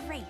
grace.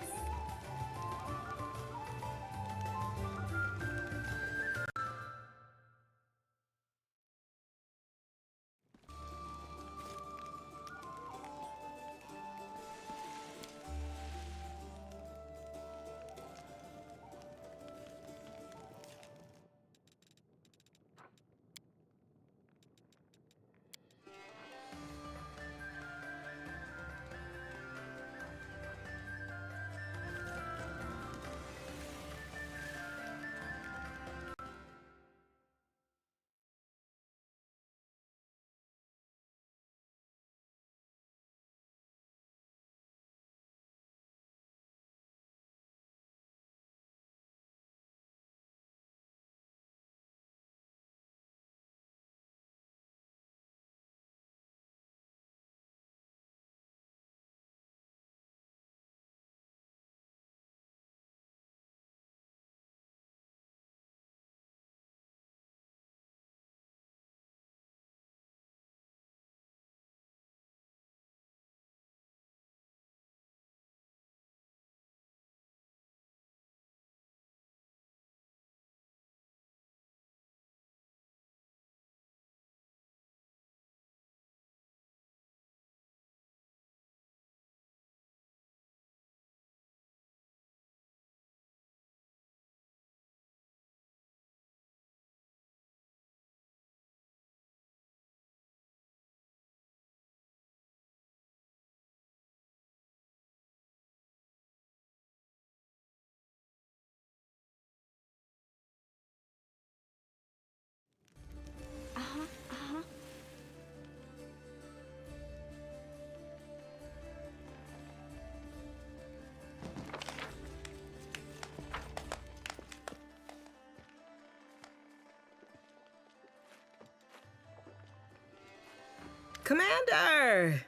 Commander!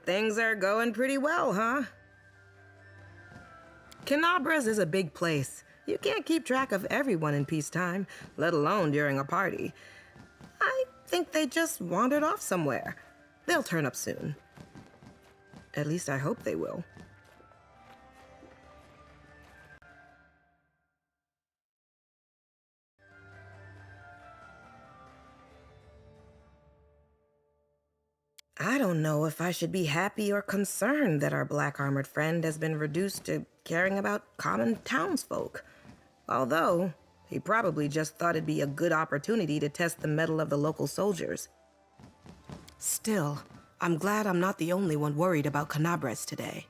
Things are going pretty well, huh? Canabras is a big place. You can't keep track of everyone in peacetime, let alone during a party. I think they just wandered off somewhere. They'll turn up soon. At least I hope they will. I don't know if I should be happy or concerned that our black-armored friend has been reduced to caring about common townsfolk. Although, he probably just thought it'd be a good opportunity to test the mettle of the local soldiers. Still, I'm glad I'm not the only one worried about Canabres today.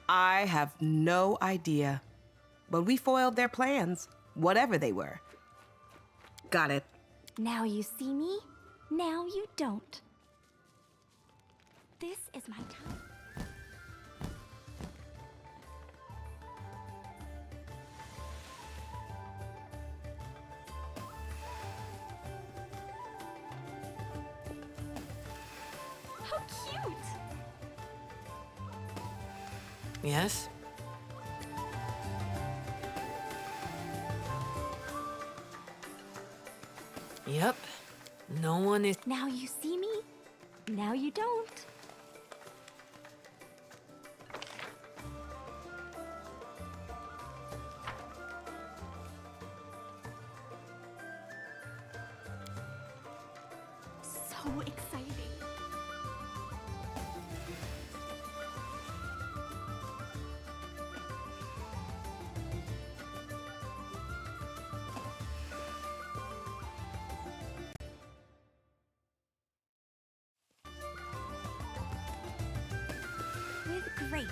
I have no idea. But we foiled their plans, whatever they were. Got it. Now you see me, now you don't. This is my time. How cute! Yes? Yep. No one is... Now you see me, now you don't. So exciting. With grace.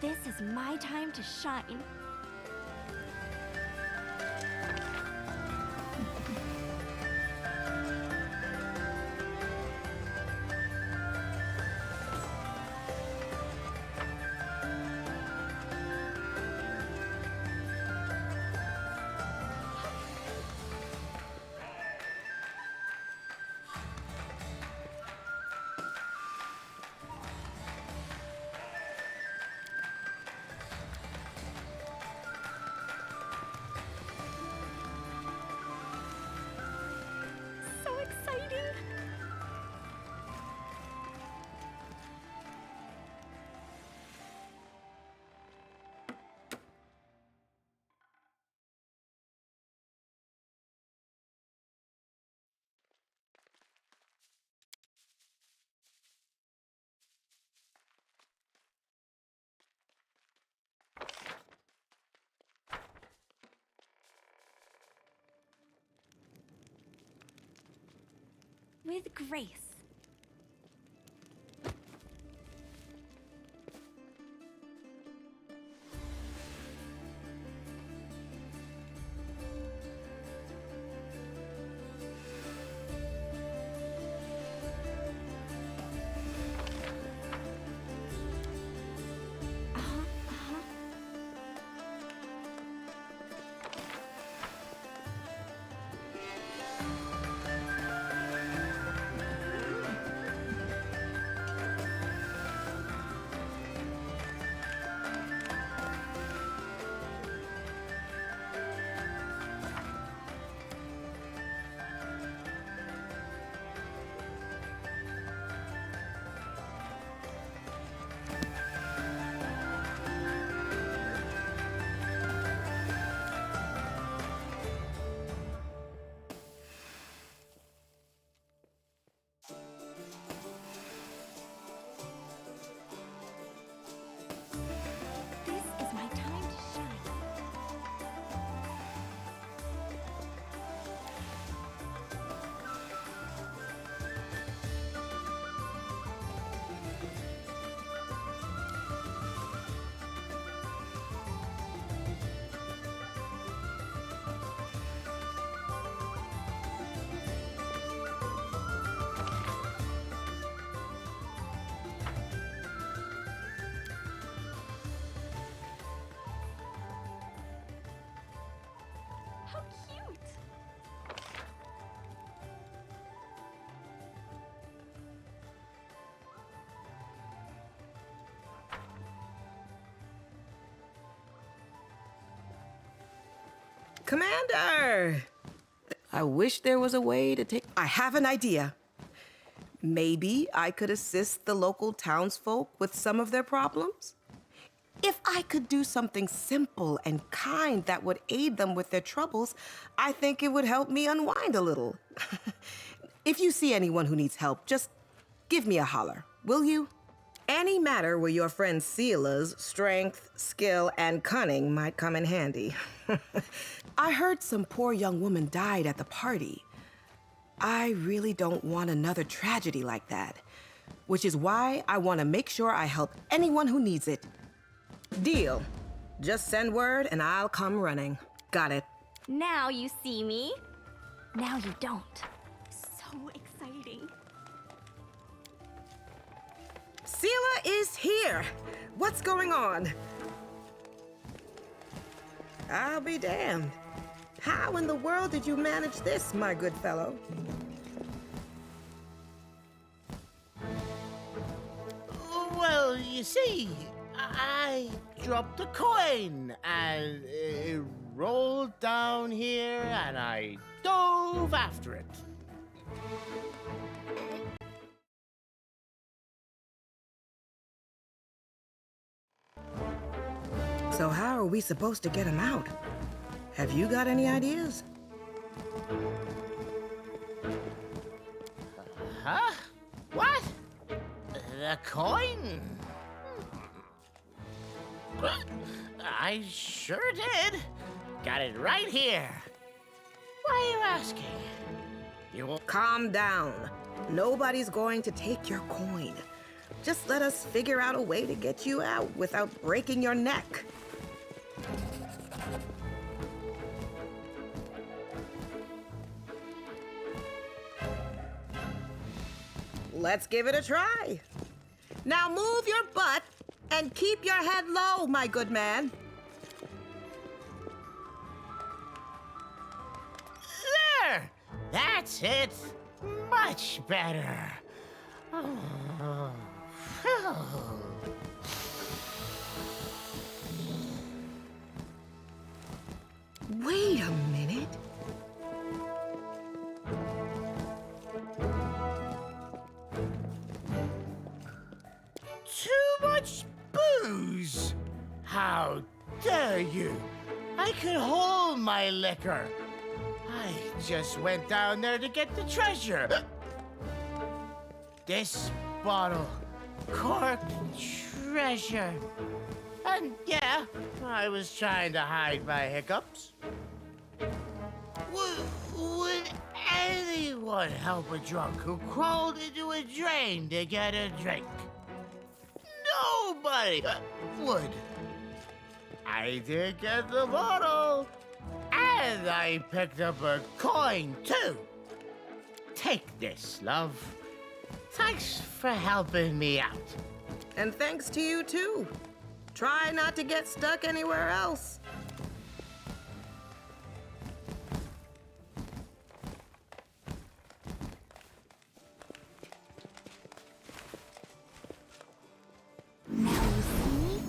This is my time to shine. So exciting! With grace. This is my time to shine. How cute! Commander! I wish there was a way to take. I have an idea. Maybe I could assist the local townsfolk with some of their problems? If I could do something simple and kind that would aid them with their troubles, I think it would help me unwind a little. If you see anyone who needs help, just give me a holler, will you? Any matter where your friend Sela's strength, skill, and cunning might come in handy. I heard some poor young woman died at the party. I really don't want another tragedy like that, which is why I want to make sure I help anyone who needs it. Deal. Just send word and I'll come running. Got it. Now you see me. Now you don't. So exciting. Sela is here. What's going on? I'll be damned. How in the world did you manage this, my good fellow? Well, you see, I dropped a coin and it rolled down here and I dove after it. So how are we supposed to get him out? Have you got any ideas? Huh? What? The coin? I sure did. Got it right here. Why are you asking? You won't... Calm down. Nobody's going to take your coin. Just let us figure out a way to get you out without breaking your neck. Let's give it a try. Now move your butt and keep your head low, my good man. There! That's it. Much better. Oh. Wait a minute. Too much booze? How dare you? I can hold my liquor. I just went down there to get the treasure. This bottle, corked treasure. And yeah, I was trying to hide my hiccups. Would anyone help a drunk who crawled into a drain to get a drink? Nobody would. I did get the bottle, and I picked up a coin too. Take this, love. Thanks for helping me out. And thanks to you, too. Try not to get stuck anywhere else. Now you see,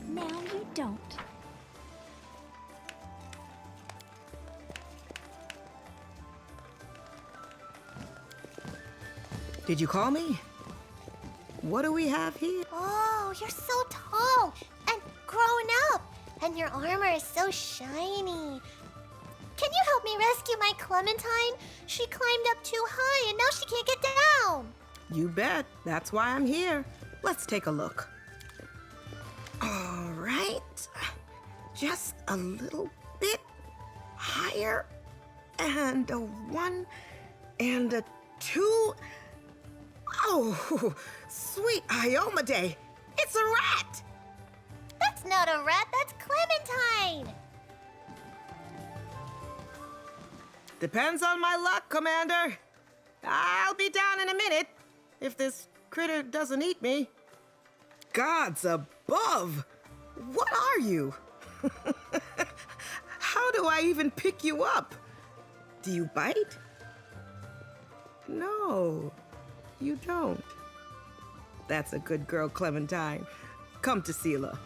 now you don't. Did you call me? What do we have here? Oh, you're so tall and grown up, and your armor is so shiny. Can you help me rescue my Clementine? She climbed up too high and now she can't get down. You bet. That's why I'm here. Let's take a look. All right. Just a little bit higher. And a 1 and a 2. Oh, sweet Iomade. It's a rat. That's not a rat, that's Clementine. Depends on my luck, Commander. I'll be down in a minute if this critter doesn't eat me. Gods above! What are you? How do I even pick you up? Do you bite? No, you don't. That's a good girl, Clementine. Come to Sela.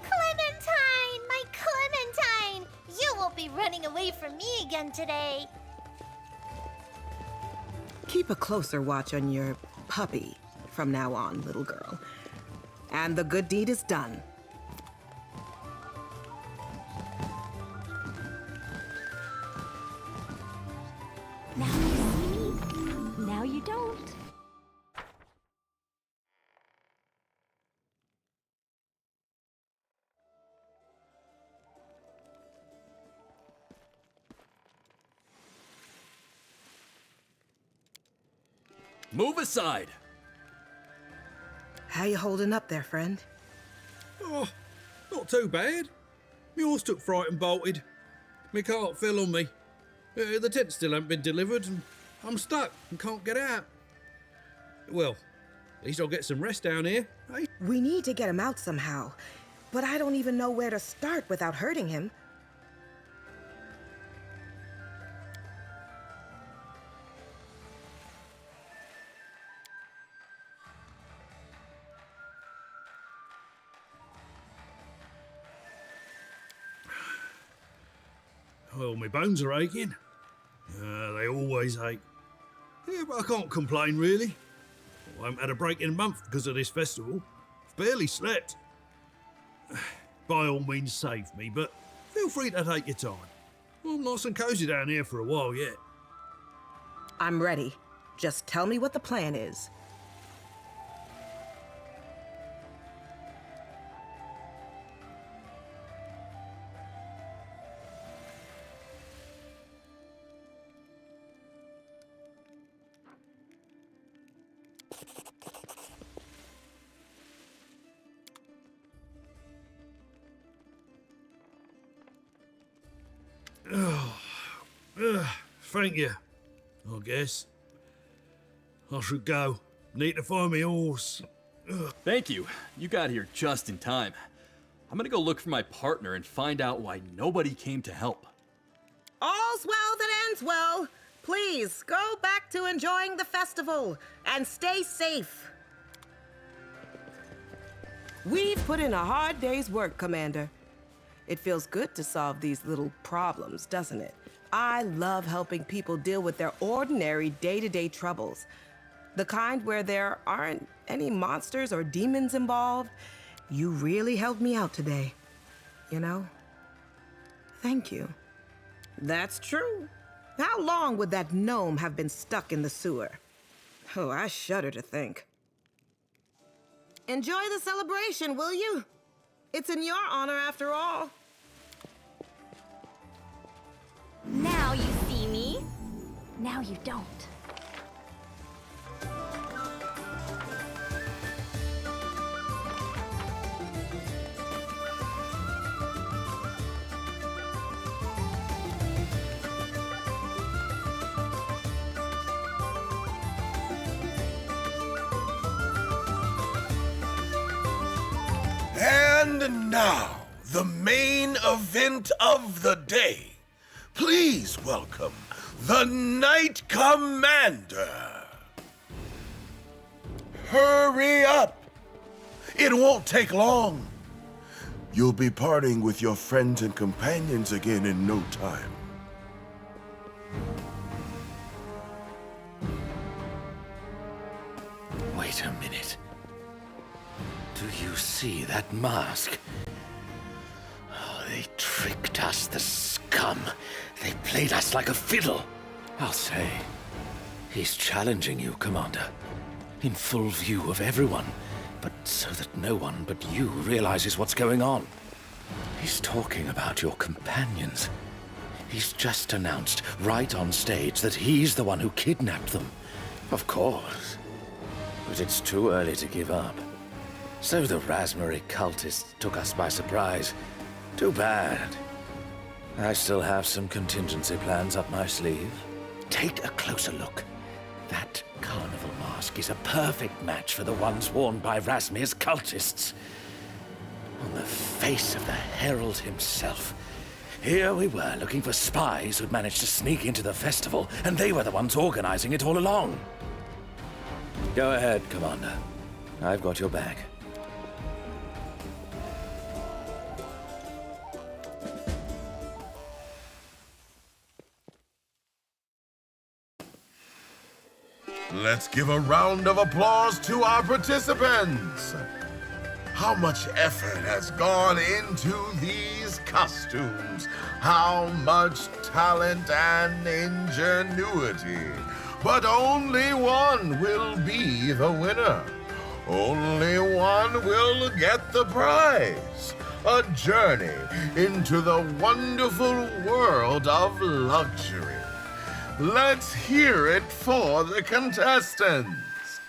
Clementine, my Clementine! You won't be running away from me again today. Keep a closer watch on your puppy from now on, little girl. And the good deed is done. Now you see, now you don't. Move aside! How you holding up there, friend? Oh, not too bad. My horse took fright and bolted. My cart fell on me. The tent still hasn't been delivered, and I'm stuck and can't get out. Well, at least I'll get some rest down here, eh? We need to get him out somehow, but I don't even know where to start without hurting him. Well, my bones are aching. They always ache. Yeah, but I can't complain, really. I haven't had a break in a month because of this festival. I've barely slept. By all means, save me, but feel free to take your time. I'm nice and cosy down here for a while yet. I'm ready. Just tell me what the plan is. Thank you, I guess. I should go. Need to find my horse. Thank you. You got here just in time. I'm gonna go look for my partner and find out why nobody came to help. All's well that ends well. Please, go back to enjoying the festival and stay safe. We've put in a hard day's work, Commander. It feels good to solve these little problems, doesn't it? I love helping people deal with their ordinary day-to-day troubles. The kind where there aren't any monsters or demons involved. You really helped me out today. You know? Thank you. That's true. How long would that gnome have been stuck in the sewer? Oh, I shudder to think. Enjoy the celebration, will you? It's in your honor after all. Now you see me. Now you don't. And now, the main event of the day. Please welcome the Knight Commander. Hurry up! It won't take long. You'll be partying with your friends and companions again in no time. Wait a minute. Do you see that mask? Oh, they tricked us, the scum. They played us like a fiddle. I'll say, he's challenging you, Commander. In full view of everyone, but so that no one but you realizes what's going on. He's talking about your companions. He's just announced right on stage that he's the one who kidnapped them. Of course. But it's too early to give up. So the Raspberry cultists took us by surprise. Too bad. I still have some contingency plans up my sleeve. Take a closer look. That carnival mask is a perfect match for the ones worn by Rasmir's cultists. On the face of the Herald himself. Here we were looking for spies who'd managed to sneak into the festival, and they were the ones organizing it all along. Go ahead, Commander. I've got your back. Let's give a round of applause to our participants. How much effort has gone into these costumes? How much talent and ingenuity? But only one will be the winner. Only one will get the prize. A journey into the wonderful world of luxury. Let's hear it for the contestants.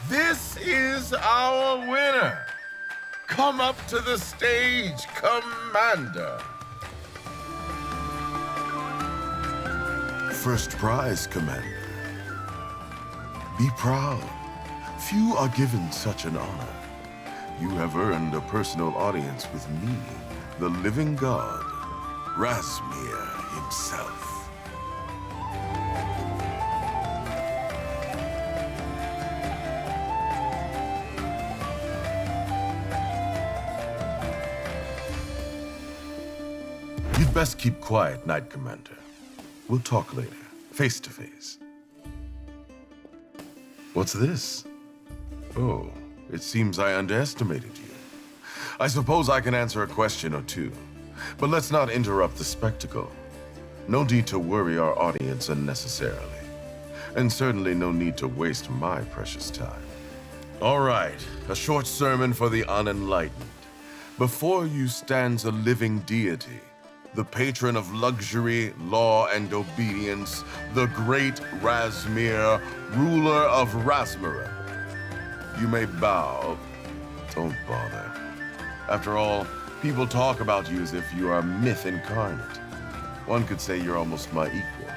This is our winner. Come up to the stage, Commander. First prize, Commander. Be proud. Few are given such an honor. You have earned a personal audience with me, the living god, Rasmir himself. You'd best keep quiet, Knight Commander. We'll talk later, face to face. What's this? Oh, it seems I underestimated you. I suppose I can answer a question or two, but let's not interrupt the spectacle. No need to worry our audience unnecessarily, and certainly no need to waste my precious time. All right, a short sermon for the unenlightened. Before you stands a living deity, the patron of luxury, law, and obedience, the great Rasmir, ruler of Rasmira. You may bow. Don't bother. After all, People talk about you as if you are a myth incarnate. One could say you're almost my equal.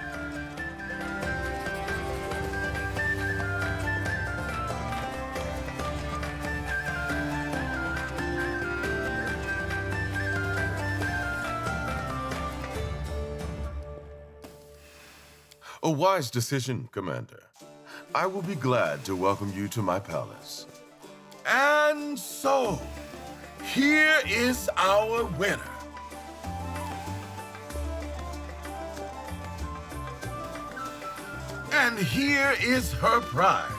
A wise decision, Commander. I will be glad to welcome you to my palace. And so, here is our winner. And here is her prize.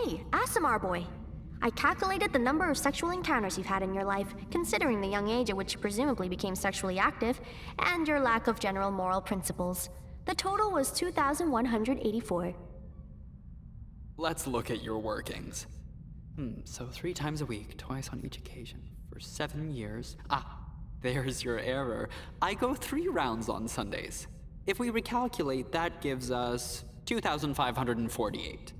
Hey, Asimar boy. I calculated the number of sexual encounters you've had in your life, considering the young age at which you presumably became sexually active, and your lack of general moral principles. The total was 2,184. Let's look at your workings. So 3 times a week, twice on each occasion, for 7 years. There's your error. I go 3 rounds on Sundays. If we recalculate, that gives us 2,548.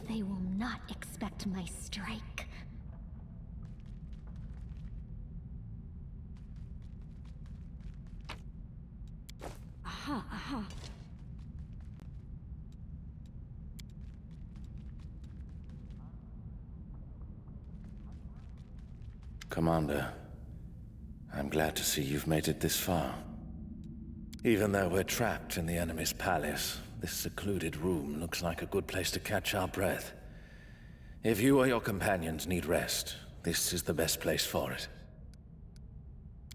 They will not expect my strike. Commander, I'm glad to see you've made it this far. Even though we're trapped in the enemy's palace, this secluded room looks like a good place to catch our breath. If you or your companions need rest, this is the best place for it.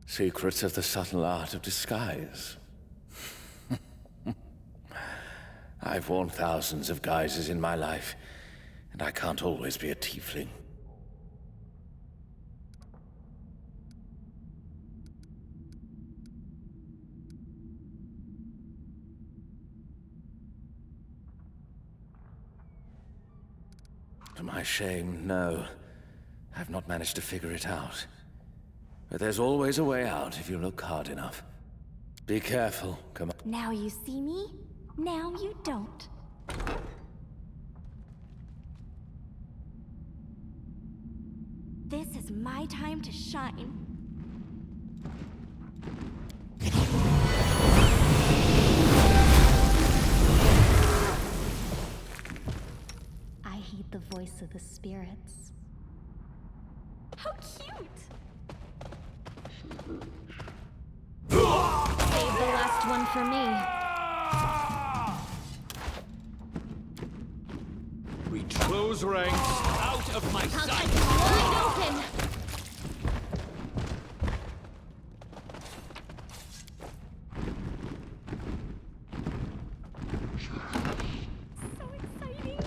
Secrets of the subtle art of disguise. I've worn thousands of guises in my life, and I can't always be a tiefling. To my shame, no. I've not managed to figure it out. But there's always a way out if you look hard enough. Be careful, come on. Now you see me, now you don't. This is my time to shine. I heed the voice of the spirits. How cute! Save the last one for me. We close ranks. Out of my I'll sight! take you wide open! So exciting!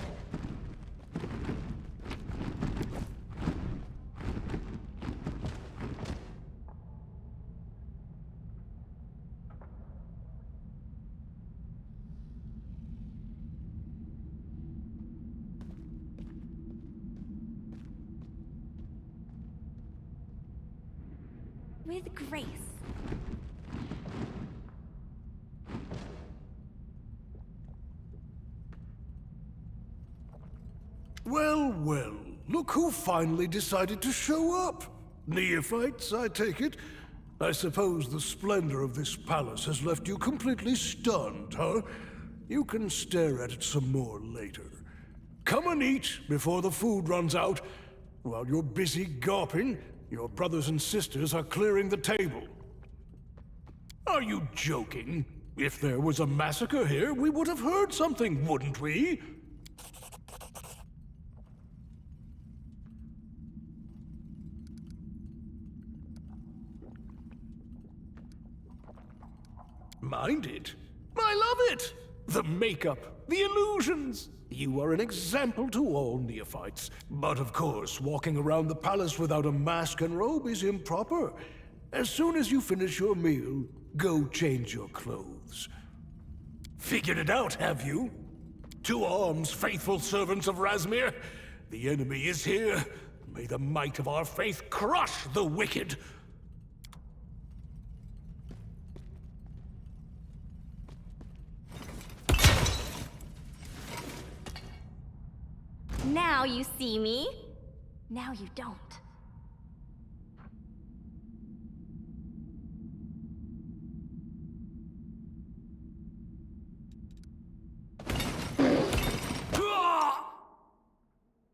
With grace. Well, well, look who finally decided to show up. Neophytes, I take it. I suppose the splendor of this palace has left you completely stunned, huh? You can stare at it some more later. Come and eat before the food runs out. While you're busy gawping, your brothers and sisters are clearing the table. Are you joking? If there was a massacre here, we would have heard something, wouldn't we? Mind it? I love it! The makeup, the illusions. You are an example to all neophytes. But of course, walking around the palace without a mask and robe is improper. As soon as you finish your meal, go change your clothes. Figured it out, have you? To arms, faithful servants of Razmir. The enemy is here. May the might of our faith crush the wicked. Now you see me, now you don't.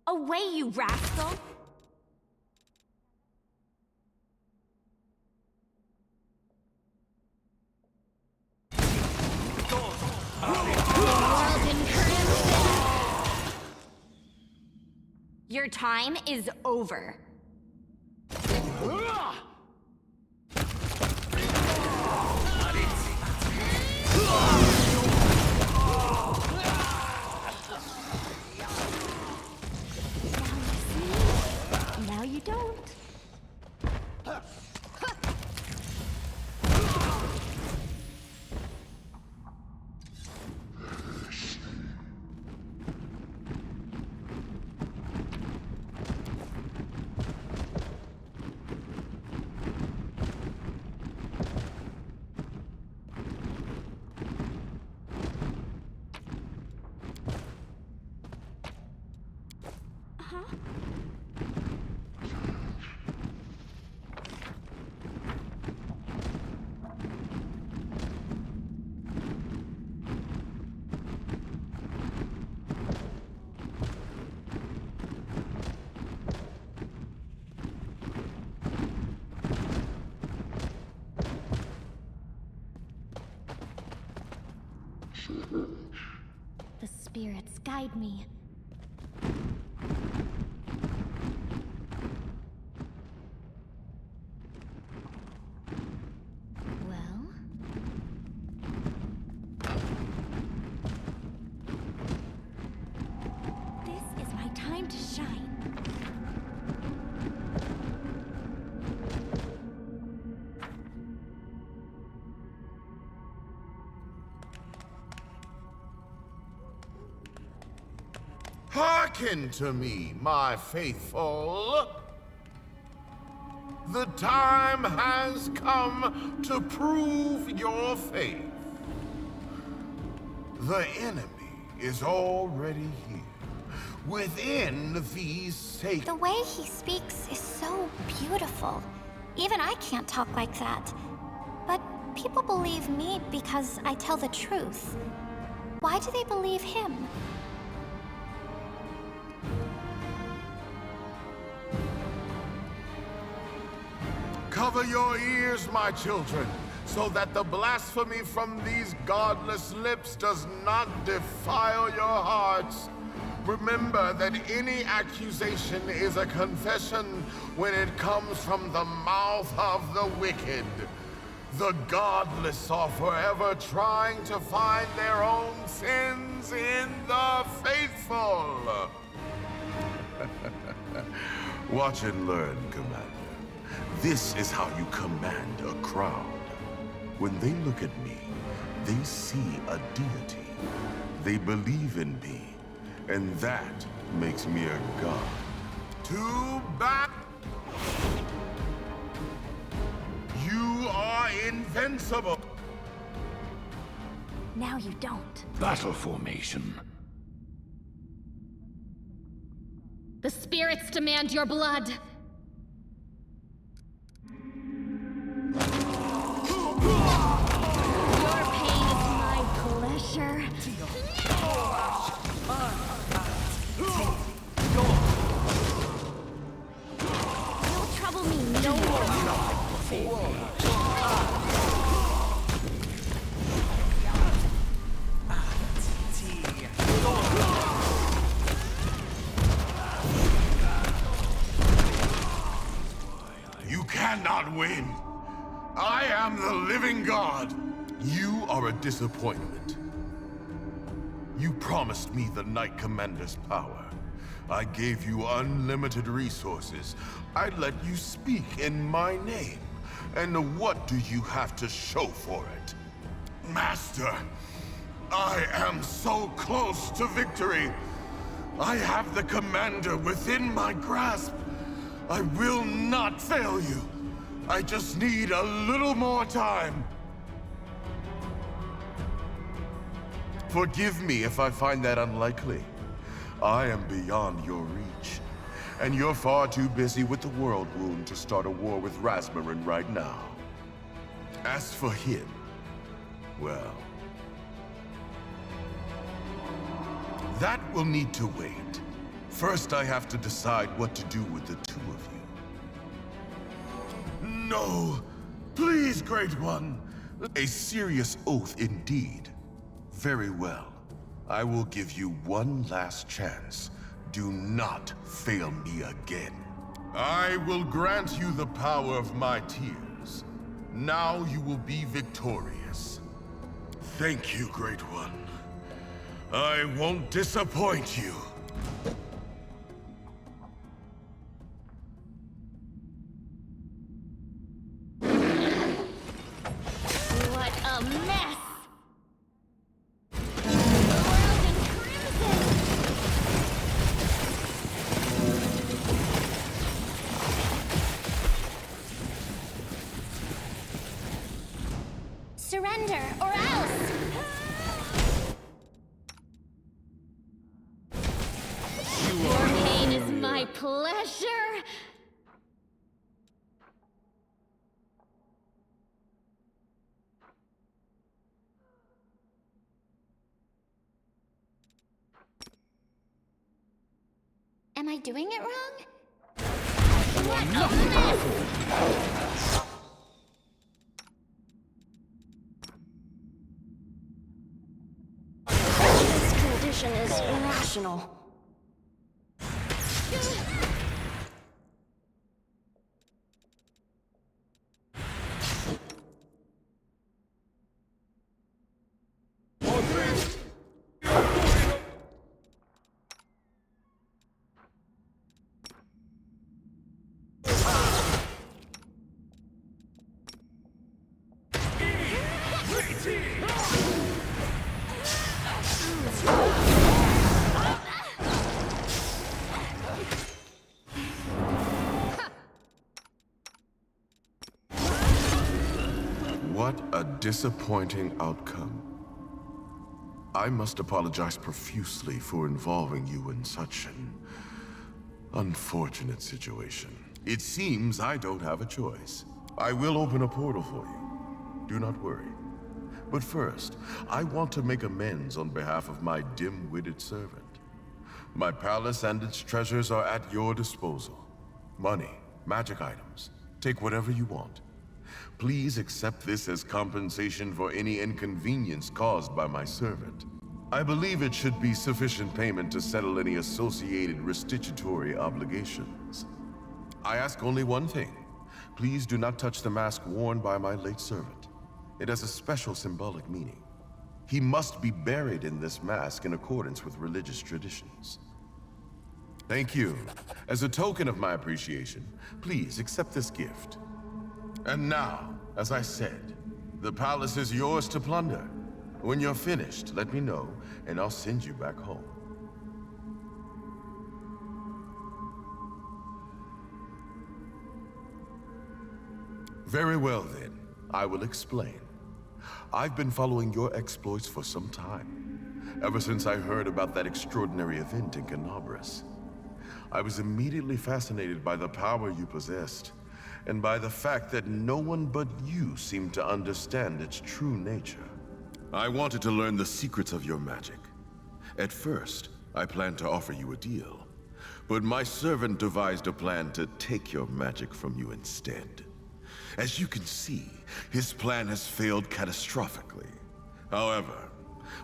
Away, you rascal! Your time is over. The spirits guide me. Well? This is my time to shine. Hearken to me, my faithful. The time has come to prove your faith. The enemy is already here, within these sacred... The way he speaks is so beautiful. Even I can't talk like that. But people believe me because I tell the truth. Why do they believe him? Cover your ears, my children, so that the blasphemy from these godless lips does not defile your hearts. Remember that any accusation is a confession when it comes from the mouth of the wicked. The godless are forever trying to find their own sins in the faithful. Watch and learn, Commander. This is how you command a crowd. When they look at me, they see a deity. They believe in me, and that makes me a god. Too bad. You are invincible. Now you don't. Battle formation. The spirits demand your blood. Your pain is my pleasure. Don't trouble me no more. You cannot win. I am the living god. You are a disappointment. You promised me the Knight Commander's power. I gave you unlimited resources. I let you speak in my name. And what do you have to show for it? Master, I am so close to victory. I have the Commander within my grasp. I will not fail you. I just need a little more time. Forgive me if I find that unlikely. I am beyond your reach, and you're far too busy with the World Wound to start a war with Rasmussen right now. As for him, well, that will need to wait. First, I have to decide what to do with the two of you. No! Please, Great One! A serious oath indeed. Very well. I will give you one last chance. Do not fail me again. I will grant you the power of my tears. Now you will be victorious. Thank you, Great One. I won't disappoint you. What a mess! The world in crimson! Surrender, or else! Your pain is my pleasure. Am I doing it wrong? What a mess! competition is irrational. What a disappointing outcome. I must apologize profusely for involving you in such an unfortunate situation. It seems I don't have a choice. I will open a portal for you. Do not worry. But first, I want to make amends on behalf of my dim-witted servant. My palace and its treasures are at your disposal. Money, magic items, take whatever you want. Please accept this as compensation for any inconvenience caused by my servant. I believe it should be sufficient payment to settle any associated restitutory obligations. I ask only one thing. Please do not touch the mask worn by my late servant. It has a special symbolic meaning. He must be buried in this mask in accordance with religious traditions. Thank you. As a token of my appreciation, please accept this gift. And now, as I said, the palace is yours to plunder. When you're finished, let me know, and I'll send you back home. Very well then, I will explain. I've been following your exploits for some time, ever since I heard about that extraordinary event in Canabras. I was immediately fascinated by the power you possessed, and by the fact that no one but you seemed to understand its true nature. I wanted to learn the secrets of your magic. At first, I planned to offer you a deal, but my servant devised a plan to take your magic from you instead. As you can see, his plan has failed catastrophically. However,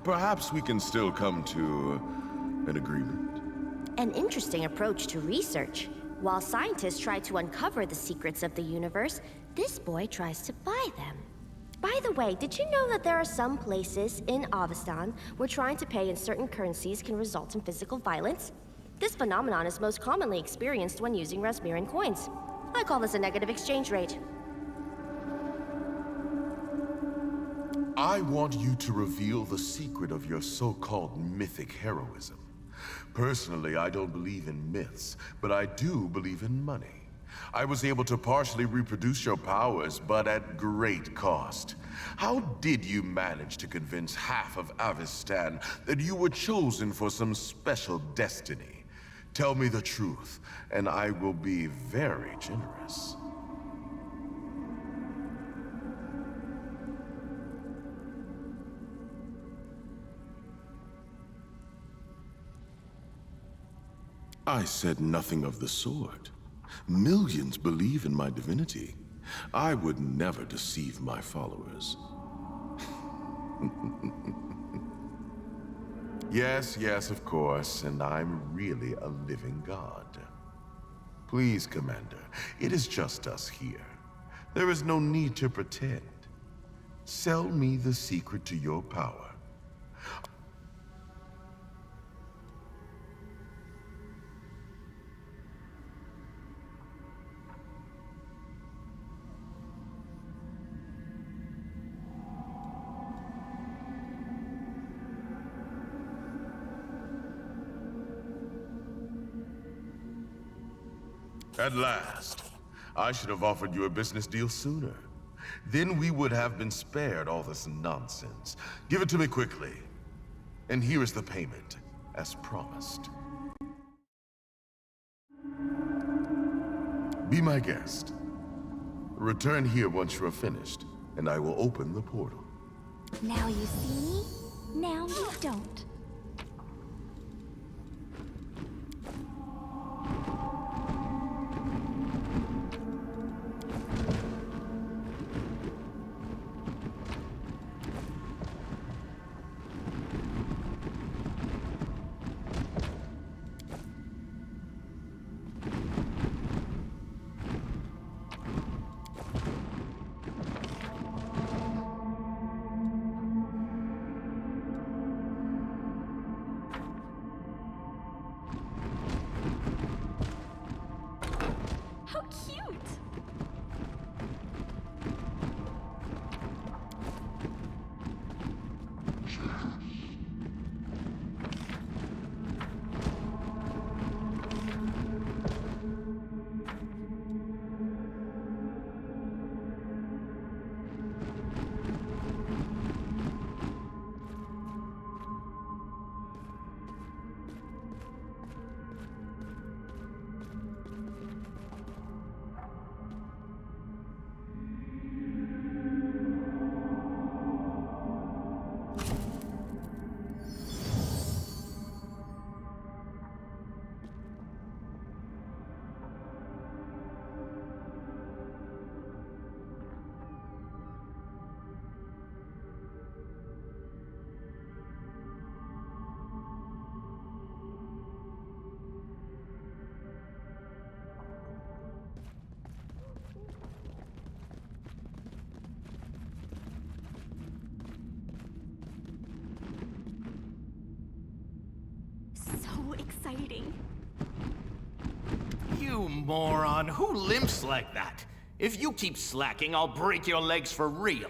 perhaps we can still come to an agreement. An interesting approach to research. While scientists try to uncover the secrets of the universe, this boy tries to buy them. By the way, did you know that there are some places in Avestan where trying to pay in certain currencies can result in physical violence? This phenomenon is most commonly experienced when using Rasmiran coins. I call this a negative exchange rate. I want you to reveal the secret of your so-called mythic heroism. Personally, I don't believe in myths, but I do believe in money. I was able to partially reproduce your powers, but at great cost. How did you manage to convince half of Avestan that you were chosen for some special destiny? Tell me the truth, and I will be very generous. I said nothing of the sort. Millions believe in my divinity. I would never deceive my followers. Yes, of course, and I'm really a living god. Please, Commander, it is just us here. There is no need to pretend. Sell me the secret to your power. At last. I should have offered you a business deal sooner. Then we would have been spared all this nonsense. Give it to me quickly. And here is the payment, as promised. Be my guest. Return here once you are finished, and I will open the portal. Now you see me, now you don't. exciting. You moron, who limps like that? If you keep slacking, I'll break your legs for real.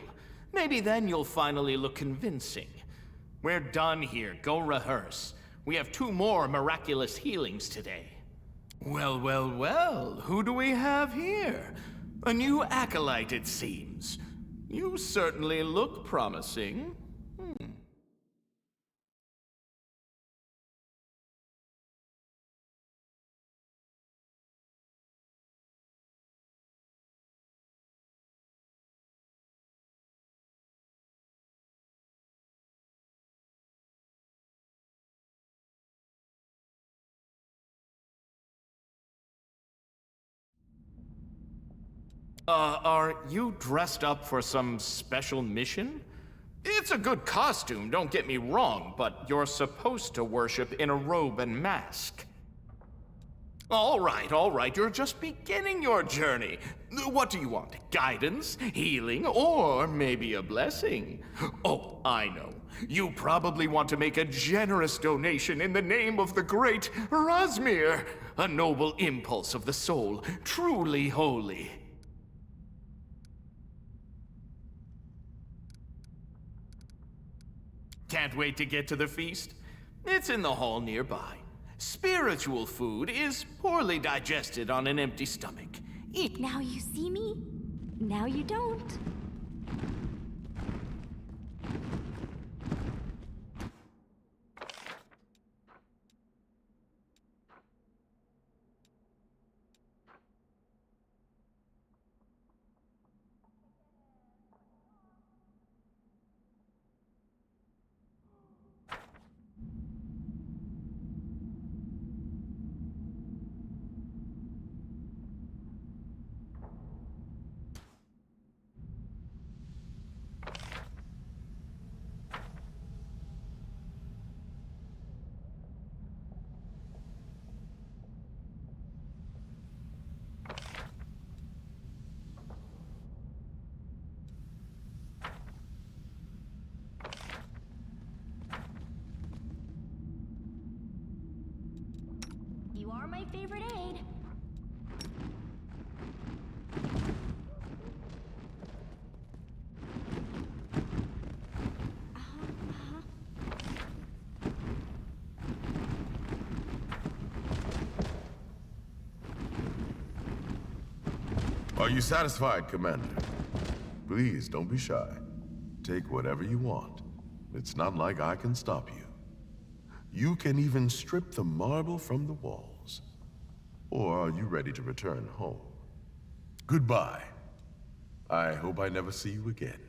Maybe then you'll finally look convincing. We're done here, go rehearse. We have 2 more miraculous healings today. Well, well, well, who do we have here? A new acolyte, it seems. You certainly look promising. Are you dressed up for some special mission? It's a good costume, don't get me wrong, but you're supposed to worship in a robe and mask. All right, you're just beginning your journey. What do you want? Guidance, healing, or maybe a blessing? Oh, I know. You probably want to make a generous donation in the name of the great Razmir, a noble impulse of the soul, truly holy. Can't wait to get to the feast? It's in the hall nearby. Spiritual food is poorly digested on an empty stomach. Eat. Now you see me, now you don't. You are my favorite aide. Are you satisfied, Commander? Please, don't be shy. Take whatever you want. It's not like I can stop you. You can even strip the marble from the walls. Or are you ready to return home? Goodbye. I hope I never see you again.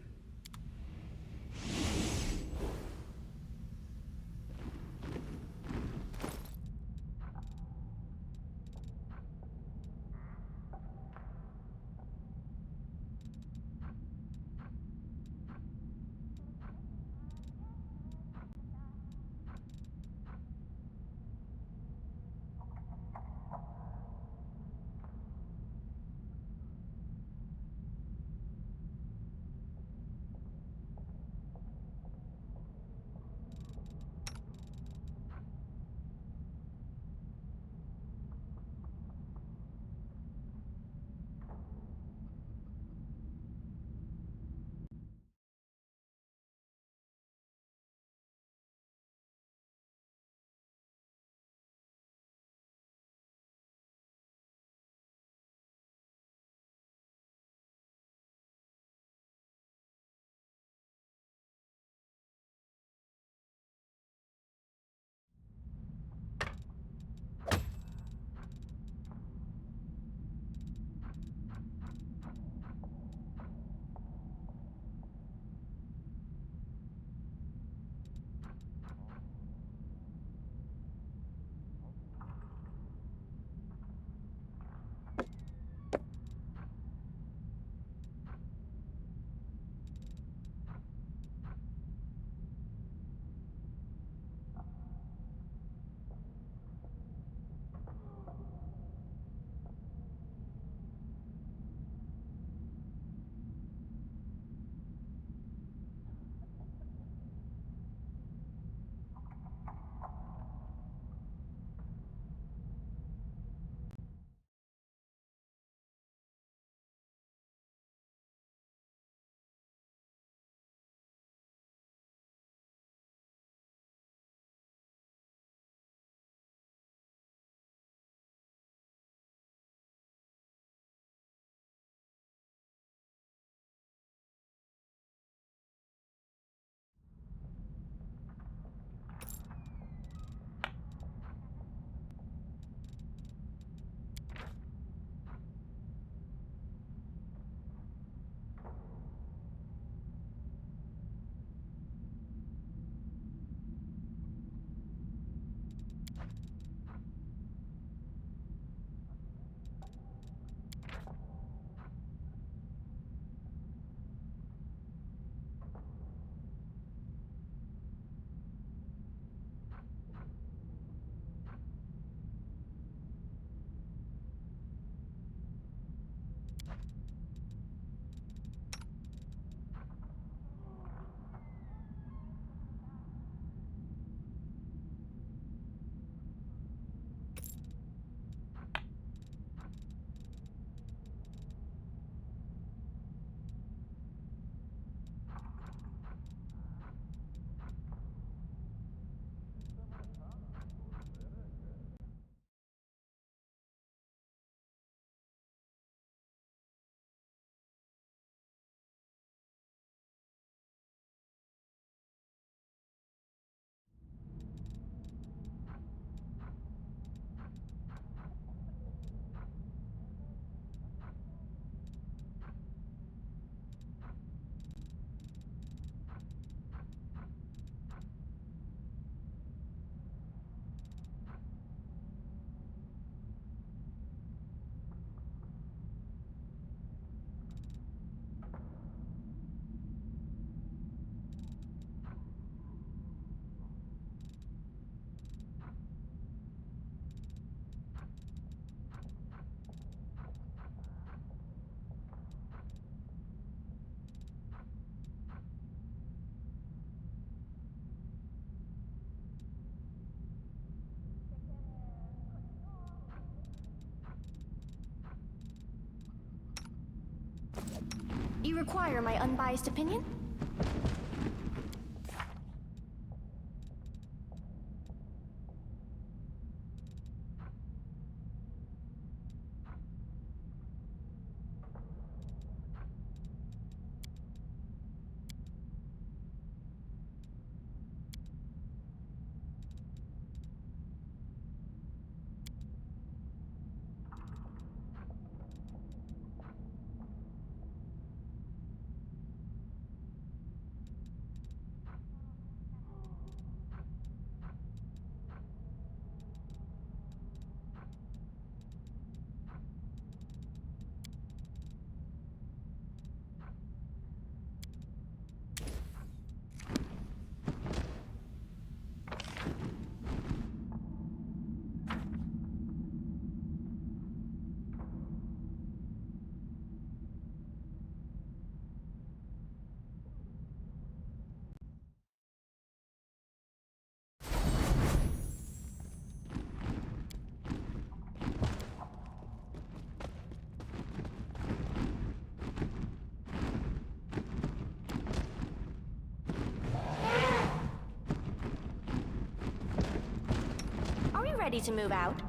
require my unbiased opinion? Ready to move out?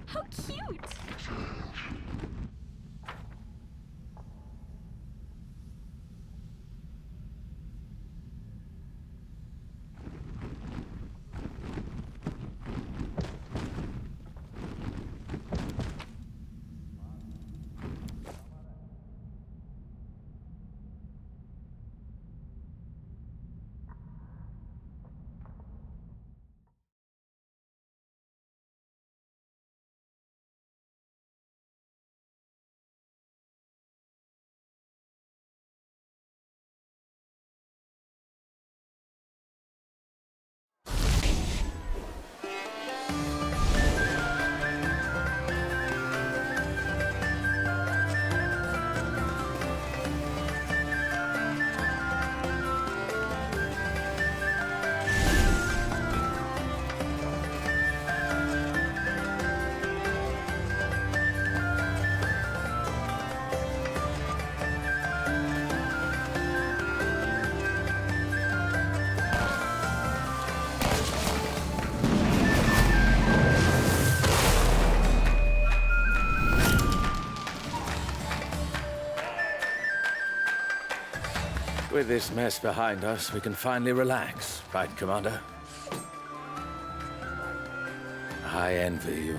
How cute! With this mess behind us, we can finally relax, right, Commander? I envy you.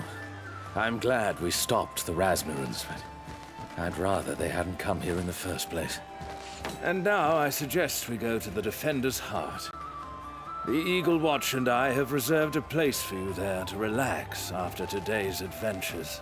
I'm glad we stopped the Rasmirans, but I'd rather they hadn't come here in the first place. And now I suggest we go to the Defender's Heart. The Eagle Watch and I have reserved a place for you there to relax after today's adventures.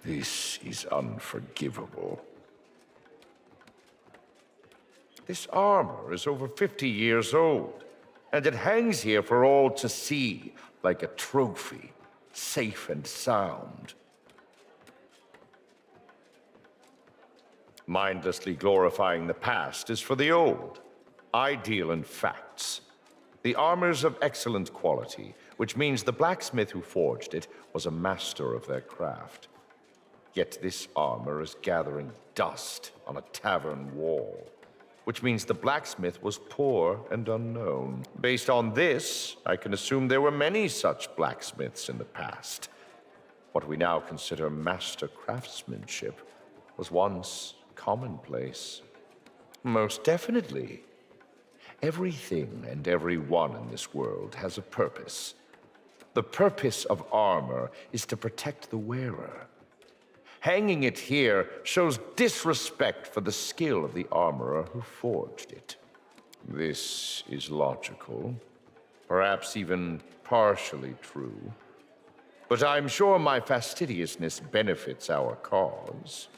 This is unforgivable. This armor is over 50 years old, and it hangs here for all to see, like a trophy, safe and sound. Mindlessly glorifying the past is for the old. I deal in facts. The armor's of excellent quality, which means the blacksmith who forged it was a master of their craft. Yet this armor is gathering dust on a tavern wall, which means the blacksmith was poor and unknown. Based on this, I can assume there were many such blacksmiths in the past. What we now consider master craftsmanship was once commonplace. Most definitely. Everything and everyone in this world has a purpose. The purpose of armor is to protect the wearer. Hanging it here shows disrespect for the skill of the armorer who forged it. This is logical, perhaps even partially true, but I'm sure my fastidiousness benefits our cause.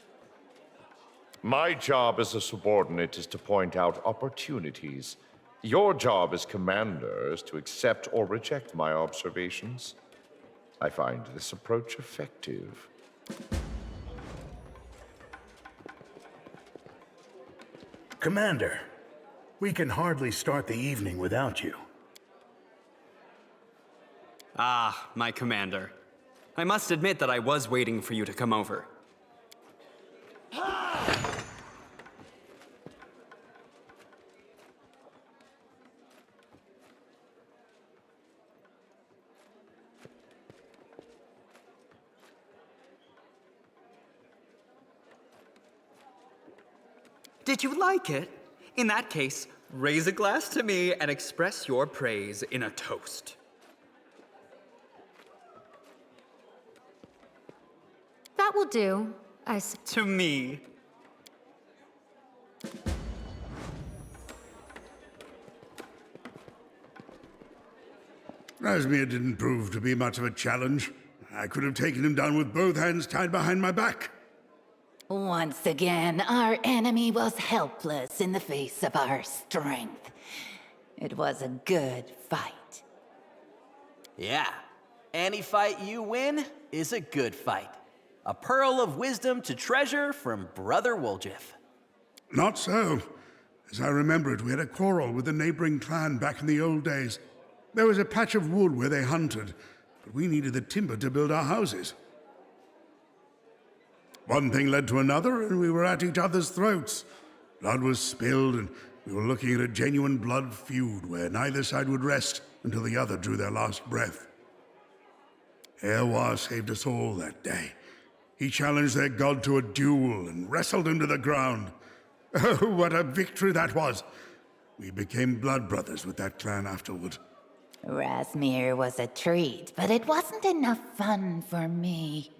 My job as a subordinate is to point out opportunities. Your job as commander is to accept or reject my observations. I find this approach effective. Commander, we can hardly start the evening without you. Ah, my commander. I must admit that I was waiting for you to come over. Did you like it? In that case, raise a glass to me and express your praise in a toast. That will do. To me. Razmir didn't prove to be much of a challenge. I could have taken him down with both hands tied behind my back. Once again, our enemy was helpless in the face of our strength. It was a good fight. Yeah. Any fight you win is a good fight. A pearl of wisdom to treasure from Brother Woljif. Not so. As I remember it, we had a quarrel with a neighboring clan back in the old days. There was a patch of wood where they hunted, but we needed the timber to build our houses. One thing led to another, and we were at each other's throats. Blood was spilled, and we were looking at a genuine blood feud where neither side would rest until the other drew their last breath. Erwa saved us all that day. He challenged their god to a duel and wrestled him to the ground. Oh, what a victory that was! We became blood brothers with that clan afterward. Razmir was a treat, but it wasn't enough fun for me.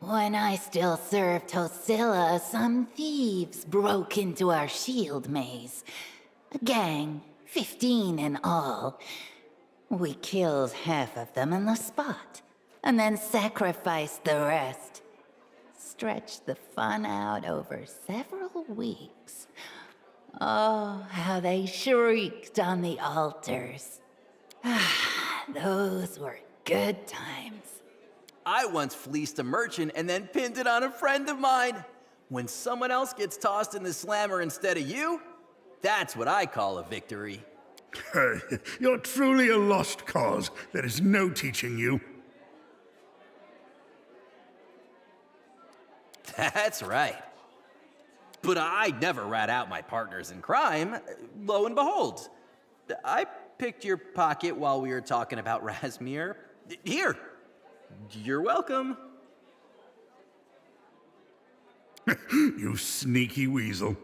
When I still served Hosilla, some thieves broke into our shield maze. A gang, 15 in all. We killed half of them on the spot, and then sacrificed the rest. Stretched the fun out over several weeks. Oh, how they shrieked on the altars. Those were good times. I once fleeced a merchant and then pinned it on a friend of mine. When someone else gets tossed in the slammer instead of you, that's what I call a victory. You're truly a lost cause. There is no teaching you. That's right. But I never rat out my partners in crime. Lo and behold, I picked your pocket while we were talking about Razmir. Here. You're welcome. You sneaky weasel.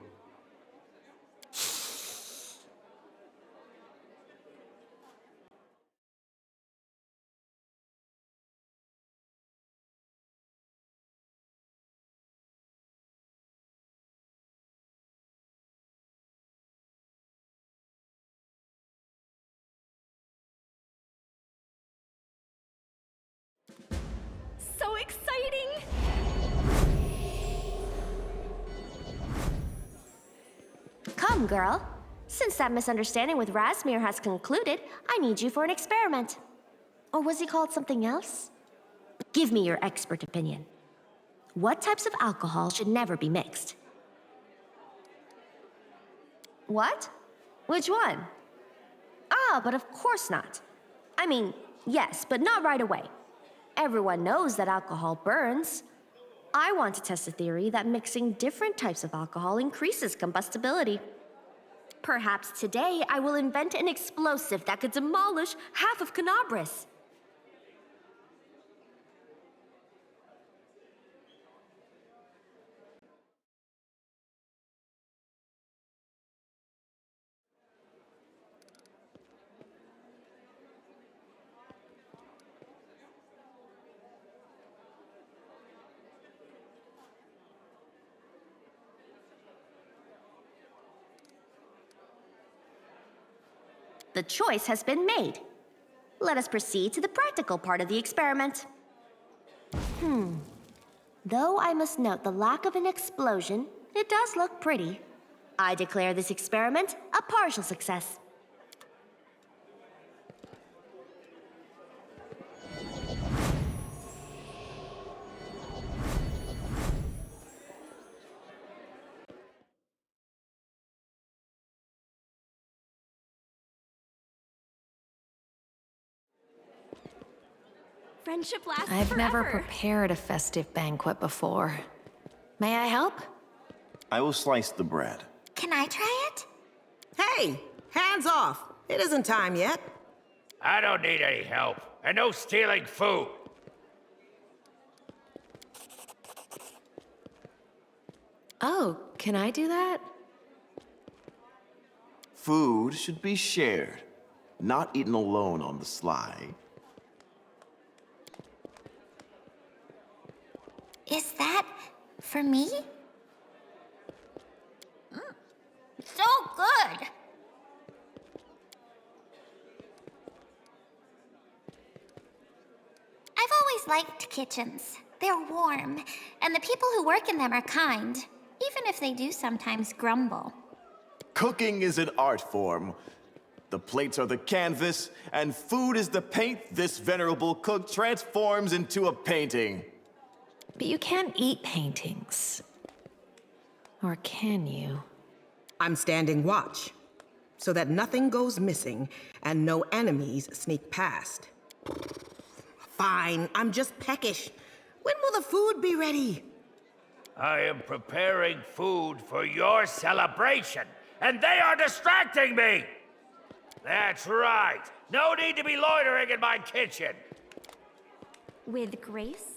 So exciting! Welcome, girl. Since that misunderstanding with Razmir has concluded, I need you for an experiment. Or was he called something else? Give me your expert opinion. What types of alcohol should never be mixed? What? Which one? Ah, but of course not. I mean, yes, but not right away. Everyone knows that alcohol burns. I want to test a theory that mixing different types of alcohol increases combustibility. Perhaps today I will invent an explosive that could demolish half of Canabris. The choice has been made. Let us proceed to the practical part of the experiment. Though I must note the lack of an explosion, it does look pretty. I declare this experiment a partial success. Friendship lasts I've forever. never prepared a festive banquet before. May I help? I will slice the bread. Can I try it? Hey, hands off. It isn't time yet. I don't need any help, and no stealing food. Oh, can I do that? Food should be shared, not eaten alone on the sly. Is that for me? So good! I've always liked kitchens. They're warm, and the people who work in them are kind, even if they do sometimes grumble. Cooking is an art form. The plates are the canvas, and food is the paint this venerable cook transforms into a painting. But you can't eat paintings. Or can you? I'm standing watch, so that nothing goes missing and no enemies sneak past. Fine, I'm just peckish. When will the food be ready? I am preparing food for your celebration, and they are distracting me! That's right. No need to be loitering in my kitchen. With grace?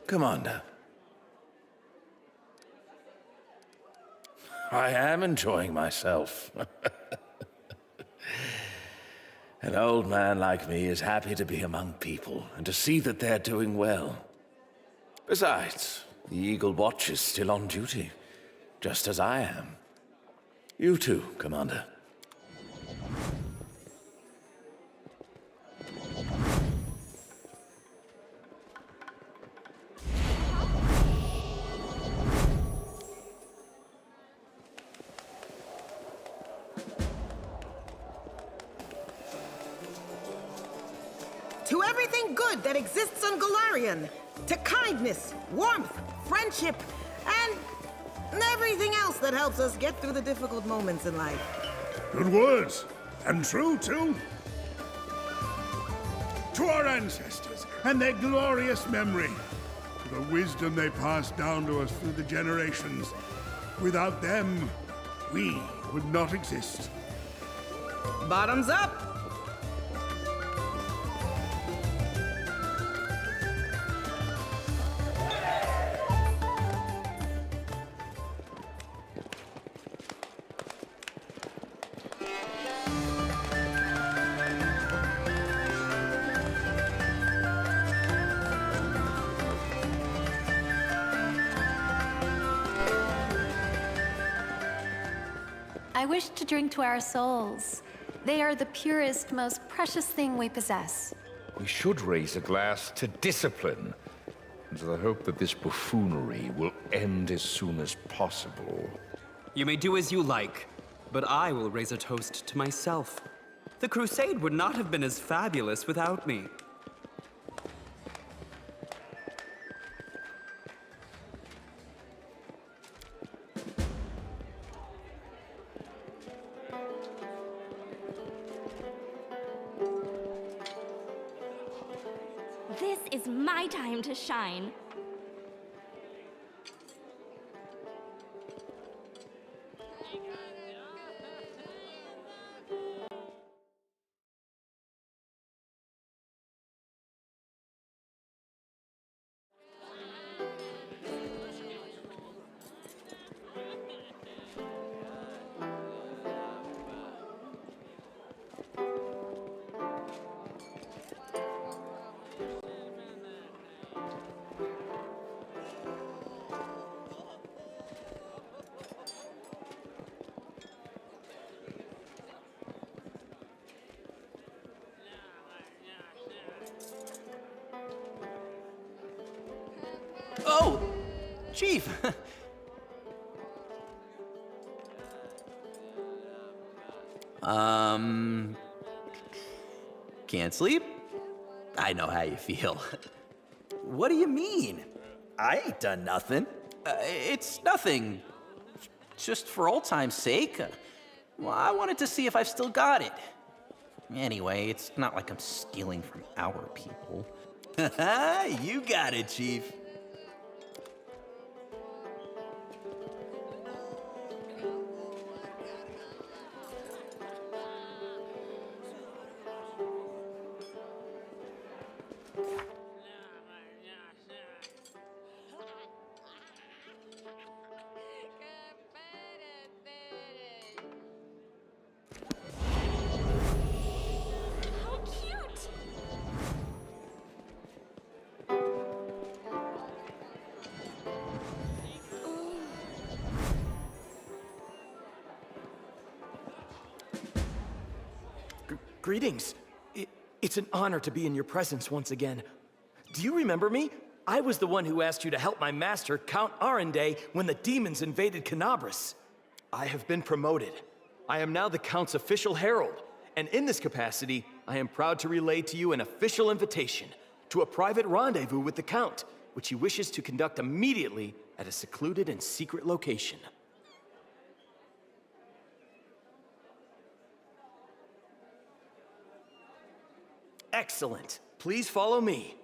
Commander. I am enjoying myself. An old man like me is happy to be among people and to see that they're doing well. Besides, the Eagle Watch is still on duty, just as I am. You too, Commander. To everything good that exists on Galarian. To kindness, warmth, friendship, and everything else that helps us get through the difficult moments in life. Good words. And true, too. To our ancestors and their glorious memory. To the wisdom they passed down to us through the generations. Without them, we would not exist. Bottoms up! I wish to drink to our souls. They are the purest, most precious thing we possess. We should raise a glass to discipline, and to the hope that this buffoonery will end as soon as possible. You may do as you like, but I will raise a toast to myself. The crusade would not have been as fabulous without me. This is my time to shine. Oh! Chief! Can't sleep? I know how you feel. What do you mean? I ain't done nothing. It's nothing. Just for old time's sake. Well, I wanted to see if I've still got it. Anyway, it's not like I'm stealing from our people. You got it, Chief. How cute! Greetings. It's an honor to be in your presence once again. Do you remember me? I was the one who asked you to help my master, Count Arendelle, when the demons invaded Canabras. I have been promoted. I am now the Count's official herald, and in this capacity, I am proud to relay to you an official invitation to a private rendezvous with the Count, which he wishes to conduct immediately at a secluded and secret location. Excellent. Please follow me.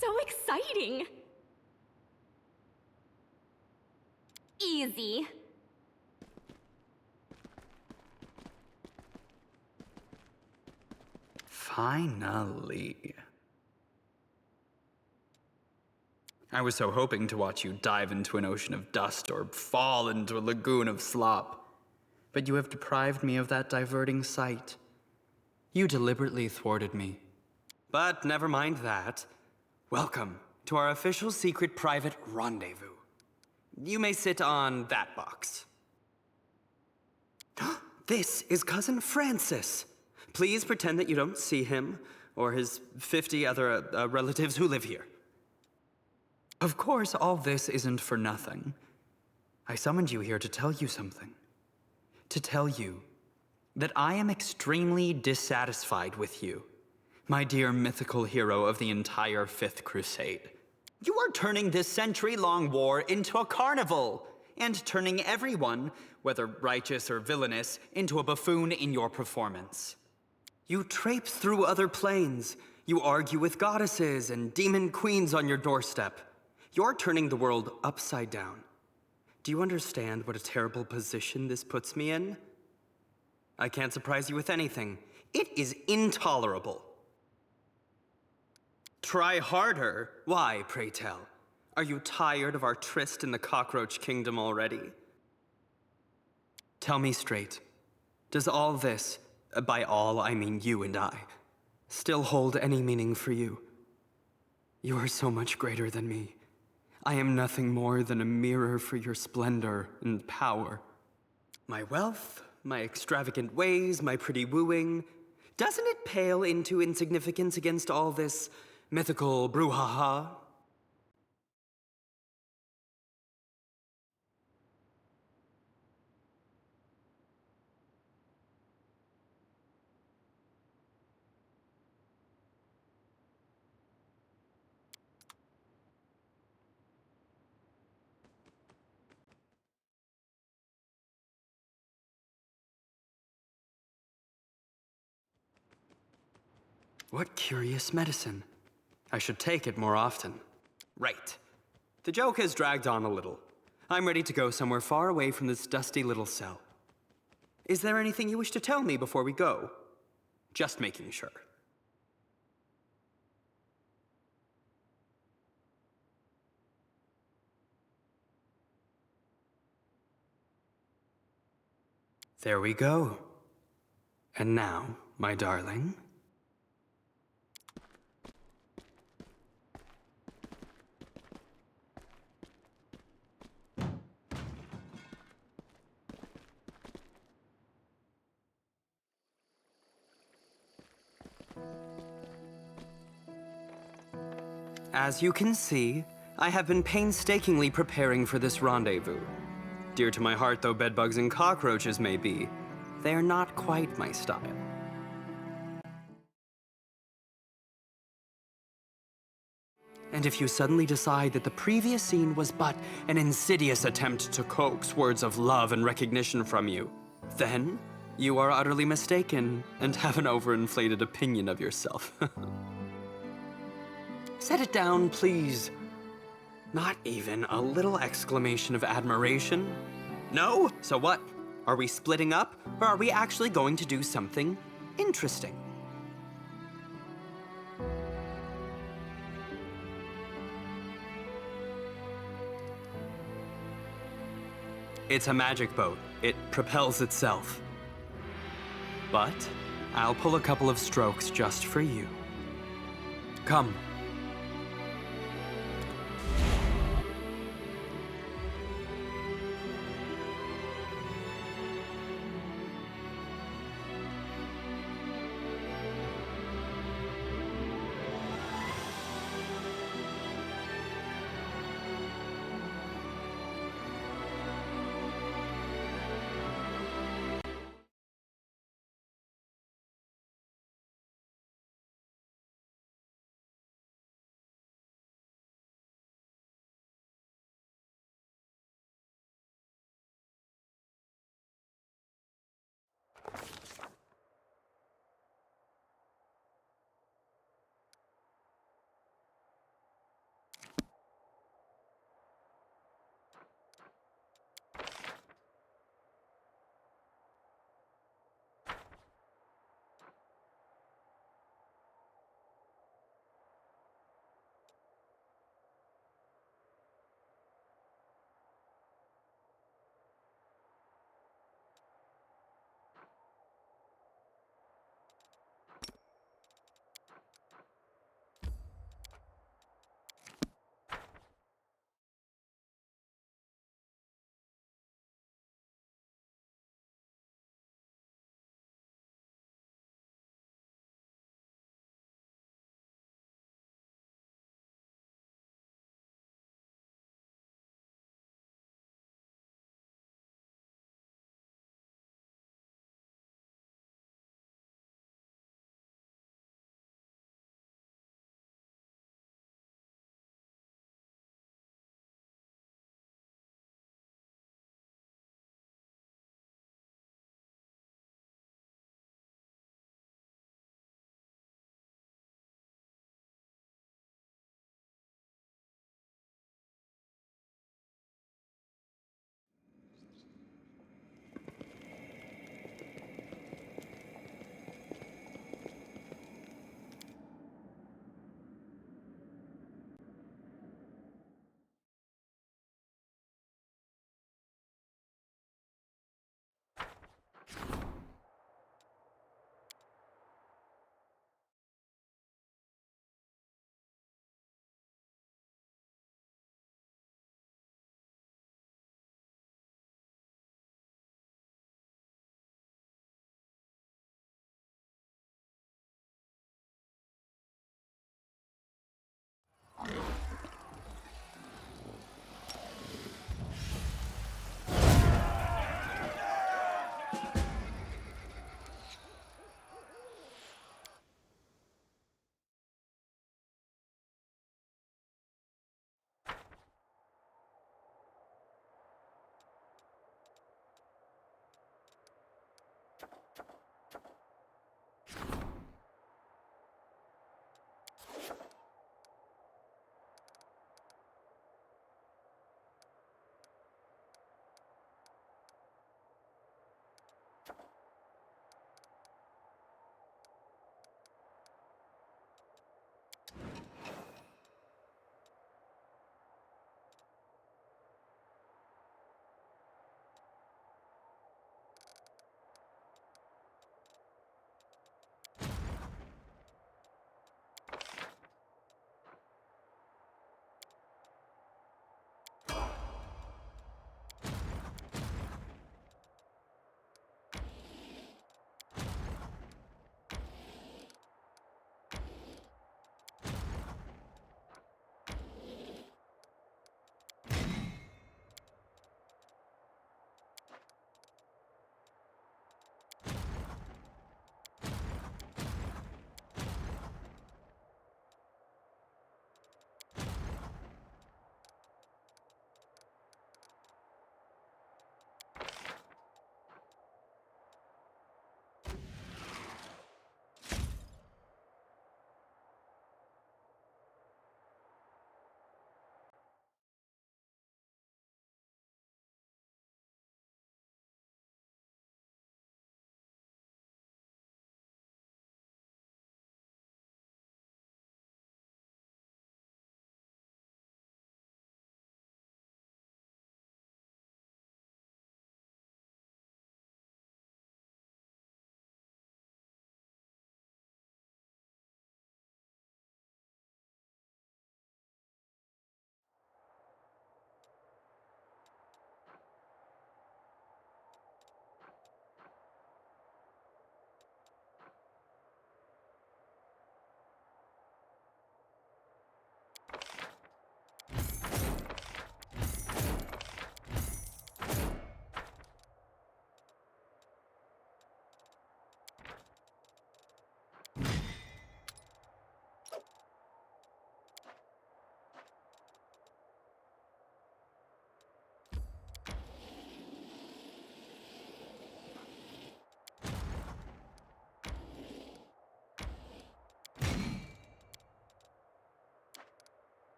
So exciting! Easy. Finally. I was so hoping to watch you dive into an ocean of dust or fall into a lagoon of slop. But you have deprived me of that diverting sight. You deliberately thwarted me. But never mind that. Welcome to our official secret private rendezvous. You may sit on that box. This is Cousin Francis. Please pretend that you don't see him or his 50 other relatives who live here. Of course, all this isn't for nothing. I summoned you here to tell you something. To tell you that I am extremely dissatisfied with you, my dear mythical hero of the entire Fifth Crusade. You are turning this century-long war into a carnival, and turning everyone, whether righteous or villainous, into a buffoon in your performance. You traipse through other planes. You argue with goddesses and demon queens on your doorstep. You're turning the world upside down. Do you understand what a terrible position this puts me in? I can't surprise you with anything. It is intolerable. Try harder? Why, pray tell? Are you tired of our tryst in the cockroach kingdom already? Tell me straight. Does all this, by all I mean you and I, still hold any meaning for you? You are so much greater than me. I am nothing more than a mirror for your splendor and power. My wealth, my extravagant ways, my pretty wooing, doesn't it pale into insignificance against all this mythical brouhaha? What curious medicine. I should take it more often. Right. The joke has dragged on a little. I'm ready to go somewhere far away from this dusty little cell. Is there anything you wish to tell me before we go? Just making sure. There we go. And now, my darling. As you can see, I have been painstakingly preparing for this rendezvous. Dear to my heart though bedbugs and cockroaches may be, they are not quite my style. And if you suddenly decide that the previous scene was but an insidious attempt to coax words of love and recognition from you, then you are utterly mistaken and have an overinflated opinion of yourself. Set it down, please. Not even a little exclamation of admiration? No? So what? Are we splitting up, or are we actually going to do something interesting? It's a magic boat. It propels itself. But I'll pull a couple of strokes just for you. Come.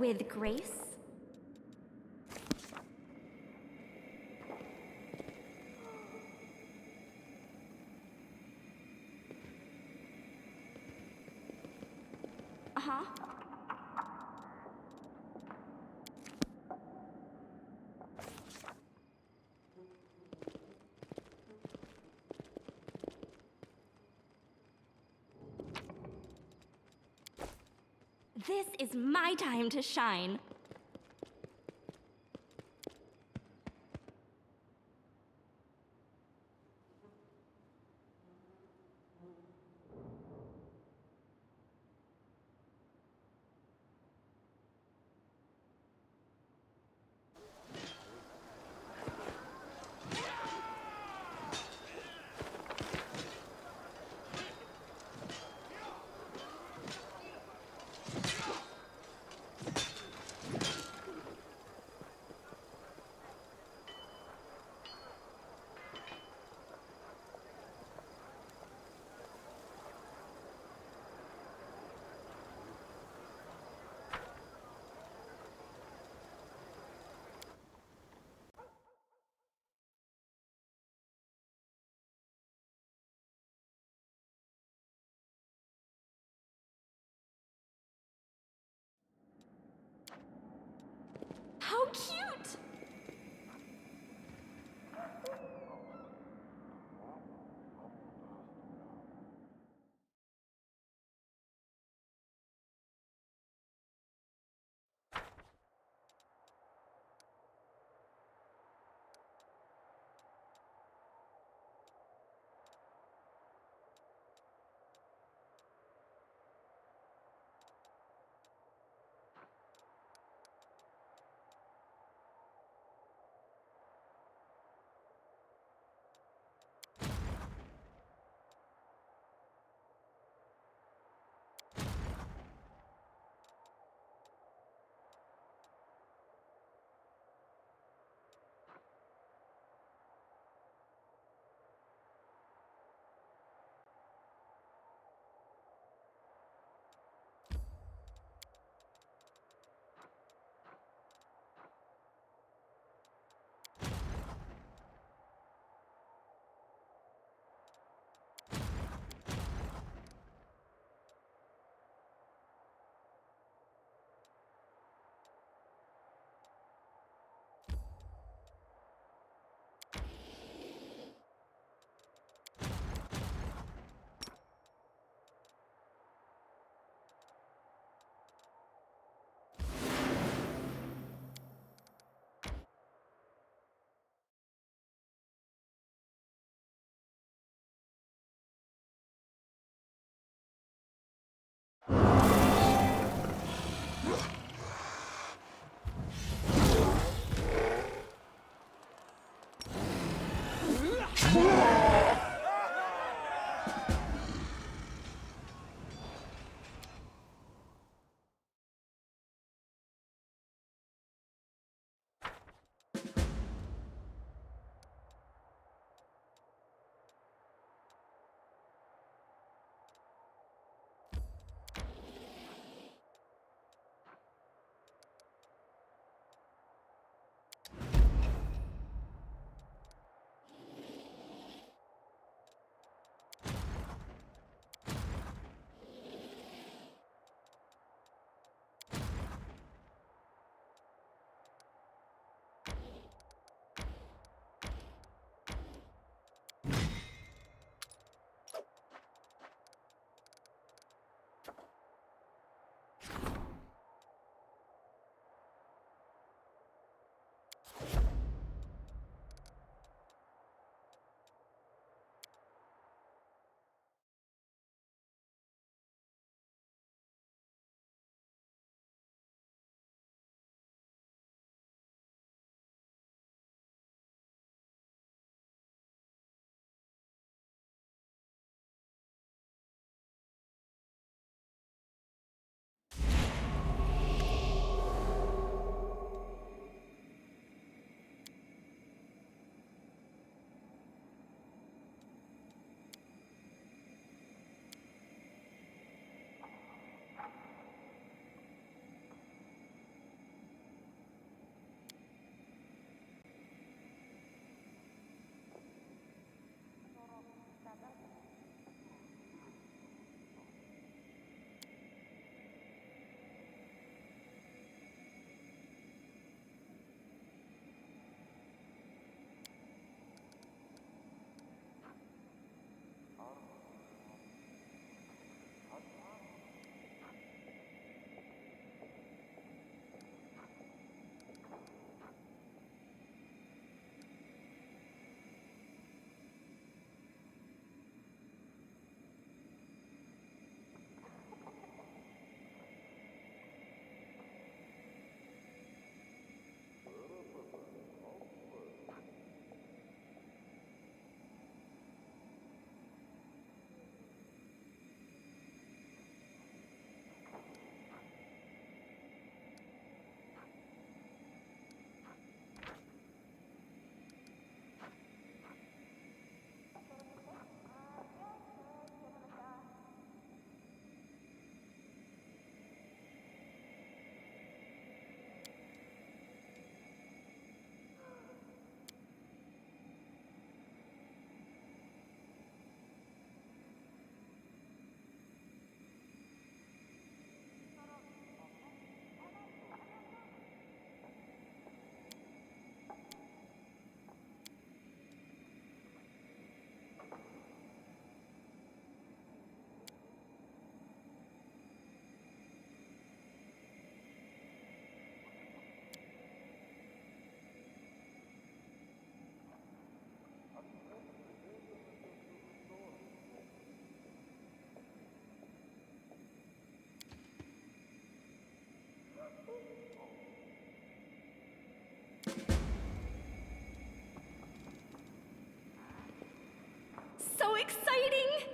With grace? Uh-huh. This is my time to shine. How cute! exciting!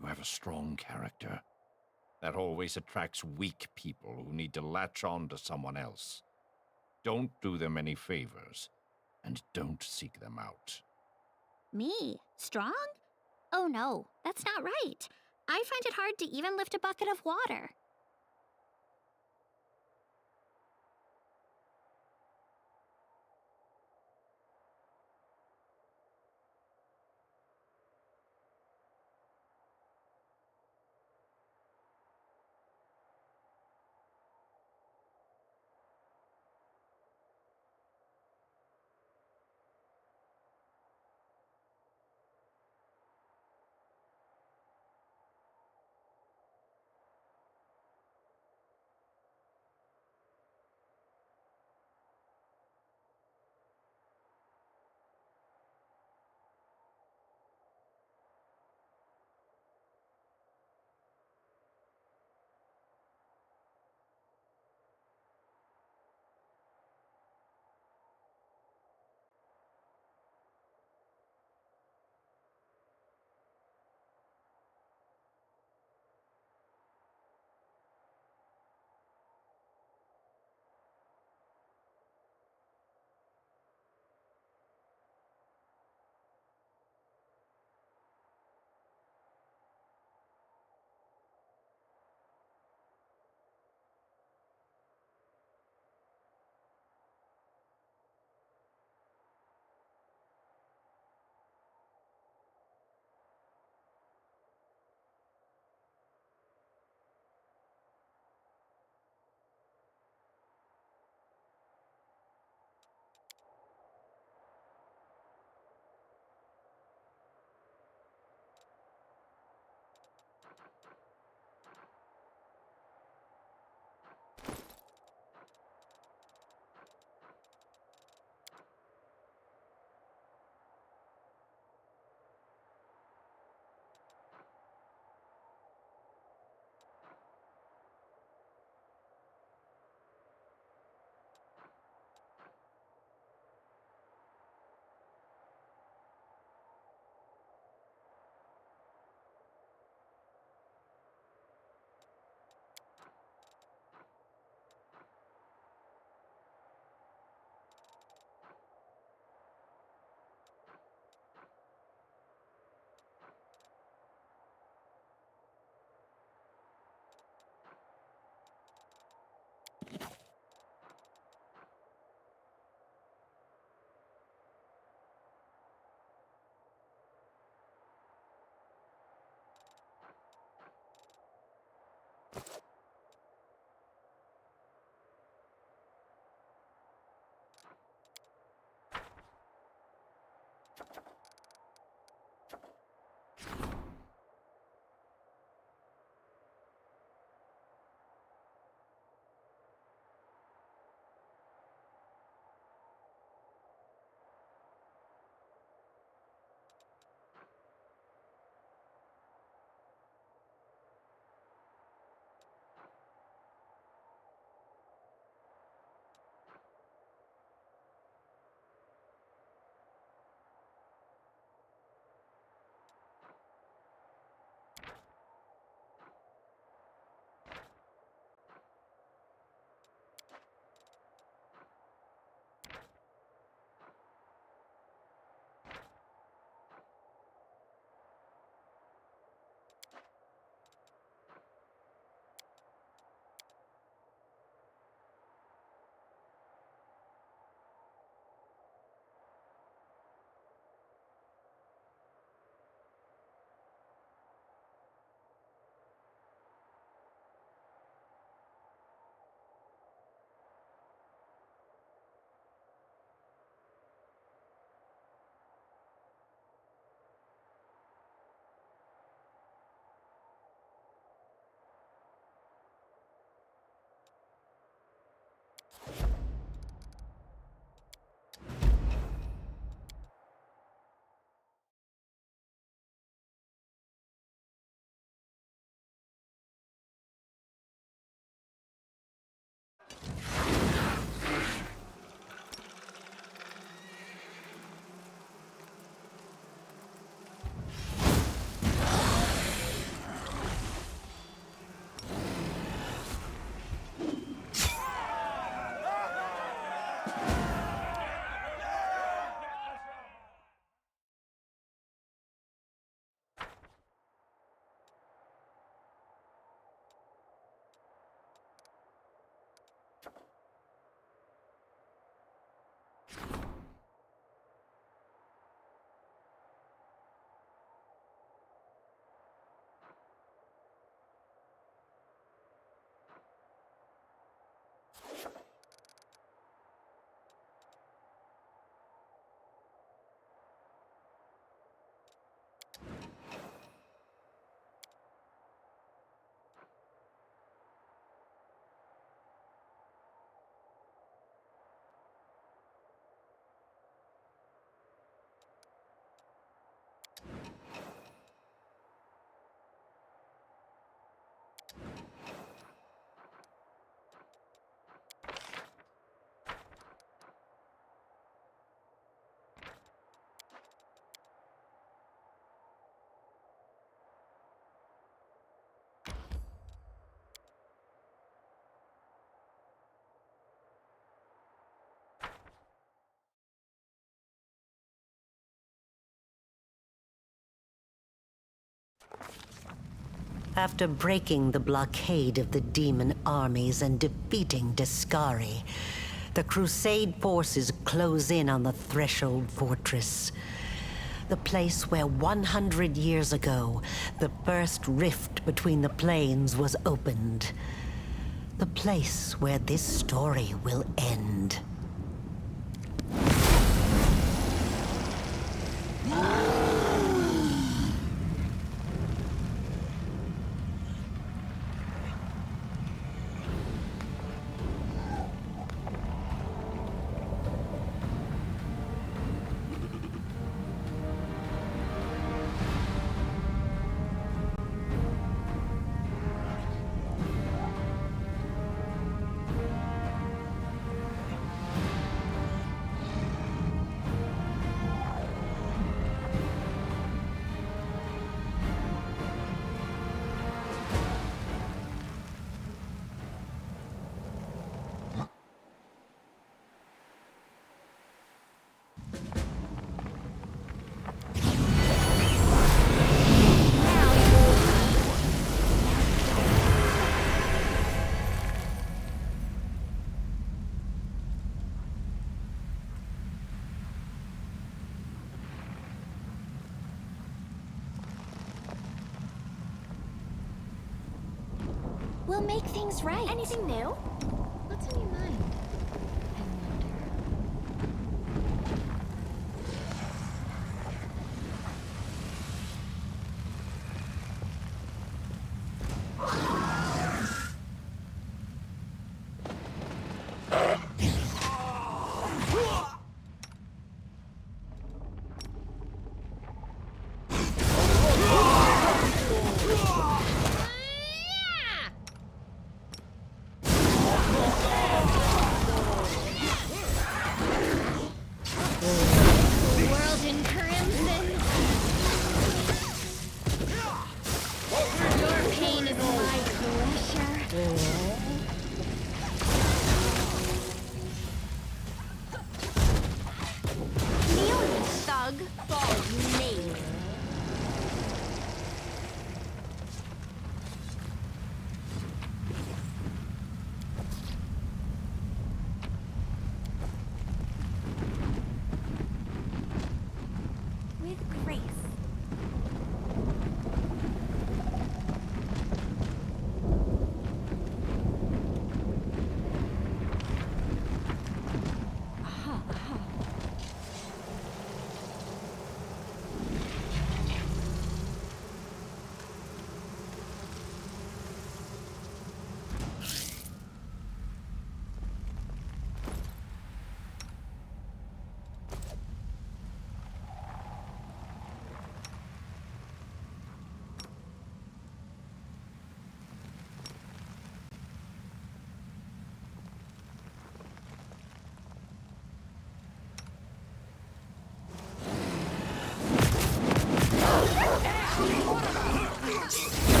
You have a strong character. That always attracts weak people who need to latch on to someone else. Don't do them any favors, and don't seek them out. Me? Strong? Oh no, that's not right. I find it hard to even lift a bucket of water. After breaking the blockade of the demon armies and defeating Discari, the Crusade forces close in on the Threshold Fortress. The place where 100 years ago, the first rift between the planes was opened. The place where this story will end. We'll make things right. Anything new? What's on your mind?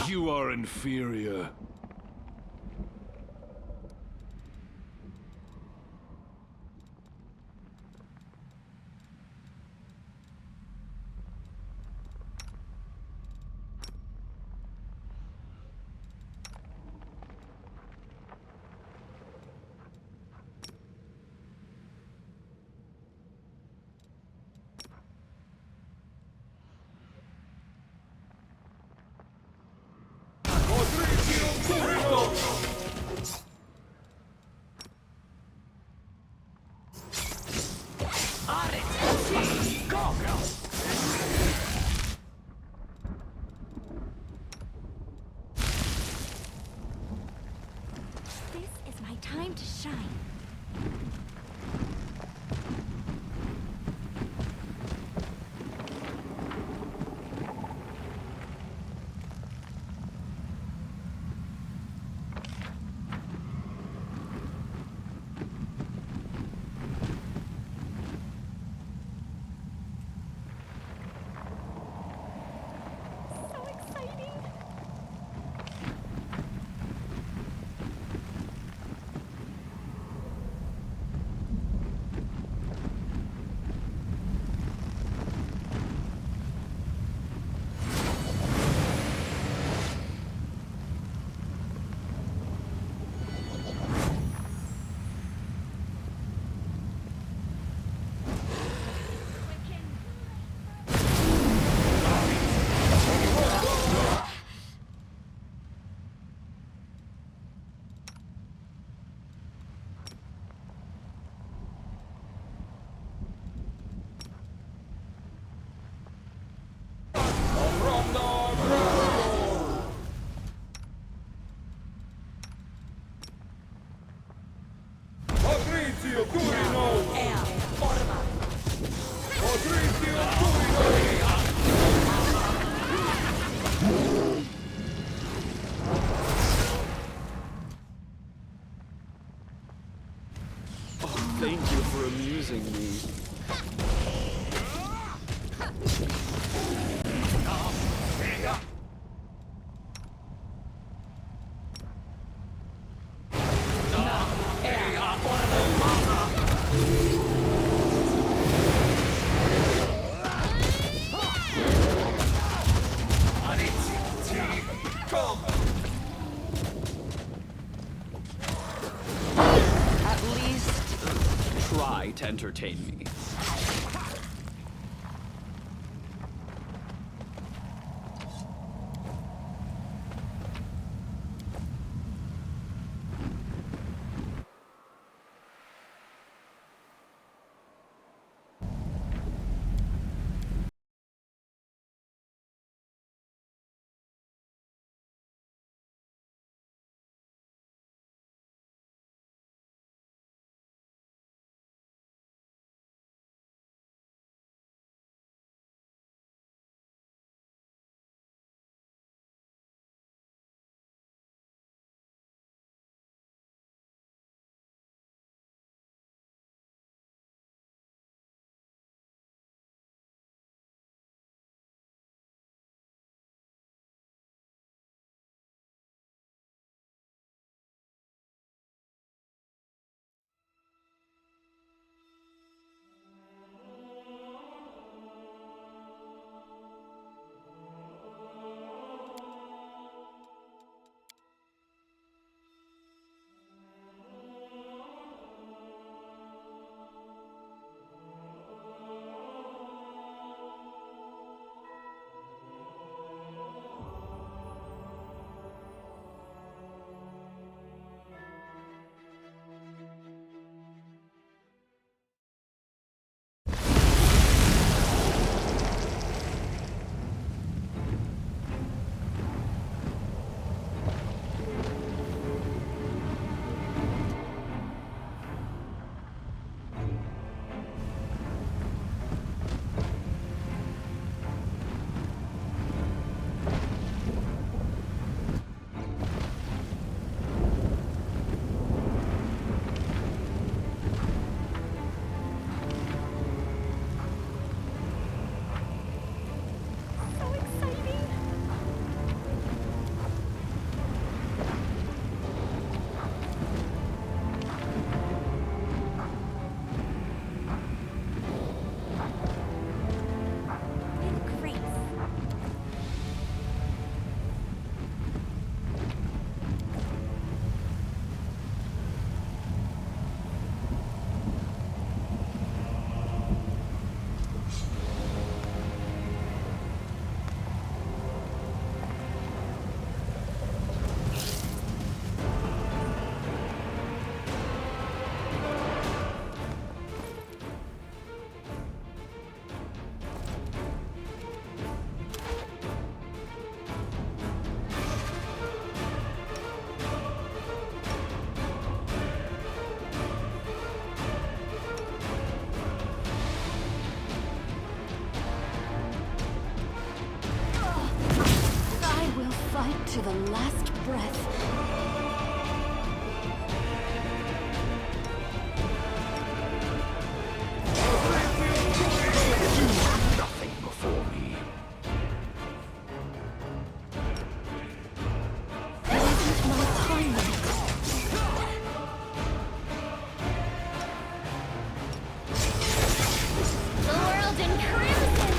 You are inferior. This is my time to shine. Thank you for amusing me. At least try to entertain me. To the last breath. Nothing before me. There isn't more time left. The world in crimson!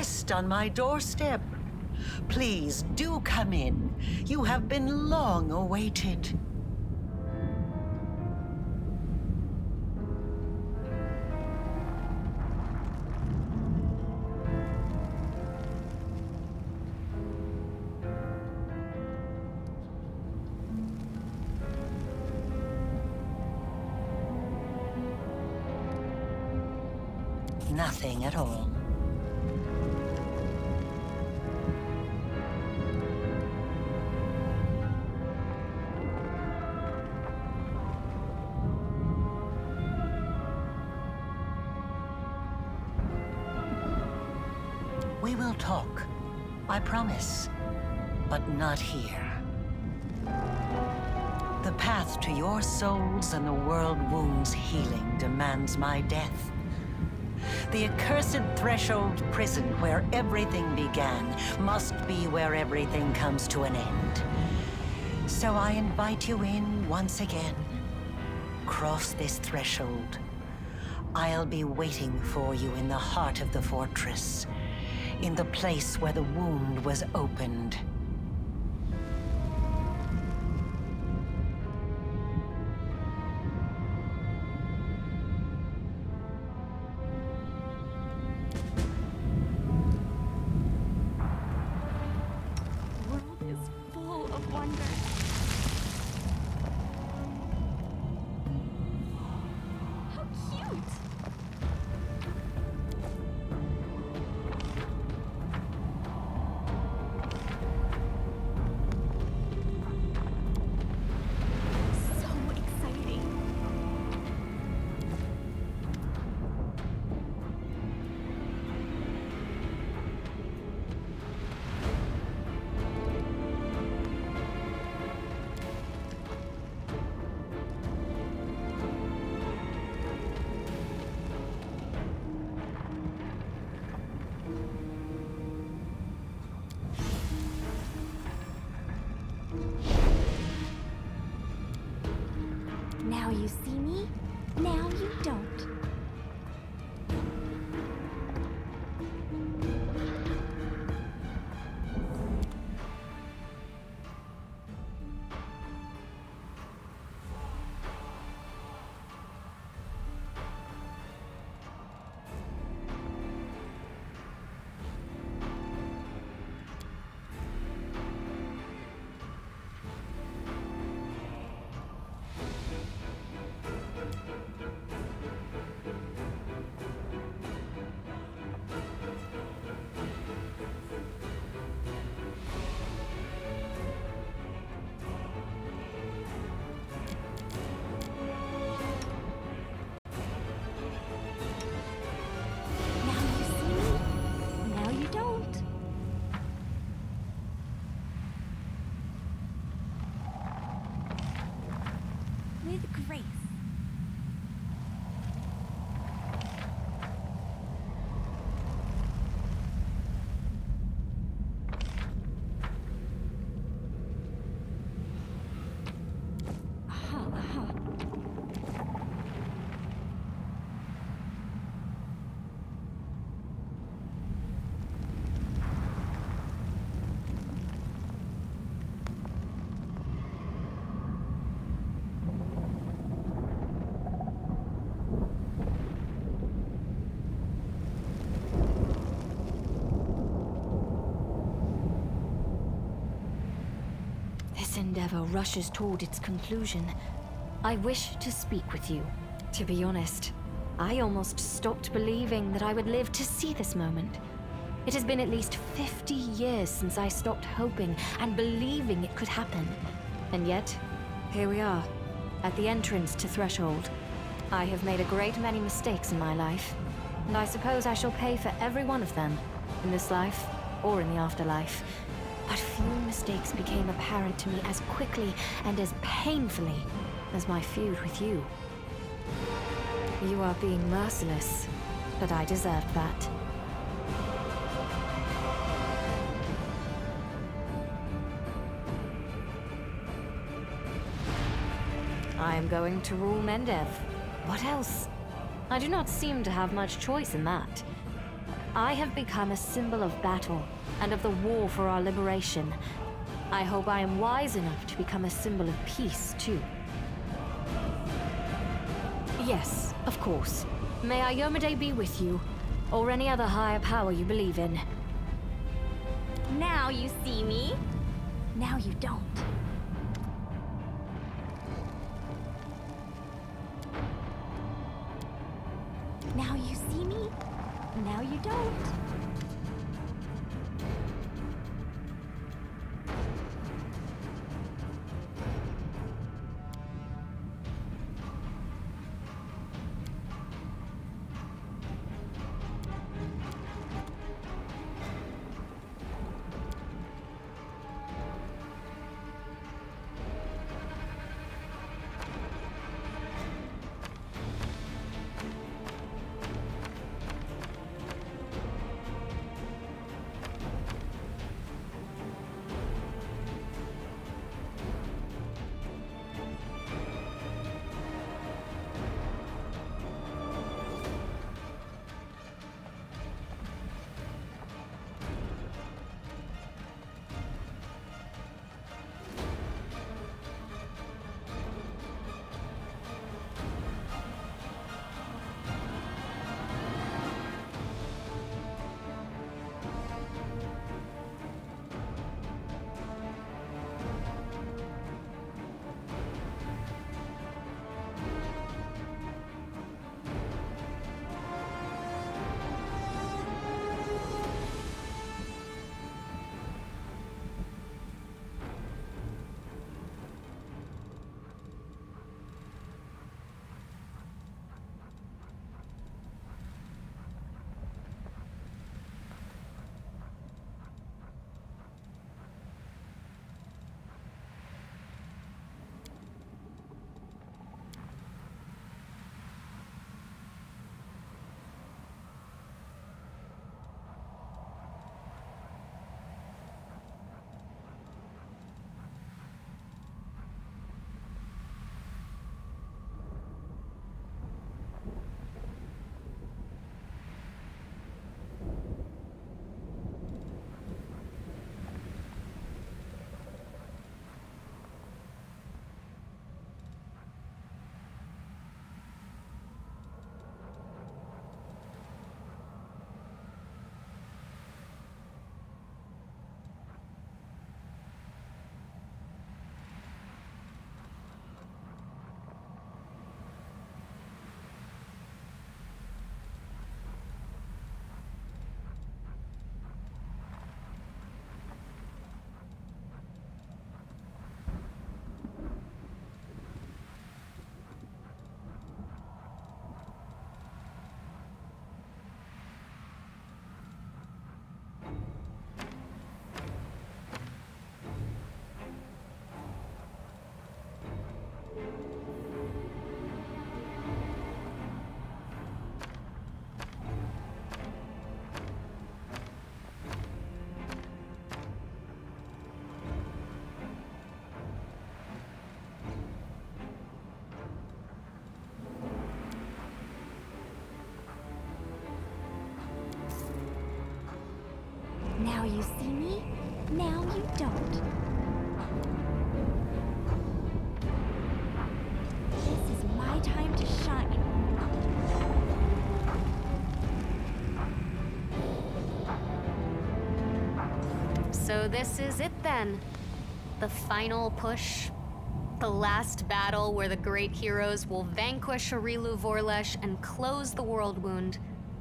guest on my doorstep. Please do come in. You have been long awaited. Nothing at all. We will talk, I promise, but not here. The path to your souls and the world wound's healing demands my death. The accursed threshold prison where everything began must be where everything comes to an end. So I invite you in once again. Cross this threshold. I'll be waiting for you in the heart of the fortress, in the place where the wound was opened. The world is full of wonder. How cute! So exciting. Now you see me, now you don't. Now you see me, now you don't. With grace. This endeavor rushes toward its conclusion. I wish to speak with you. To be honest, I almost stopped believing that I would live to see this moment. It has been at least 50 years since I stopped hoping and believing it could happen. And yet, here we are, at the entrance to Threshold. I have made a great many mistakes in my life, and I suppose I shall pay for every one of them, in this life or in the afterlife. But few mistakes became apparent to me as quickly and as painfully as my feud with you. You are being merciless, but I deserved that. I am going to rule Mendev. What else? I do not seem to have much choice in that. I have become a symbol of battle and of the war for our liberation. I hope I am wise enough to become a symbol of peace, too. Yes, of course. May Iyomide be with you, or any other higher power you believe in. Now you see me. Now you don't. Now you see me. Now you don't. Now you see me, now you don't. This is my time to shine. So this is it then. The final push. The last battle where the great heroes will vanquish Arilu Vorlesh and close the world wound,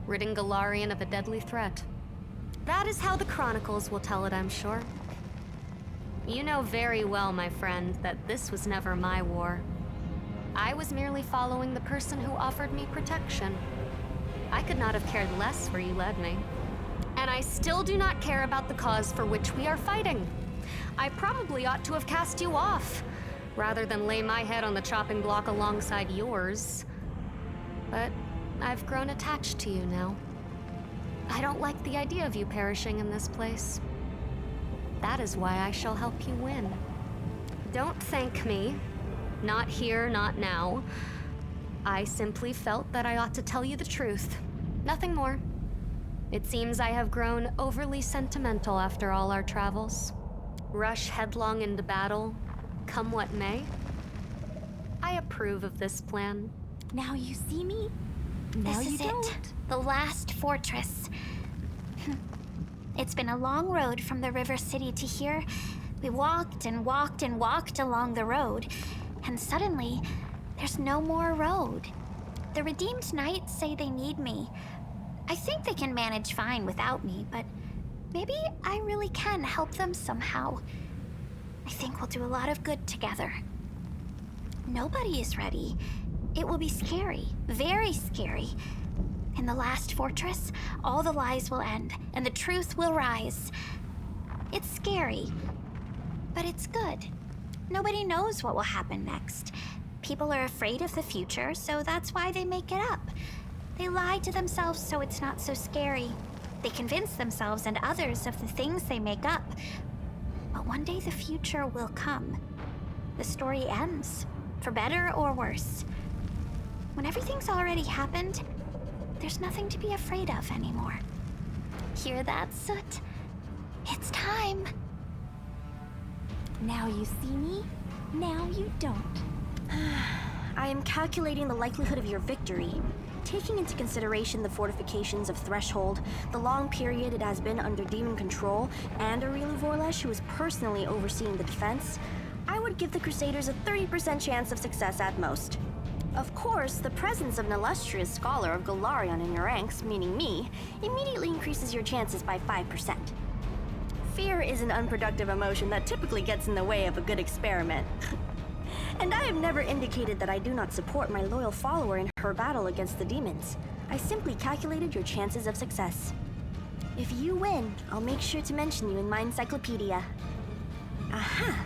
ridding Galarian of a deadly threat. That is how the Chronicles will tell it, I'm sure. You know very well, my friend, that this was never my war. I was merely following the person who offered me protection. I could not have cared less where you led me. And I still do not care about the cause for which we are fighting. I probably ought to have cast you off, rather than lay my head on the chopping block alongside yours. But I've grown attached to you now. I don't like the idea of you perishing in this place. That is why I shall help you win. Don't thank me. Not here, not now. I simply felt that I ought to tell you the truth. Nothing more. It seems I have grown overly sentimental after all our travels. Rush headlong into battle, come what may. I approve of this plan. Now you see me? Now This you is don't. it. The last fortress. It's been a long road from the river city to here. We walked and walked and walked along the road, and suddenly, there's no more road. The Redeemed Knights say they need me. I think they can manage fine without me, but maybe I really can help them somehow. I think we'll do a lot of good together. Nobody is ready. It will be scary, very scary. In the last fortress, all the lies will end, and the truth will rise. It's scary, but it's good. Nobody knows what will happen next. People are afraid of the future, so that's why they make it up. They lie to themselves so it's not so scary. They convince themselves and others of the things they make up. But one day the future will come. The story ends, for better or worse. When everything's already happened, there's nothing to be afraid of anymore. Hear that, Soot? It's time. Now you see me, now you don't. I am calculating the likelihood of your victory. Taking into consideration the fortifications of Threshold, the long period it has been under demon control, and Aurelu Vorlesh, who is personally overseeing the defense, I would give the Crusaders a 30% chance of success at most. Of course, the presence of an illustrious scholar of Golarion in your ranks, meaning me, immediately increases your chances by 5%. Fear is an unproductive emotion that typically gets in the way of a good experiment. And I have never indicated that I do not support my loyal follower in her battle against the demons. I simply calculated your chances of success. If you win, I'll make sure to mention you in my encyclopedia. Aha!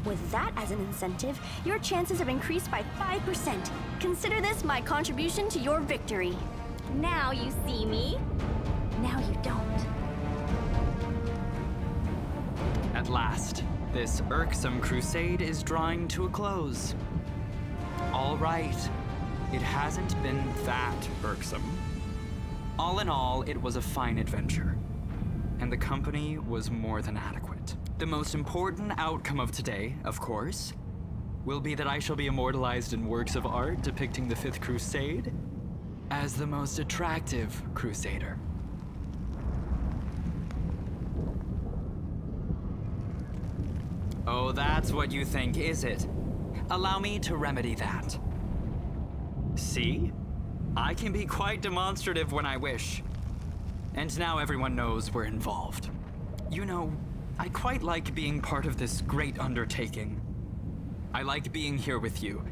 With that as an incentive, your chances have increased by 5%. Consider this my contribution to your victory. Now you see me, now you don't. At last, this irksome crusade is drawing to a close. All right, it hasn't been that irksome. All in all, it was a fine adventure, and the company was more than adequate. The most important outcome of today, of course, will be that I shall be immortalized in works of art depicting the Fifth Crusade as the most attractive crusader. Oh, that's what you think, is it? Allow me to remedy that. See? I can be quite demonstrative when I wish. And now everyone knows we're involved. You know, I quite like being part of this great undertaking. I like being here with you.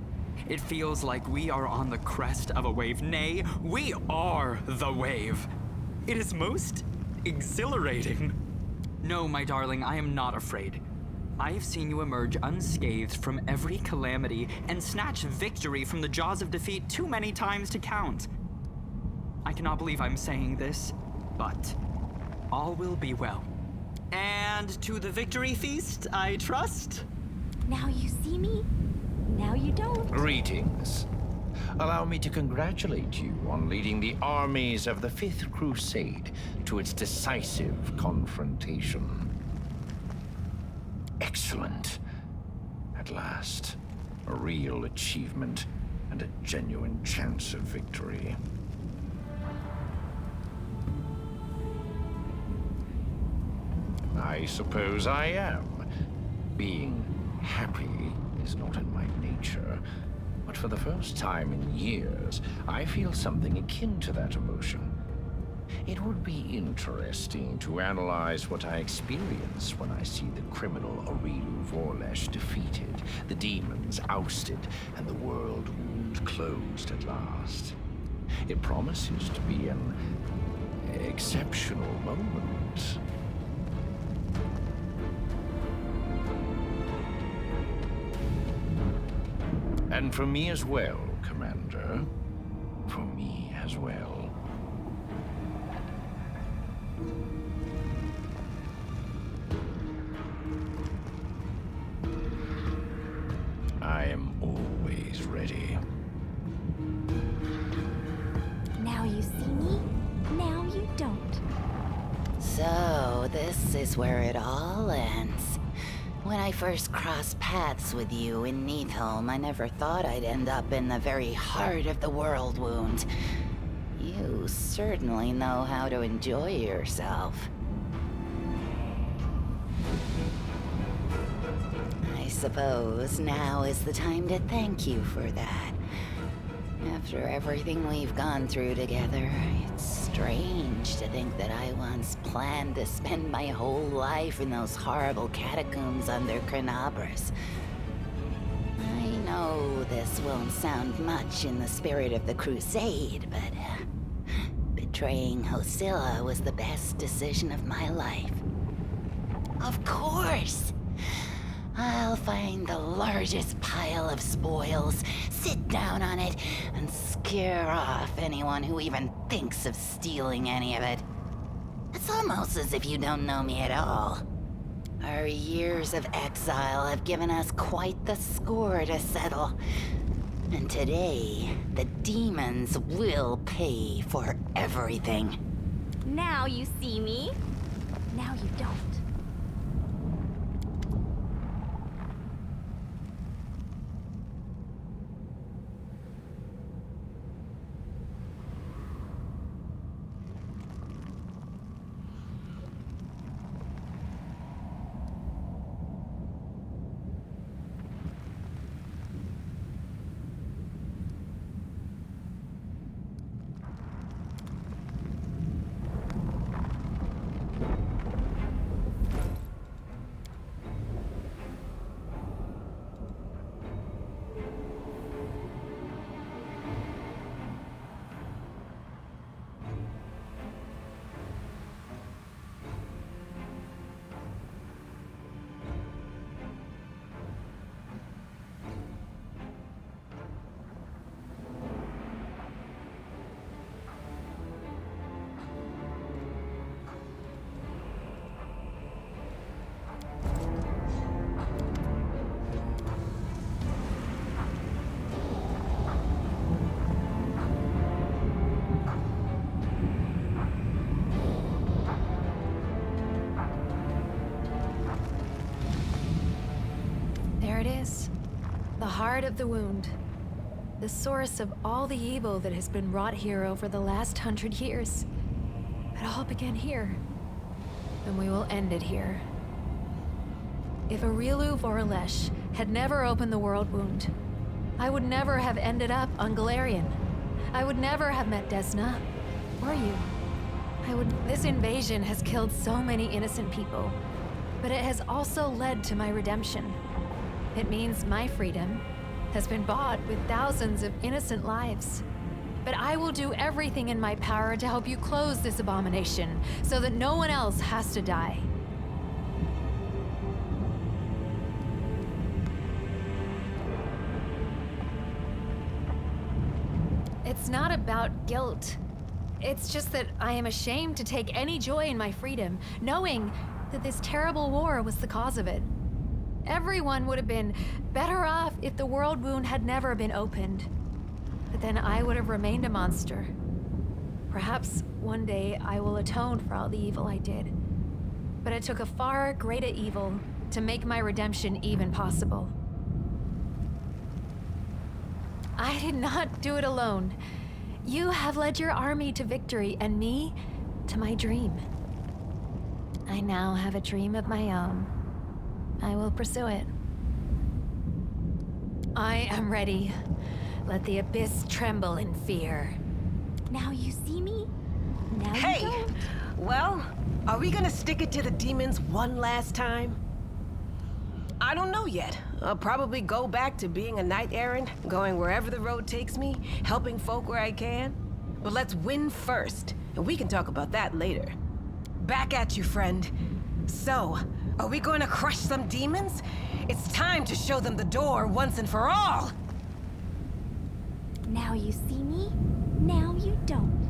It feels like we are on the crest of a wave. Nay, we are the wave. It is most exhilarating. No, my darling, I am not afraid. I have seen you emerge unscathed from every calamity and snatch victory from the jaws of defeat too many times to count. I cannot believe I'm saying this, but all will be well. And to the victory feast, I trust? Now you see me, now you don't. Greetings. Allow me to congratulate you on leading the armies of the Fifth Crusade to its decisive confrontation. Excellent. At last, a real achievement and a genuine chance of victory. I suppose I am. Being happy is not in my nature, but for the first time in years, I feel something akin to that emotion. It would be interesting to analyze what I experience when I see the criminal Aurelu Vorlesh defeated, the demons ousted, and the world wound closed at last. It promises to be an exceptional moment. And for me as well, Commander. For me as well. I am always ready. Now you see me, now you don't. this is where it all ends. When I first crossed paths with you in Neathholm, I never thought I'd end up in the very heart of the world wound. You certainly know how to enjoy yourself. I suppose now is the time to thank you for that. After everything we've gone through together, it's strange to think that I once planned to spend my whole life in those horrible catacombs under Cronobris. I know this won't sound much in the spirit of the Crusade, but betraying Hosilla was the best decision of my life. Of course! I'll find the largest pile of spoils, sit down on it, and scare off anyone who even thinks of stealing any of it. It's almost as if you don't know me at all. Our years of exile have given us quite the score to settle. And today, the demons will pay for everything. Now you see me. Now you don't. It is. The heart of the wound. The source of all the evil that has been wrought here over the last 100 years. It all began here. And we will end it here. If Aurilu Voralesh had never opened the world wound, I would never have ended up on Galarian. I would never have met Desna. Or you. This invasion has killed so many innocent people. But it has also led to my redemption. It means my freedom has been bought with thousands of innocent lives. But I will do everything in my power to help you close this abomination, so that no one else has to die. It's not about guilt. It's just that I am ashamed to take any joy in my freedom, knowing that this terrible war was the cause of it. Everyone would have been better off if the world wound had never been opened. But then I would have remained a monster. Perhaps one day I will atone for all the evil I did. But it took a far greater evil to make my redemption even possible. I did not do it alone. You have led your army to victory and me to my dream. I now have a dream of my own. I will pursue it. I am ready. Let the abyss tremble in fear. Now you see me? Now Hey! you don't? Well, are we gonna stick it to the demons one last time? I don't know yet. I'll probably go back to being a knight errant, going wherever the road takes me, helping folk where I can. But let's win first, and we can talk about that later. Back at you, friend. So, are we going to crush some demons? It's time to show them the door once and for all! Now you see me? Now you don't.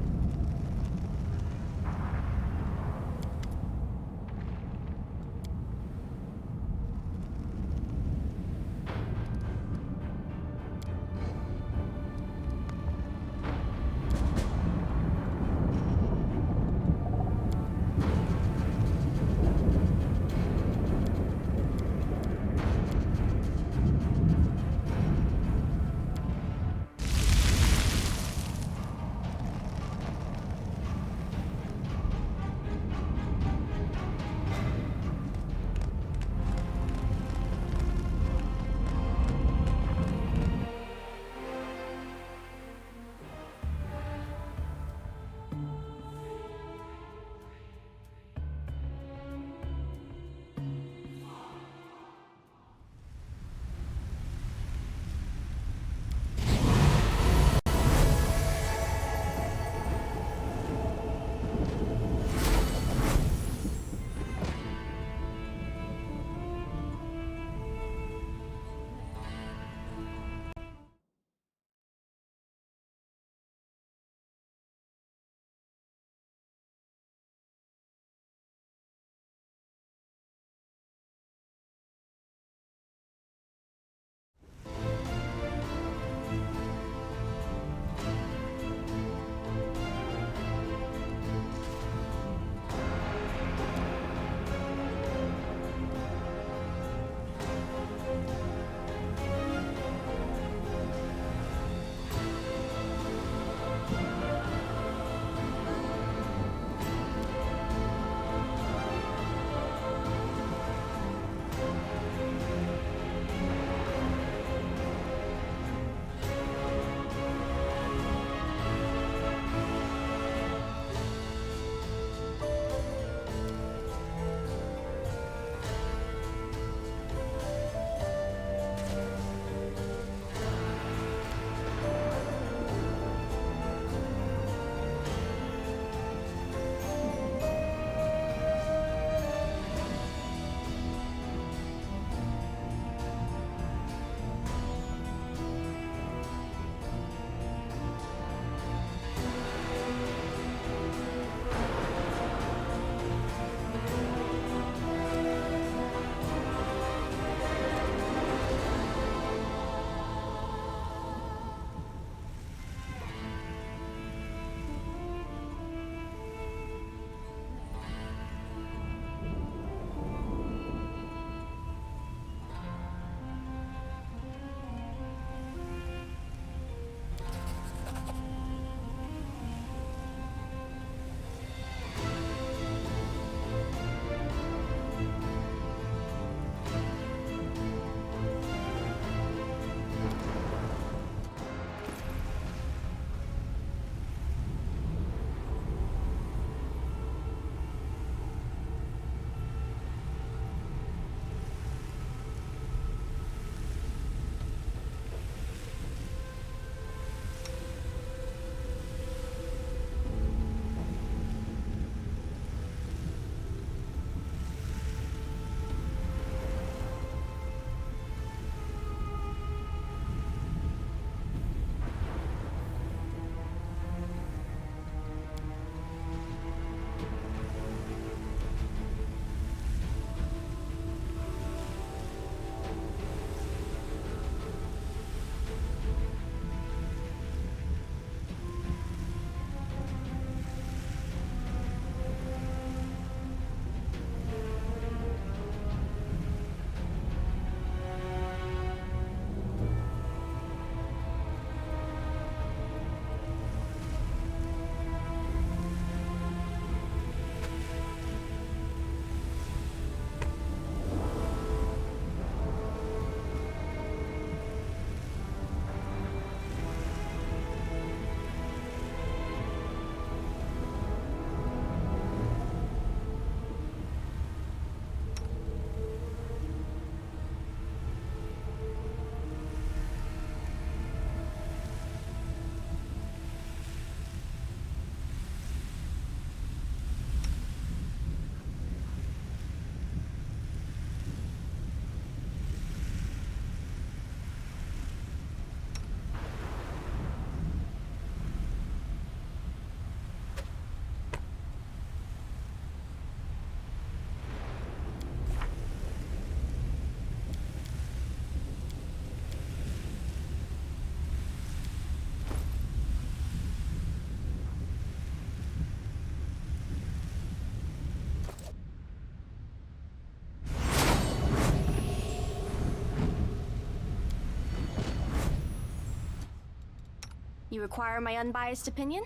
You require my unbiased opinion?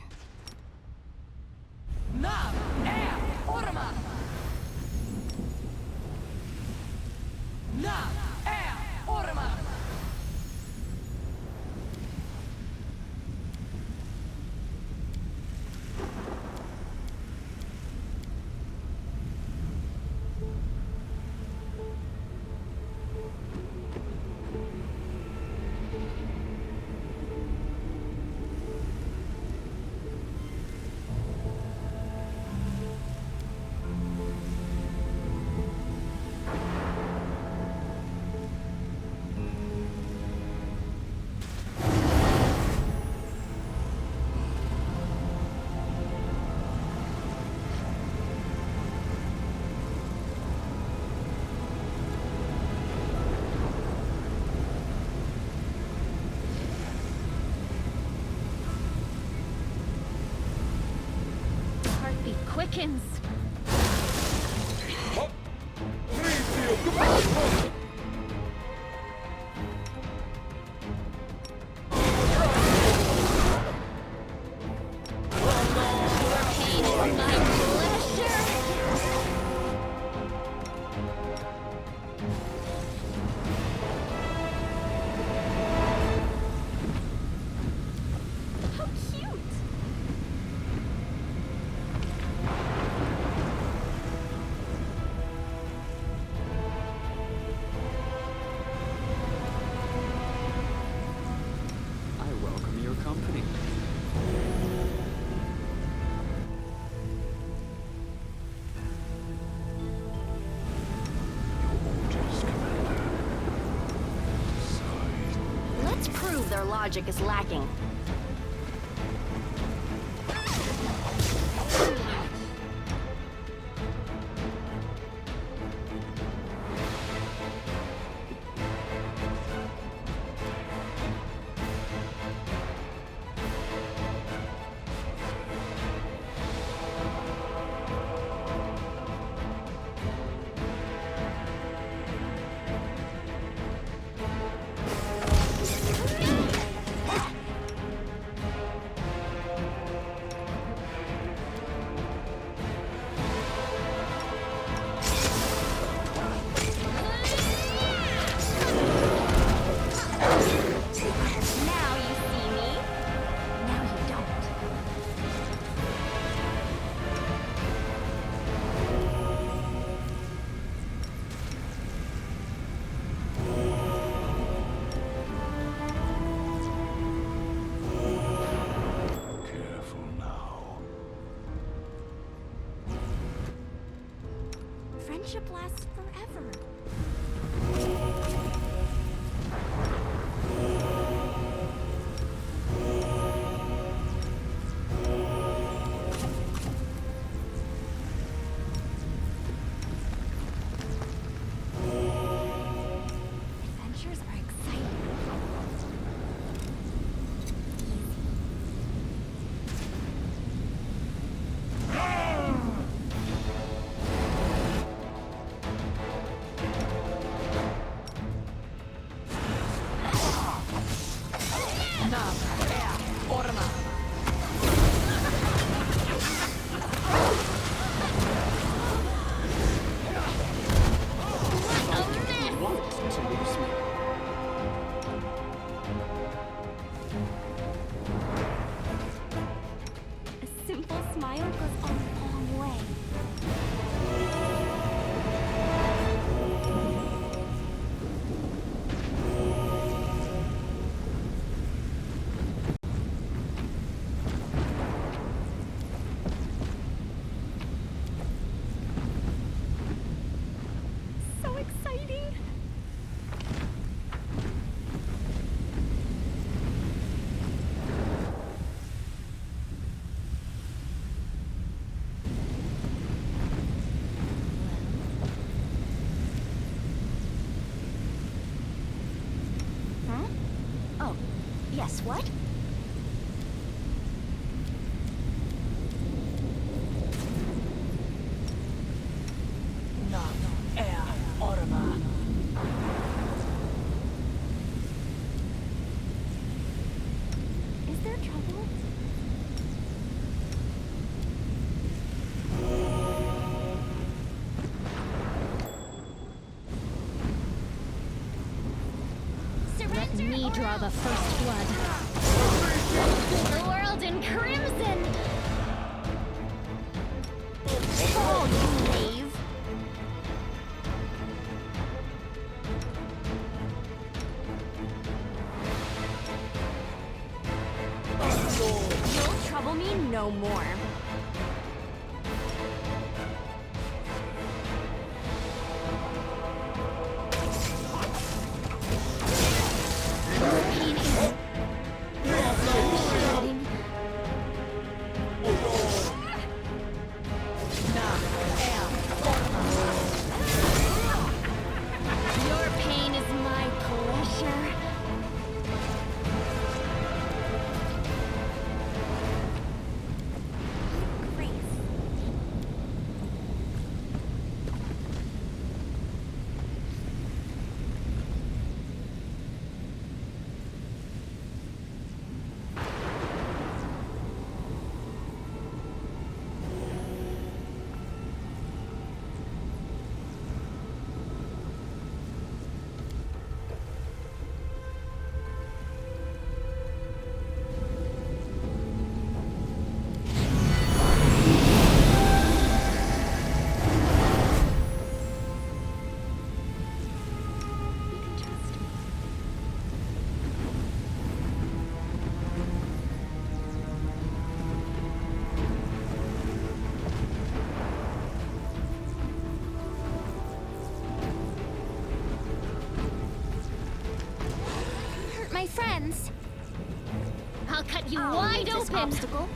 Nav, air, orma! Nav, air, orma! Heartbeat quickens. Pain is my pleasure. How cute! I welcome your company. Let's prove their logic is lacking. Now you see me. Now you don't. Careful now. Friendship lasts forever. Adventures are exciting. Nav, air, orma! Want to lose me? A simple smile goes a long way. So exciting! Huh? Oh, yes, what? Nav, air, orma! Is there trouble? Let me draw the first blood. The world in crimson! Fall, you knave! You'll trouble me no more. Your pain is my pleasure. Hurt my friends. I'll cut you wide open. Obstacle.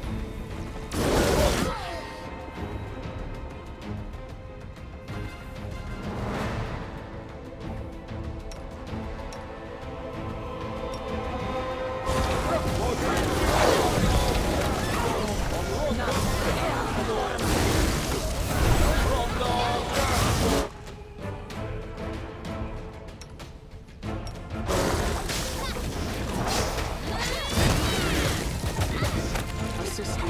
Assist me.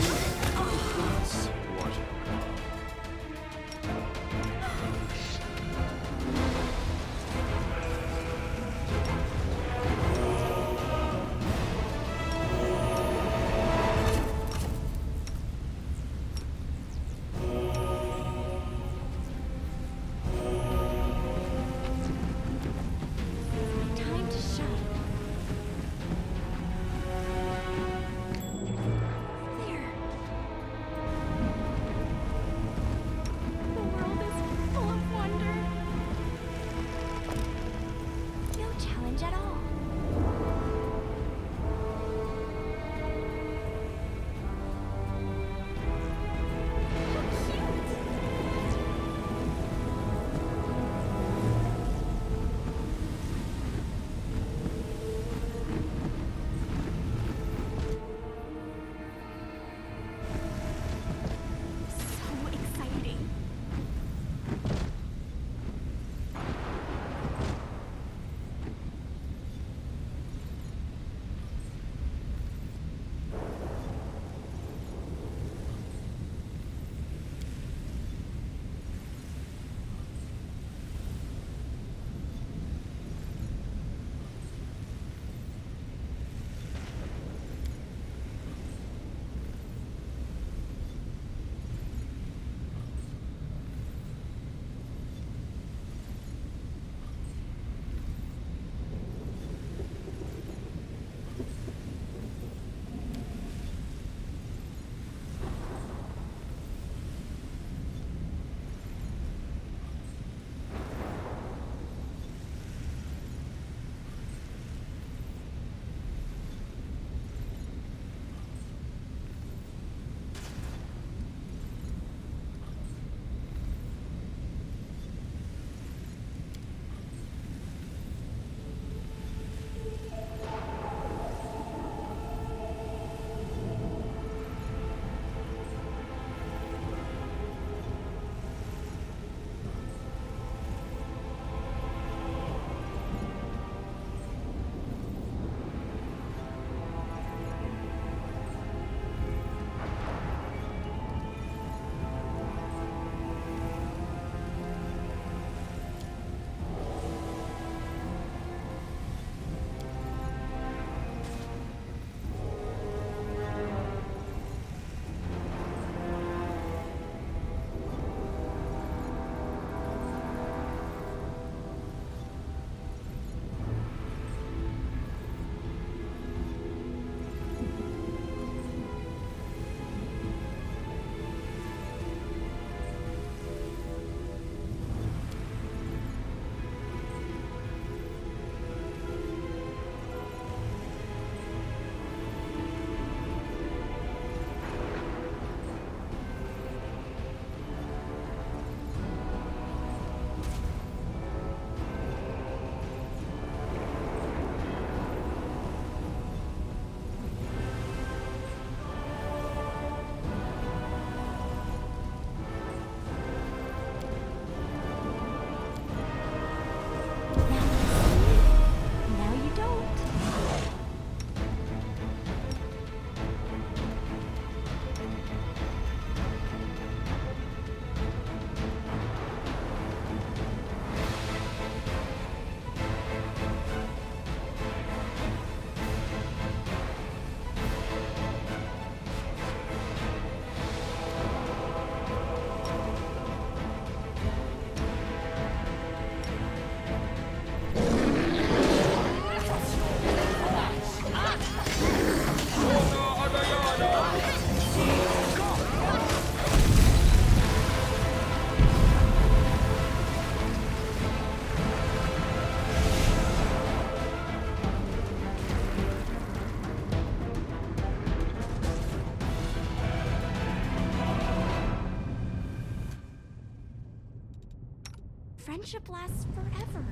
friendship lasts forever.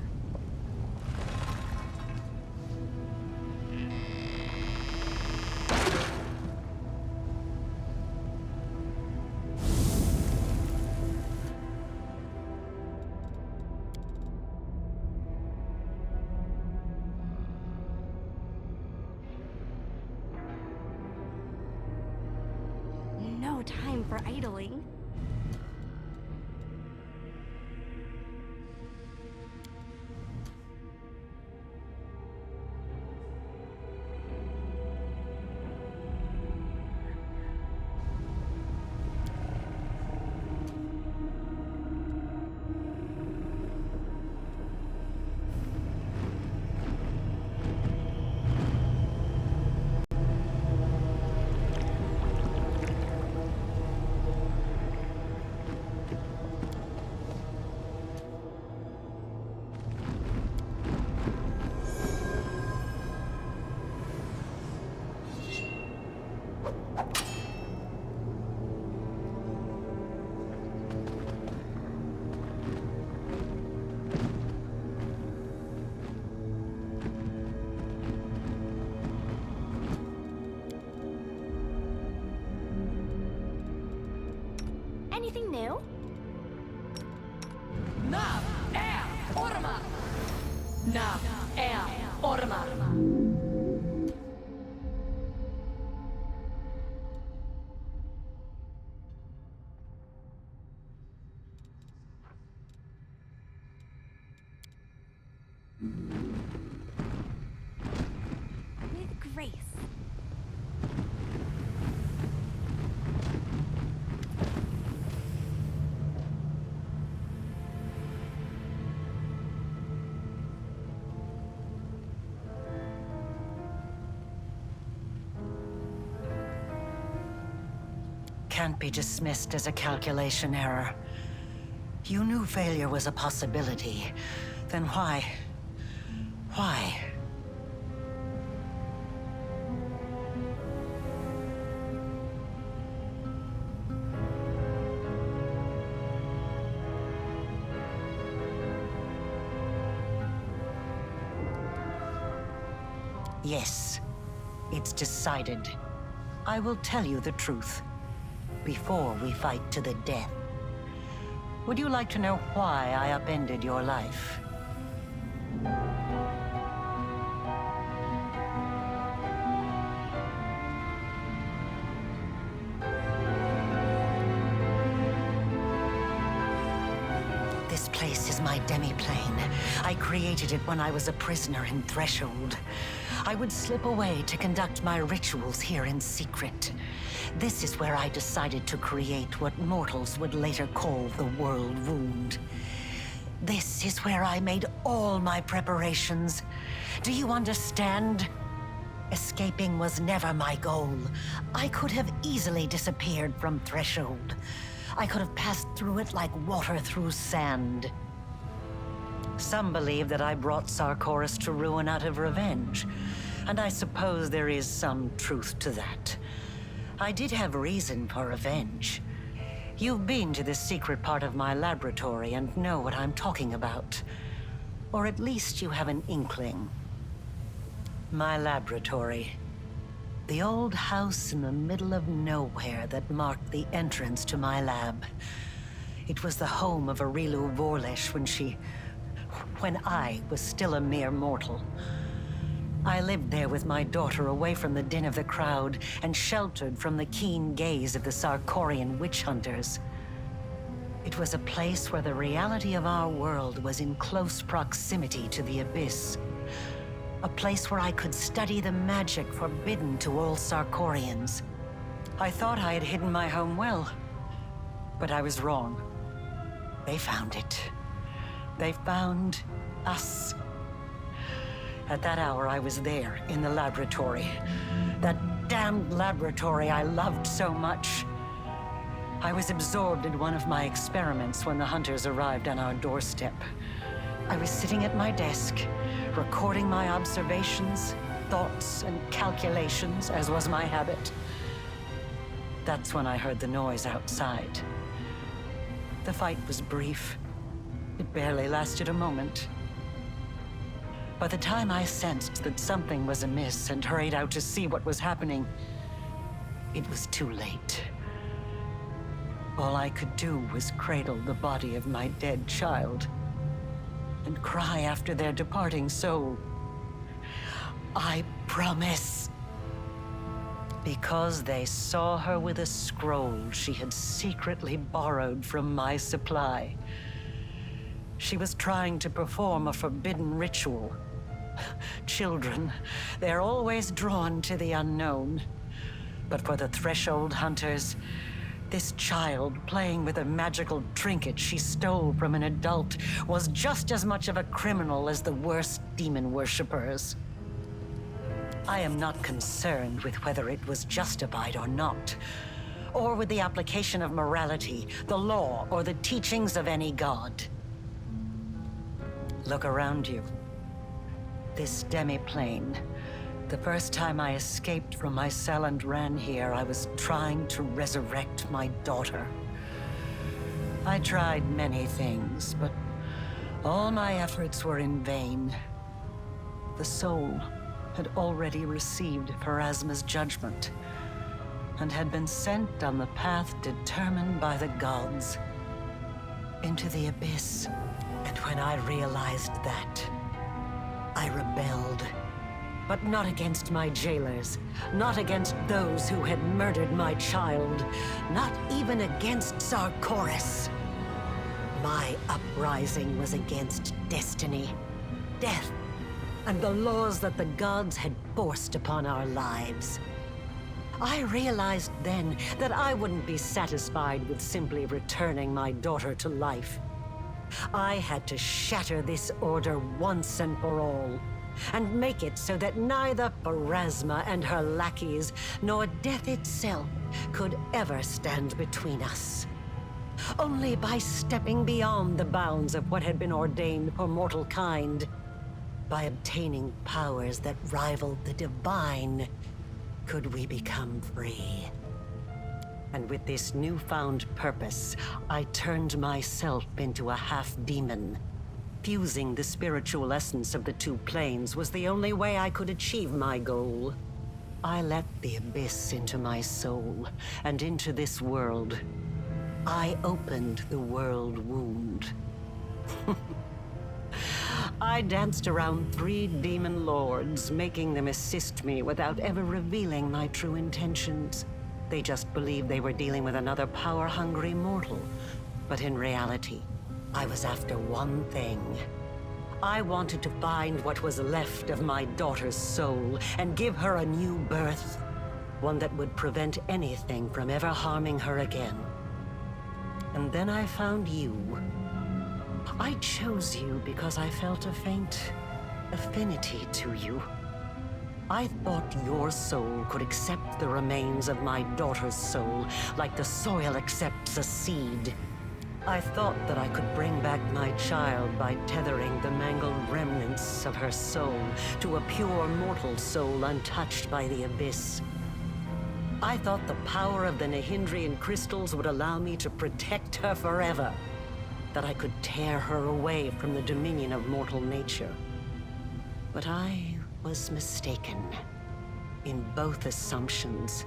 No time for idling. Anything new? Nav er ormar. Nav er ormar. With grace. Can't be dismissed as a calculation error. You knew failure was a possibility. Then why? Why? Yes, it's decided. I will tell you the truth before we fight to the death. Would you like to know why I upended your life? This place is my demiplane. I created it when I was a prisoner in Threshold. I would slip away to conduct my rituals here in secret. This is where I decided to create what mortals would later call the World Wound. This is where I made all my preparations. Do you understand? Escaping was never my goal. I could have easily disappeared from Threshold. I could have passed through it like water through sand. Some believe that I brought Sarkoris to ruin out of revenge, and I suppose there is some truth to that. I did have reason for revenge. You've been to the secret part of my laboratory and know what I'm talking about. Or at least you have an inkling. My laboratory. The old house in the middle of nowhere that marked the entrance to my lab. It was the home of Arilu Vorlesh when I was still a mere mortal. I lived there with my daughter away from the din of the crowd and sheltered from the keen gaze of the Sarkorian witch hunters. It was a place where the reality of our world was in close proximity to the abyss. A place where I could study the magic forbidden to all Sarkorians. I thought I had hidden my home well, but I was wrong. They found it. They found us. At that hour, I was there, in the laboratory. That damned laboratory I loved so much. I was absorbed in one of my experiments when the hunters arrived on our doorstep. I was sitting at my desk, recording my observations, thoughts, and calculations, as was my habit. That's when I heard the noise outside. The fight was brief. It barely lasted a moment. By the time I sensed that something was amiss and hurried out to see what was happening, it was too late. All I could do was cradle the body of my dead child and cry after their departing soul. I promise. Because they saw her with a scroll she had secretly borrowed from my supply. She was trying to perform a forbidden ritual. Children, they're always drawn to the unknown. But for the threshold hunters, this child playing with a magical trinket she stole from an adult was just as much of a criminal as the worst demon worshippers. I am not concerned with whether it was justified or not, or with the application of morality, the law, or the teachings of any god. Look around you. This demi-plane. The first time I escaped from my cell and ran here, I was trying to resurrect my daughter. I tried many things, but all my efforts were in vain. The soul had already received Pharasma's judgment, and had been sent on the path determined by the gods, into the abyss. And when I realized that, I rebelled. But not against my jailers, not against those who had murdered my child, not even against Sarkoris. My uprising was against destiny, death, and the laws that the gods had forced upon our lives. I realized then that I wouldn't be satisfied with simply returning my daughter to life. I had to shatter this order once and for all, and make it so that neither Pharasma and her lackeys, nor death itself, could ever stand between us. Only by stepping beyond the bounds of what had been ordained for mortal kind, by obtaining powers that rivaled the divine, could we become free. And with this newfound purpose, I turned myself into a half-demon. Fusing the spiritual essence of the two planes was the only way I could achieve my goal. I let the abyss into my soul, and into this world. I opened the world wound. I danced around 3 demon lords, making them assist me without ever revealing my true intentions. They just believed they were dealing with another power-hungry mortal. But in reality, I was after one thing. I wanted to find what was left of my daughter's soul and give her a new birth. One that would prevent anything from ever harming her again. And then I found you. I chose you because I felt a faint affinity to you. I thought your soul could accept the remains of my daughter's soul, like the soil accepts a seed. I thought that I could bring back my child by tethering the mangled remnants of her soul to a pure mortal soul untouched by the abyss. I thought the power of the Nahindrian crystals would allow me to protect her forever. That I could tear her away from the dominion of mortal nature. But I was mistaken in both assumptions.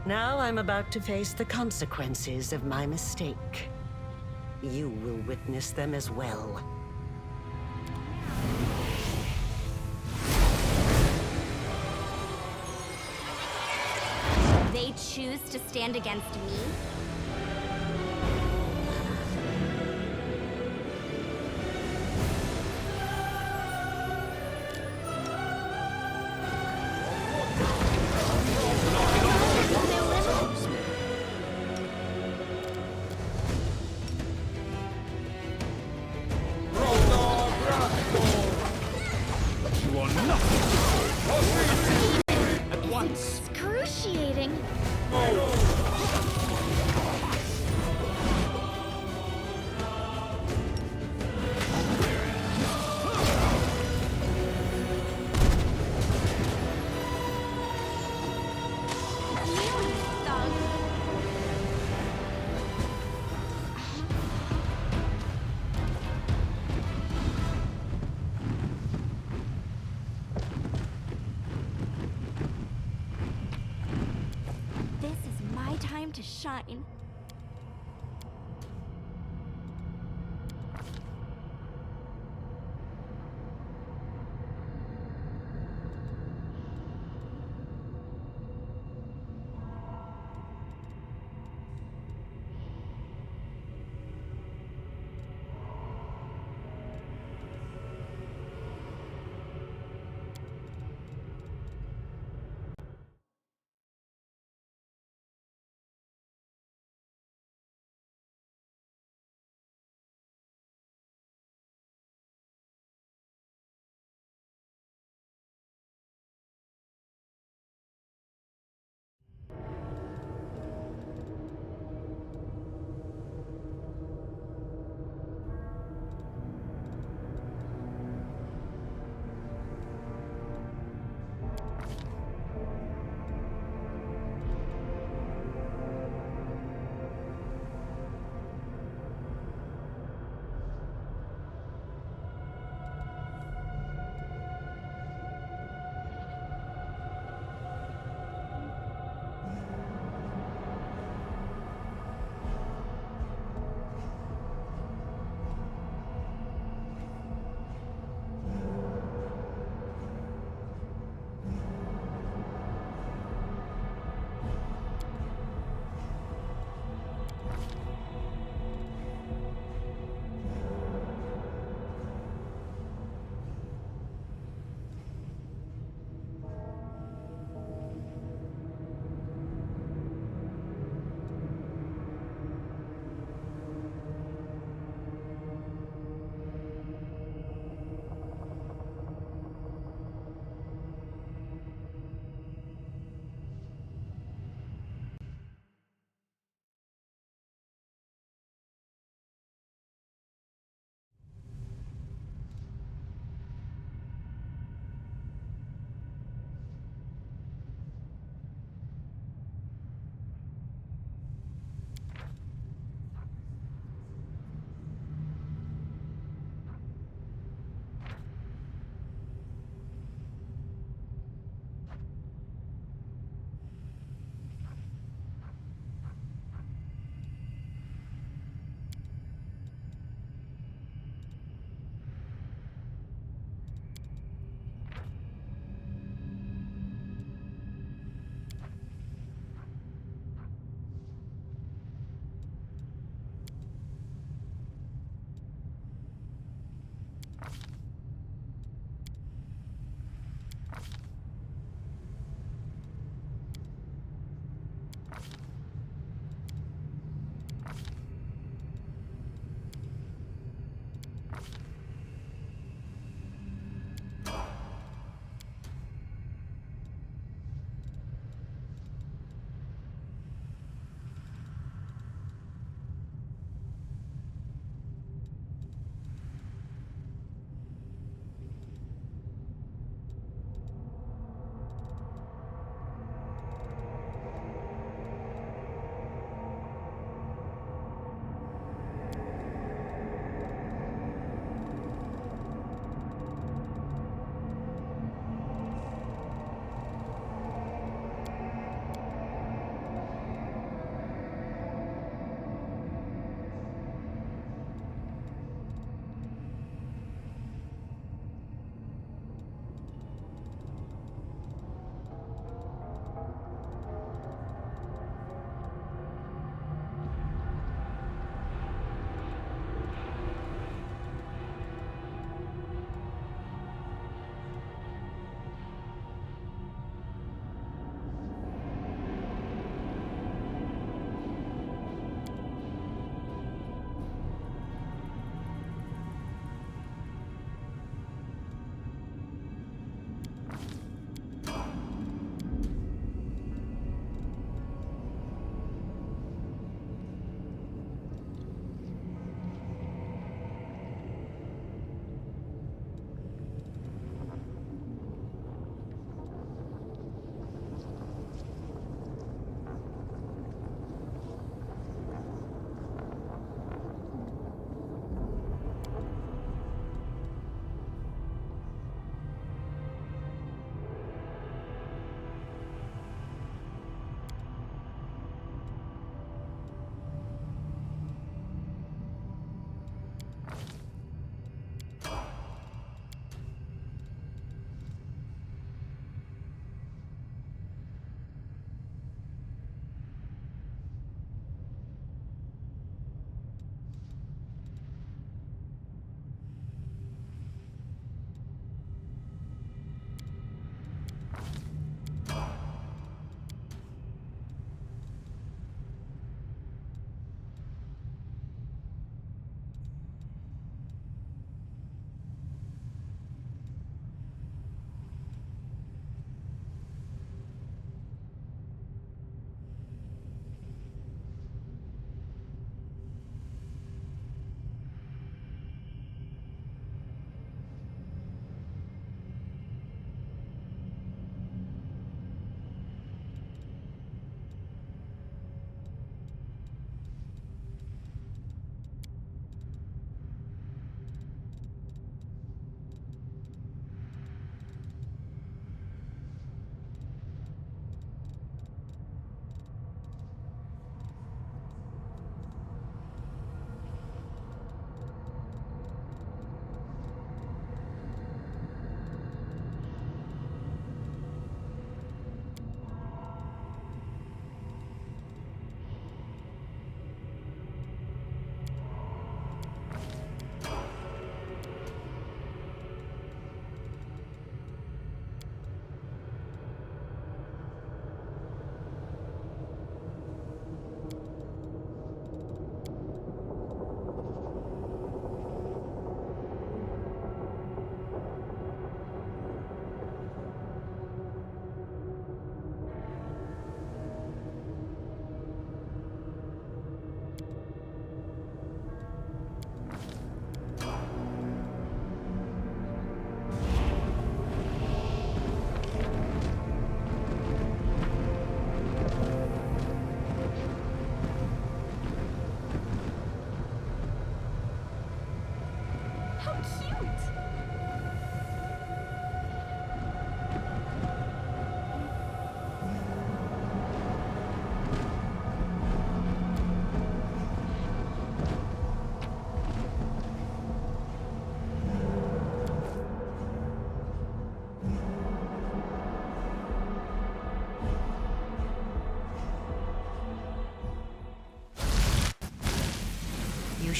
Now I'm about to face the consequences of my mistake. You will witness them as well. They choose to stand against me? Excruciating. shine.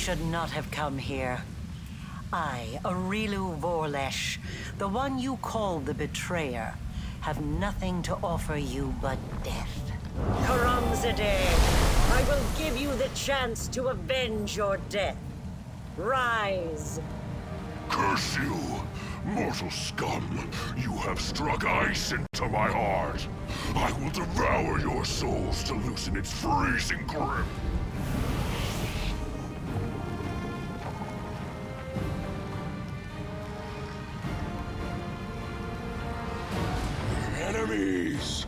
should not have come here. I, Arilu Vorlesh, the one you called the Betrayer, have nothing to offer you but death. Karamzadeh, I will give you the chance to avenge your death. Rise. Curse you, mortal scum! You have struck ice into my heart. I will devour your souls to loosen its freezing grip. Enemies!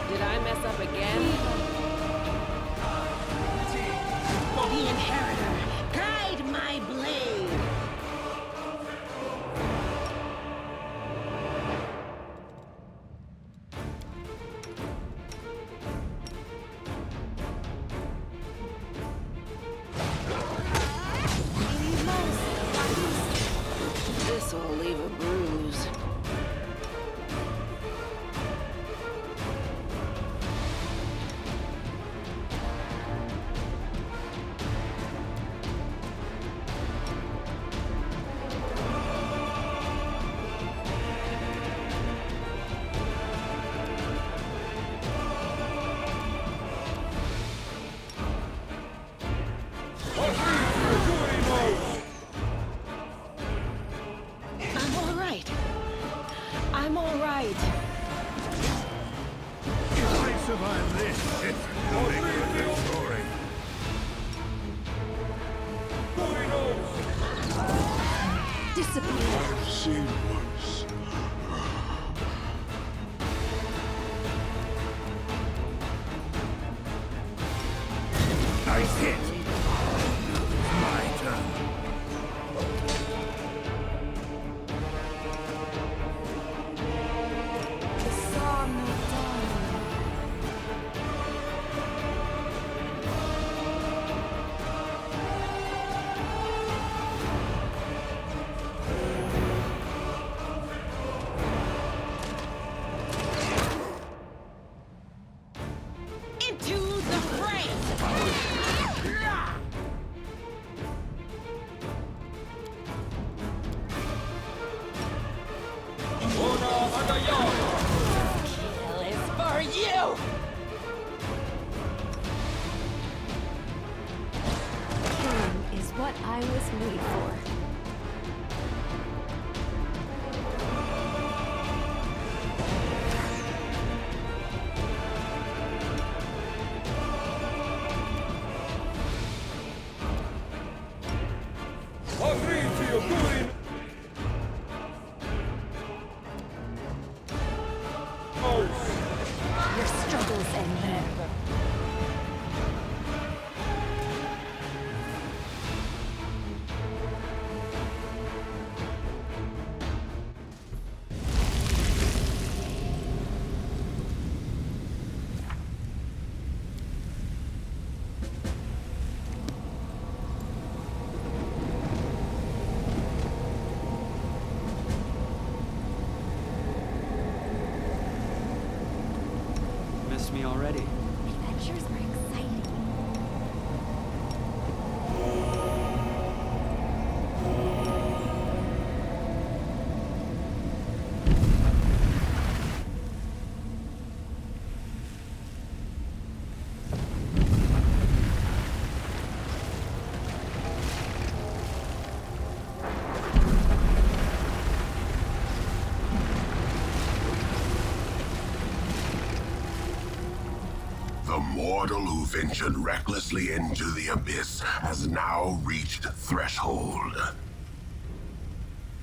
Did I mess up again? The Inheritor, guide my blade! This'll leave a bruise. I'm all right. I'm all right. If I survive this, it's nothing but the story. Disappear. I've seen worse. Nice hit. My turn. for. Your struggles end there. Missed me already. Adventures are exciting. The mortal who ventured recklessly into the abyss has now reached threshold.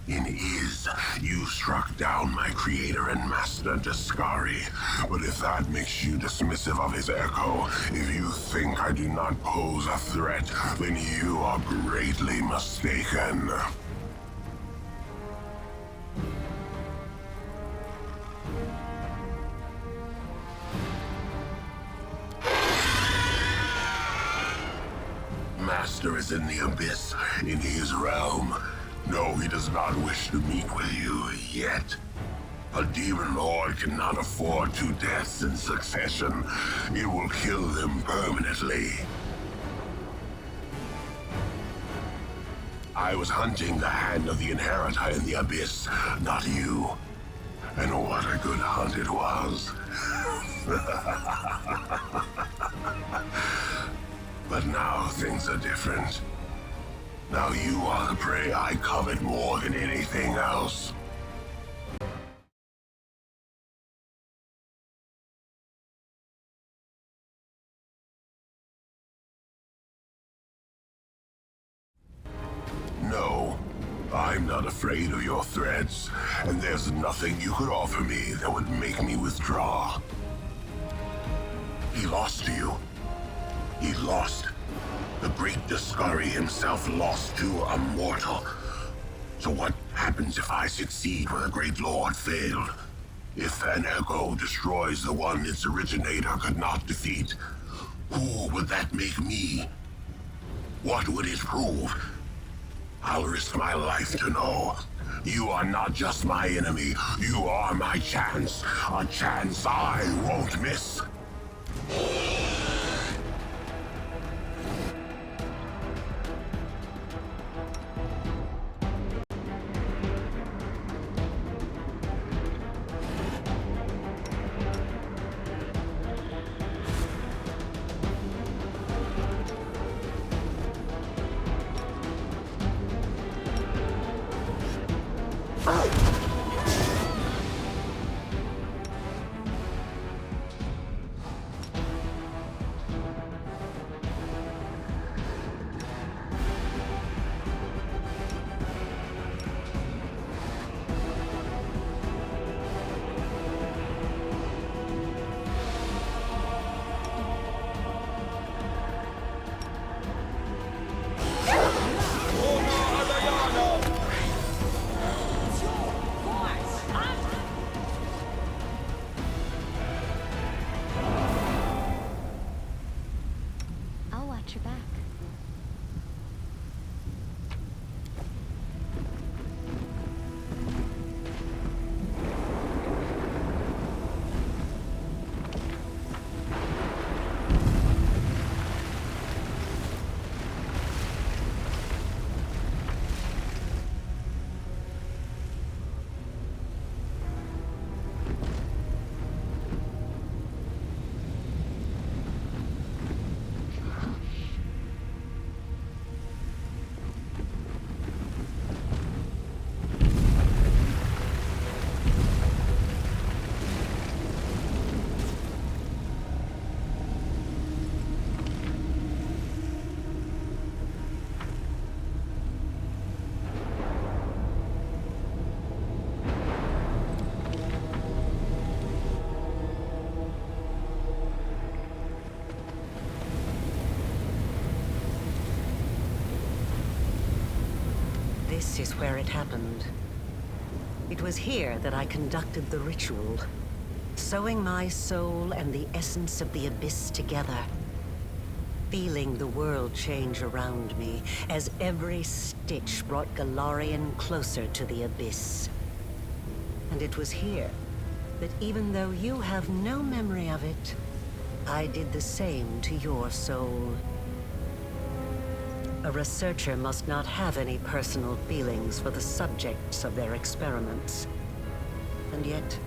In Iz, you struck down my creator and master Daskari, but if that makes you dismissive of his echo, if you think I do not pose a threat, then you are greatly mistaken. Master is in the abyss, in his realm. No, he does not wish to meet with you yet. A demon lord cannot afford 2 deaths in succession. It will kill them permanently. I was hunting the hand of the inheritor in the abyss, not you. And what a good hunt it was. But now things are different. Now you are the prey I covet more than anything else. No, I'm not afraid of your threats, and there's nothing you could offer me that would make me withdraw. He lost to you. He lost. The great Daskari himself lost to a mortal. So what happens if I succeed where the great lord failed? If an echo destroys the one its originator could not defeat, who would that make me? What would it prove? I'll risk my life to know. You are not just my enemy, you are my chance. A chance I won't miss. This is where it happened. It was here that I conducted the ritual, sewing my soul and the essence of the abyss together, feeling the world change around me as every stitch brought Galarian closer to the abyss. And it was here that even though you have no memory of it, I did the same to your soul. A researcher must not have any personal feelings for the subjects of their experiments. And yet,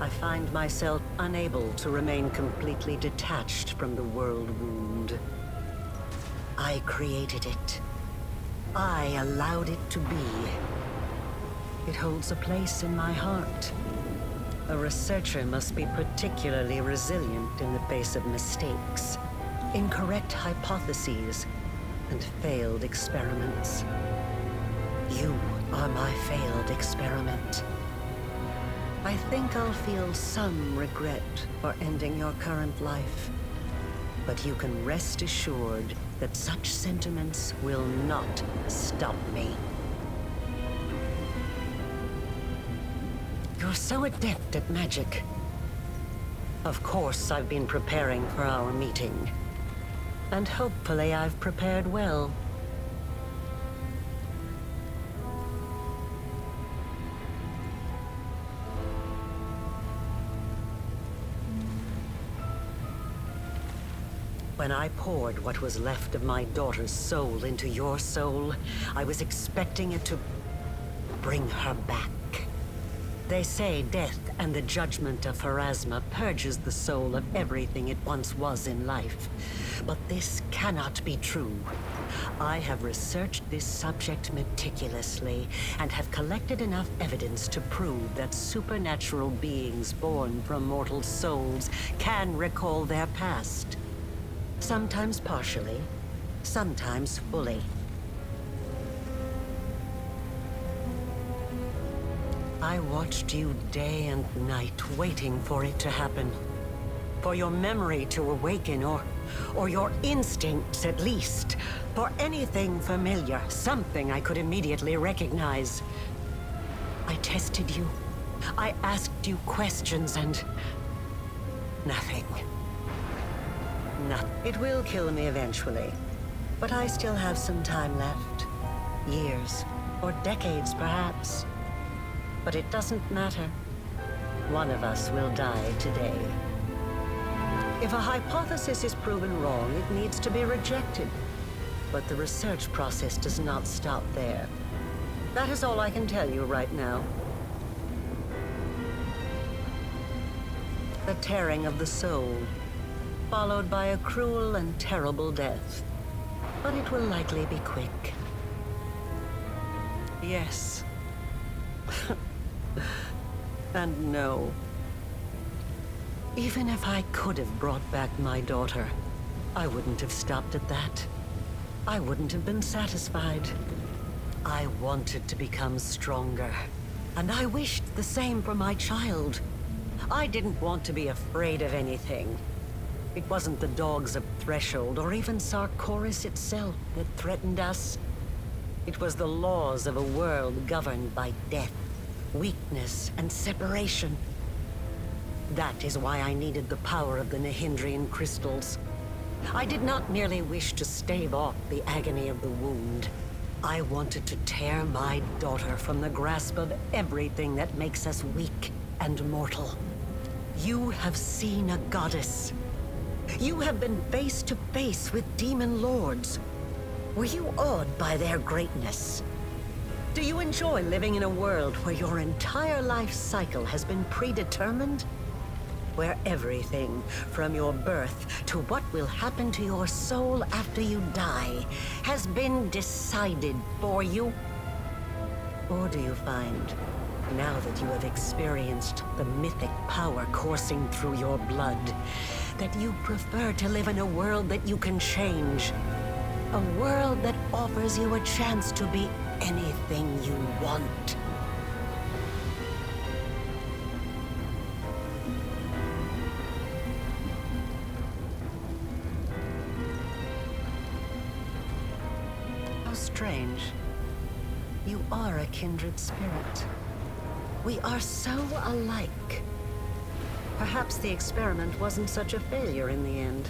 I find myself unable to remain completely detached from the world wound. I created it. I allowed it to be. It holds a place in my heart. A researcher must be particularly resilient in the face of mistakes, incorrect hypotheses, and failed experiments. You are my failed experiment. I think I'll feel some regret for ending your current life, but you can rest assured that such sentiments will not stop me. You're so adept at magic. Of course, I've been preparing for our meeting. And hopefully I've prepared well. When I poured what was left of my daughter's soul into your soul, I was expecting it to bring her back. They say death and the judgment of Pharasma purges the soul of everything it once was in life. But this cannot be true. I have researched this subject meticulously and have collected enough evidence to prove that supernatural beings born from mortal souls can recall their past. Sometimes partially, sometimes fully. I watched you day and night, waiting for it to happen. For your memory to awaken, or your instincts at least. For anything familiar, something I could immediately recognize. I tested you. I asked you questions and... nothing. Nothing. It will kill me eventually. But I still have some time left. Years, or decades perhaps. But it doesn't matter. One of us will die today. If a hypothesis is proven wrong, it needs to be rejected. But the research process does not stop there. That is all I can tell you right now. The tearing of the soul, followed by a cruel and terrible death. But it will likely be quick. Yes. And no. Even if I could have brought back my daughter, I wouldn't have stopped at that. I wouldn't have been satisfied. I wanted to become stronger, and I wished the same for my child. I didn't want to be afraid of anything. It wasn't the dogs of Threshold or even Sarkoris itself that threatened us. It was the laws of a world governed by death, weakness, and separation. That is why I needed the power of the Nihindrian crystals. I did not merely wish to stave off the agony of the wound. I wanted to tear my daughter from the grasp of everything that makes us weak and mortal. You have seen a goddess. You have been face to face with demon lords. Were you awed by their greatness? Do you enjoy living in a world where your entire life cycle has been predetermined? Where everything, from your birth to what will happen to your soul after you die, has been decided for you? Or do you find, now that you have experienced the mythic power coursing through your blood, that you prefer to live in a world that you can change? A world that offers you a chance to be anything you want. How strange. You are a kindred spirit. We are so alike. Perhaps the experiment wasn't such a failure in the end.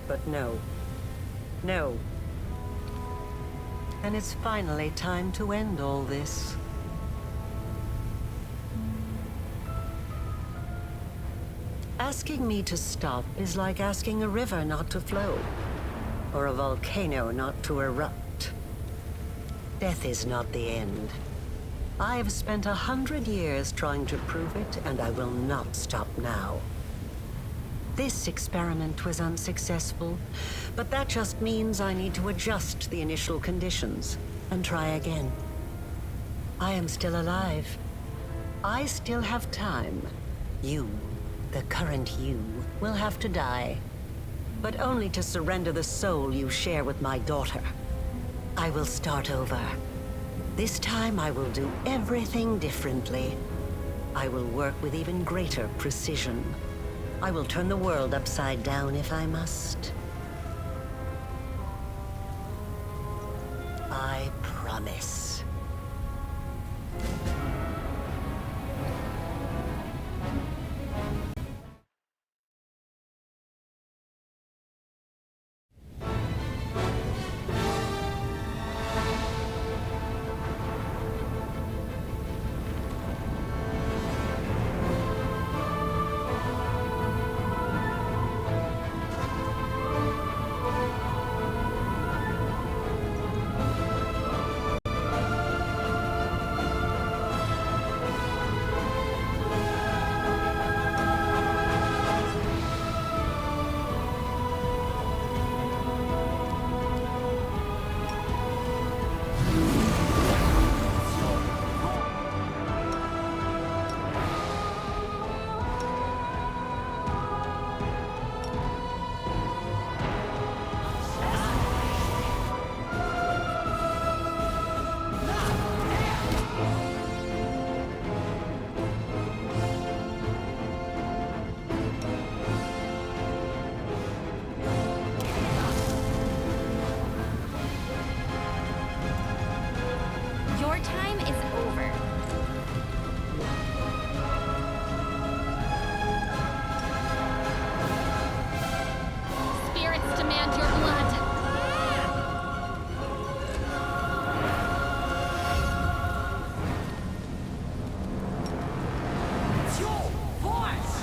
But no. No. And it's finally time to end all this. Asking me to stop is like asking a river not to flow, or a volcano not to erupt. Death is not the end. I've spent 100 years trying to prove it, and I will not stop now. This experiment was unsuccessful, but that just means I need to adjust the initial conditions and try again. I am still alive. I still have time. You, the current you, will have to die, but only to surrender the soul you share with my daughter. I will start over. This time I will do everything differently. I will work with even greater precision. I will turn the world upside down if I must. I promise. Your time is over. Spirits demand your blood. It's your voice.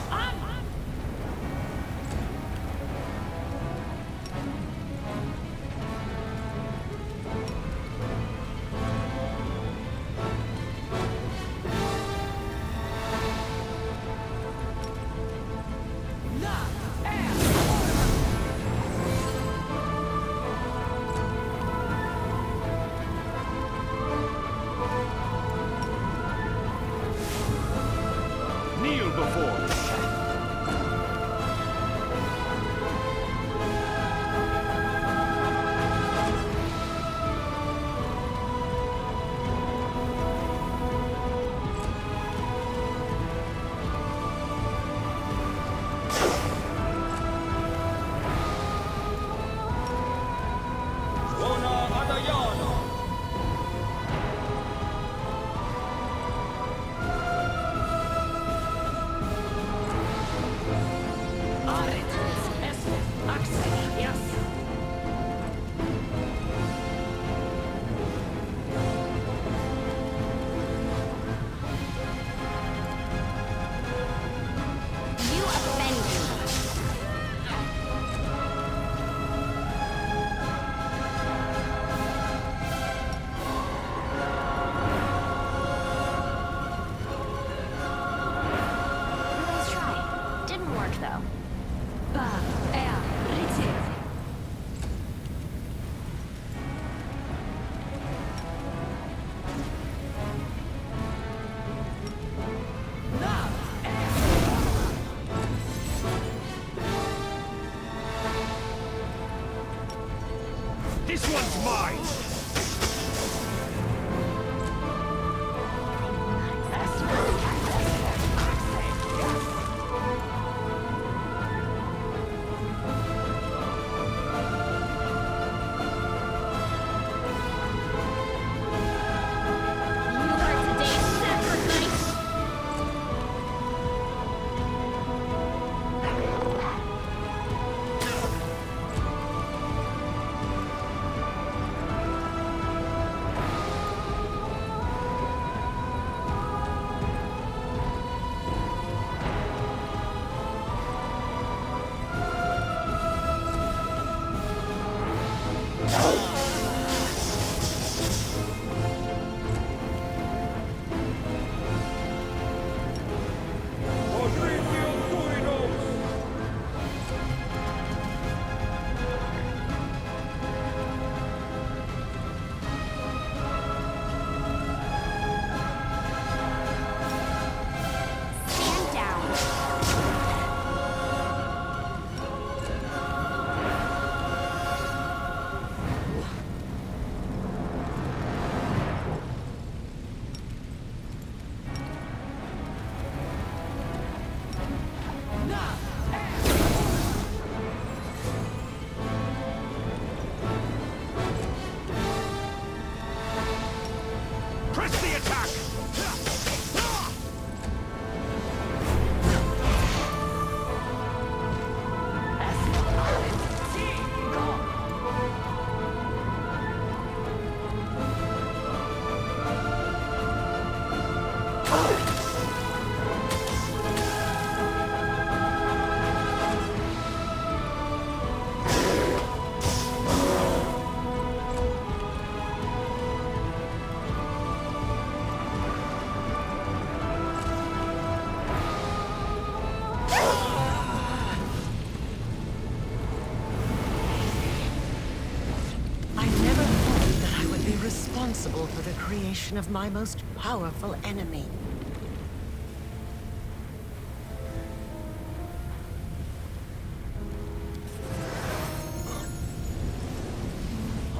responsible for the creation of my most powerful enemy.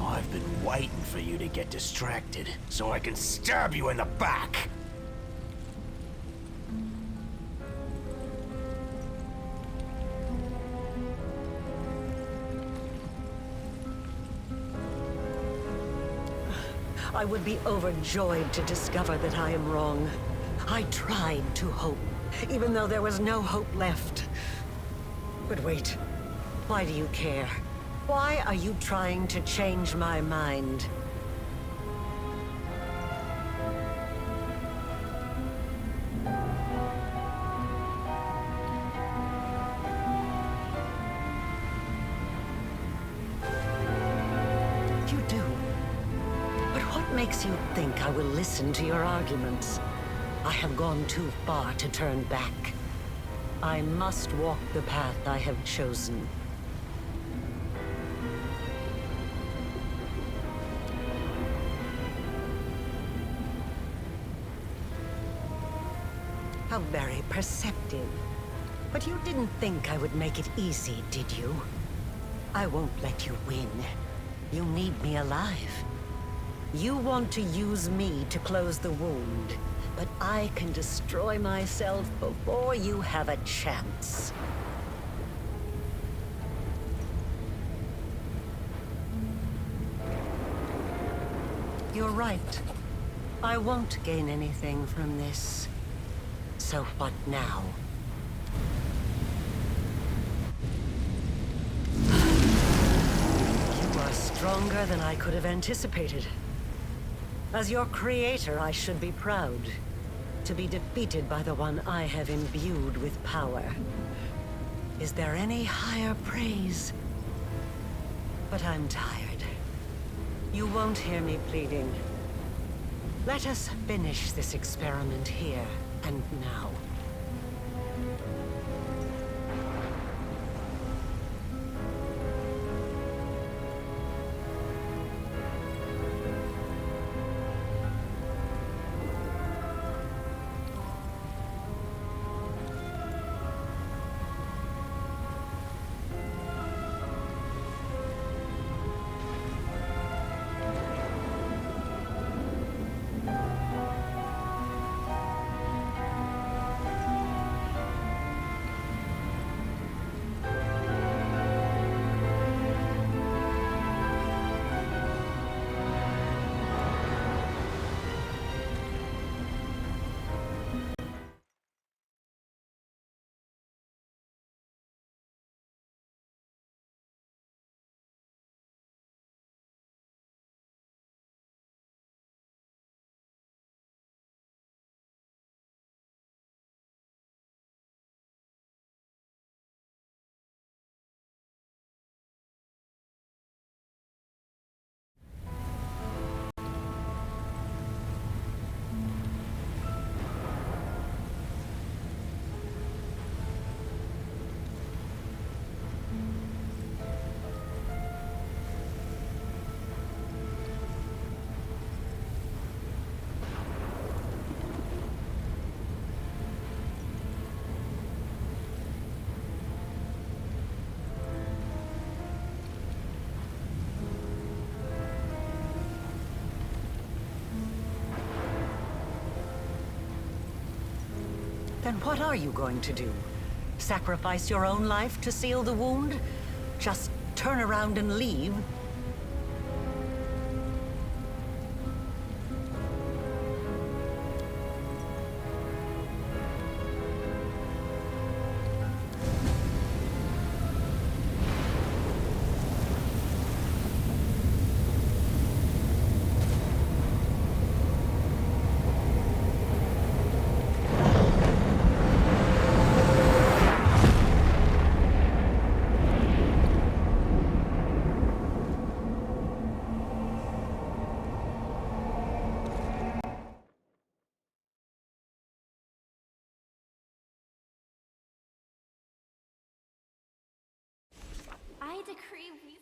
I've been waiting for you to get distracted, so I can stab you in the back! I would be overjoyed to discover that I am wrong. I tried to hope, even though there was no hope left. But wait, why do you care? Why are you trying to change my mind? You do. But what makes you think I will listen to your arguments? I have gone too far to turn back. I must walk the path I have chosen. How very perceptive. But you didn't think I would make it easy, did you? I won't let you win. You need me alive. You want to use me to close the wound, but I can destroy myself before you have a chance. You're right. I won't gain anything from this. So what now? You are stronger than I could have anticipated. As your creator, I should be proud to be defeated by the one I have imbued with power. Is there any higher praise? But I'm tired. You won't hear me pleading. Let us finish this experiment here and now. Then what are you going to do? Sacrifice your own life to seal the wound? Just turn around and leave? I decree we...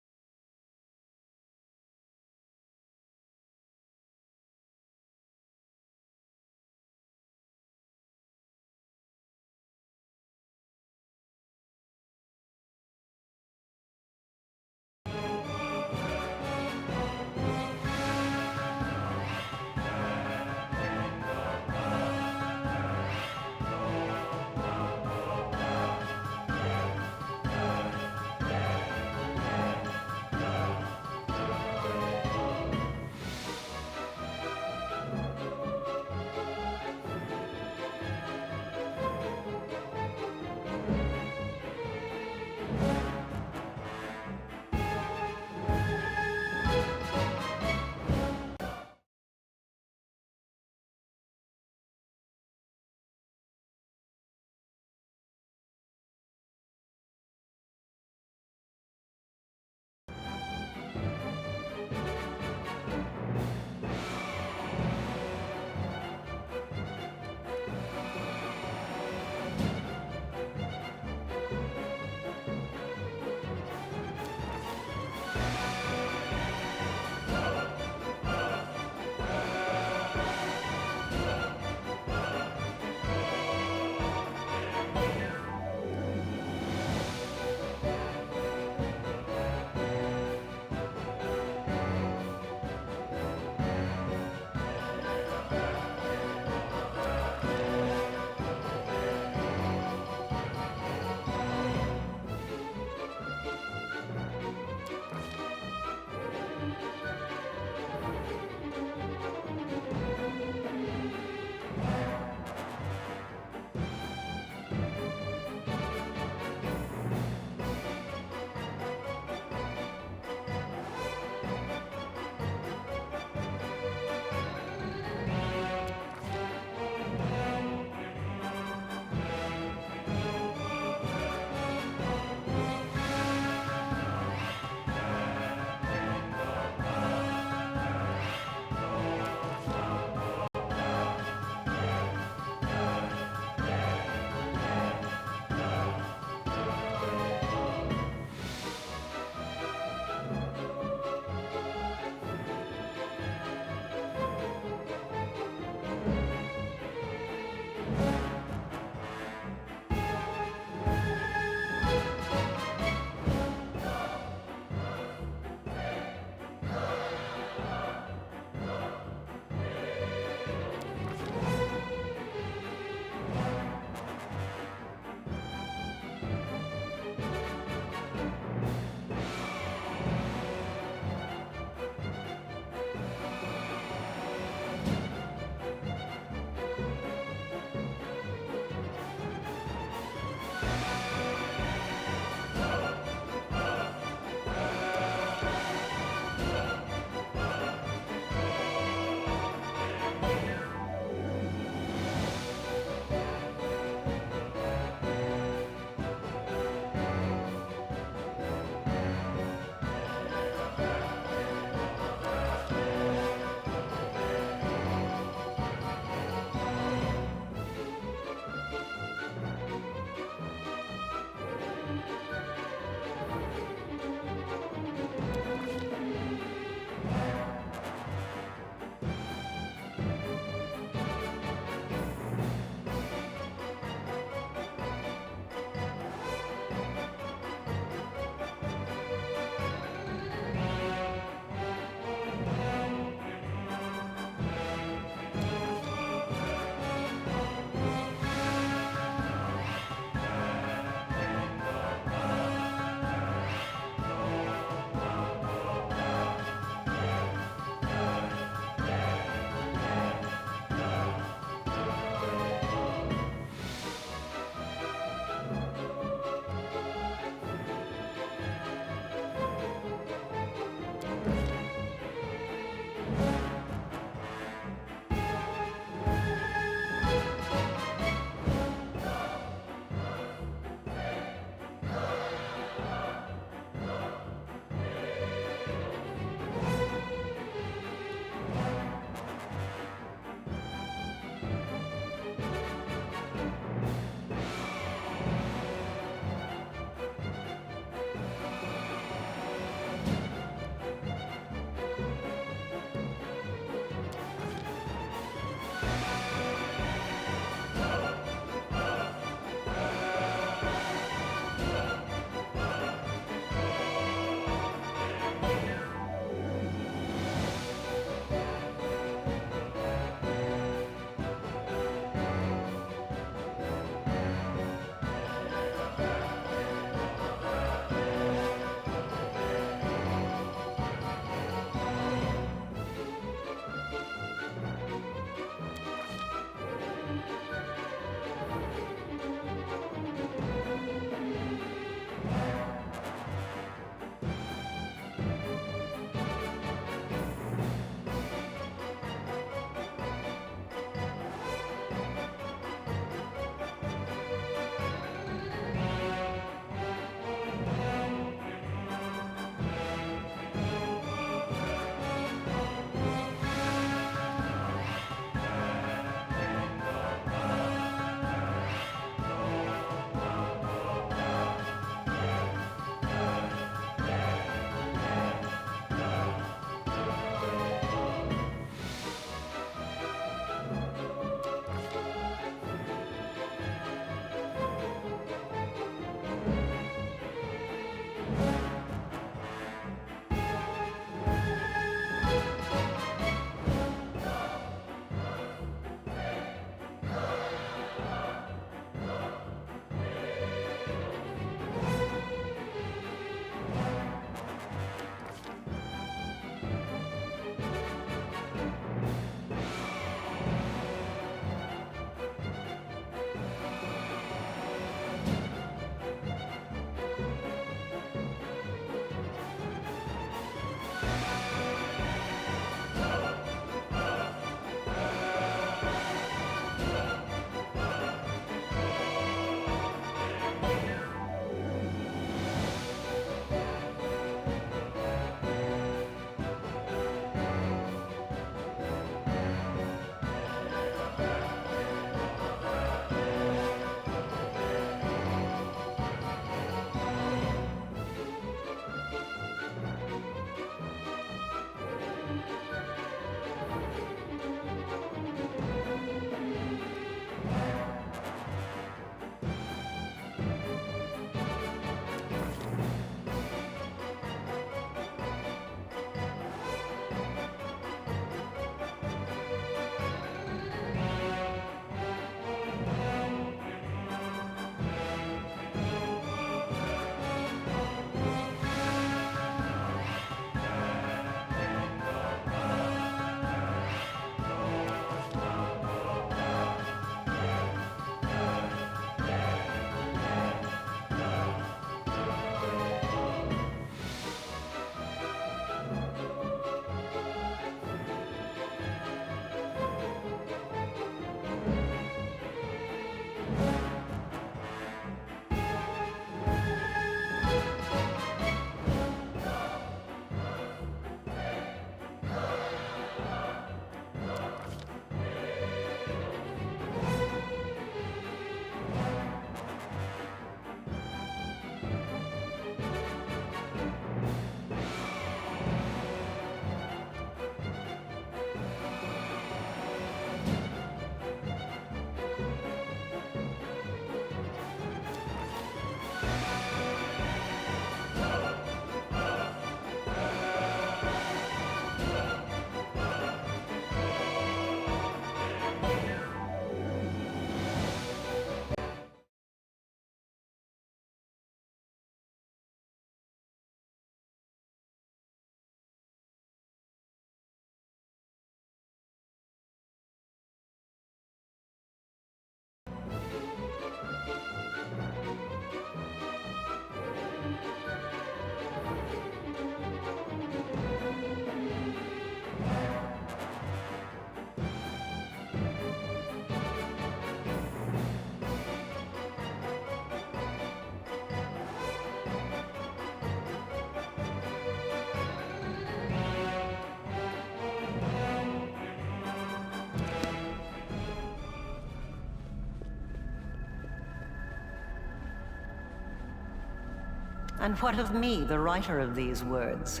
And what of me, the writer of these words?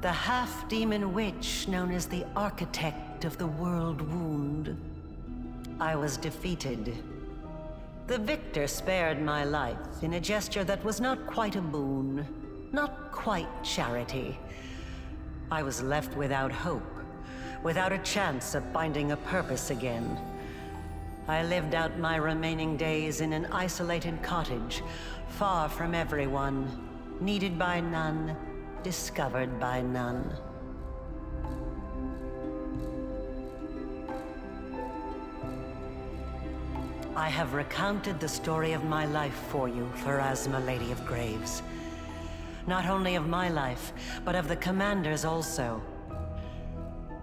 The half-demon witch known as the architect of the world wound. I was defeated. The victor spared my life in a gesture that was not quite a boon, not quite charity. I was left without hope, without a chance of finding a purpose again. I lived out my remaining days in an isolated cottage, far from everyone, needed by none, discovered by none. I have recounted the story of my life for you, Pharasma, Lady of Graves. Not only of my life, but of the Commander's also.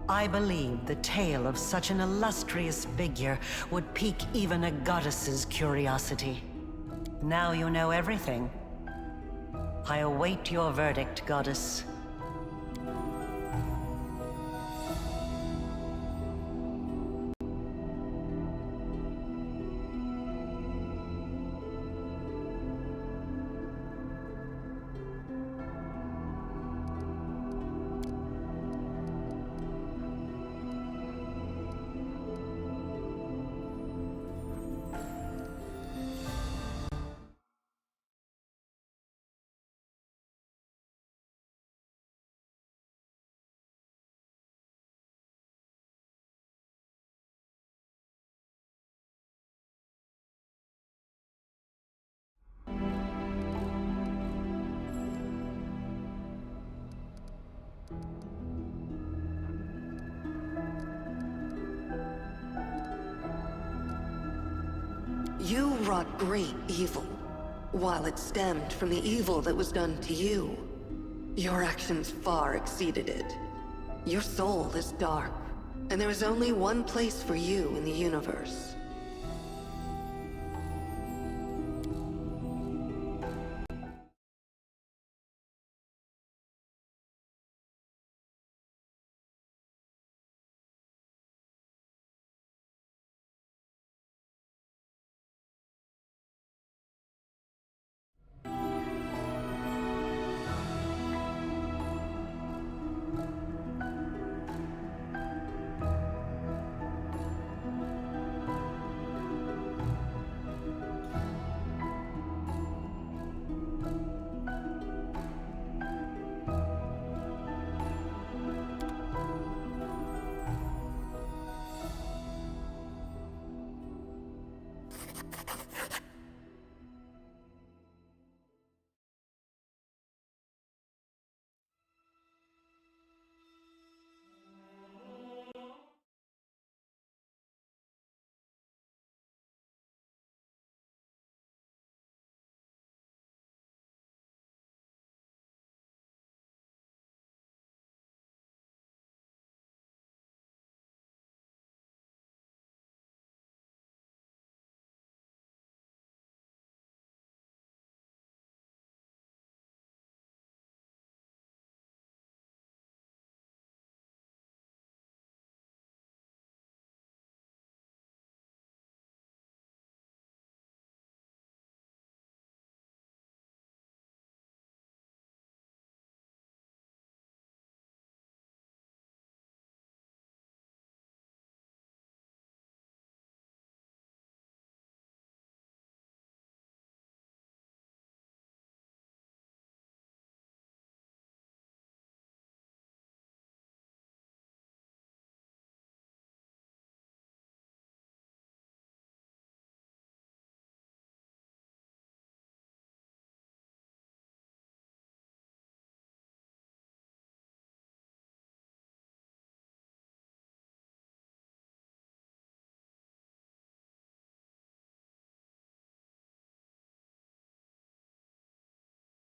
I believe the tale of such an illustrious figure would pique even a goddess's curiosity. Now you know everything. I await your verdict, Goddess. You wrought great evil, while it stemmed from the evil that was done to you. Your actions far exceeded it. Your soul is dark, and there is only one place for you in the universe.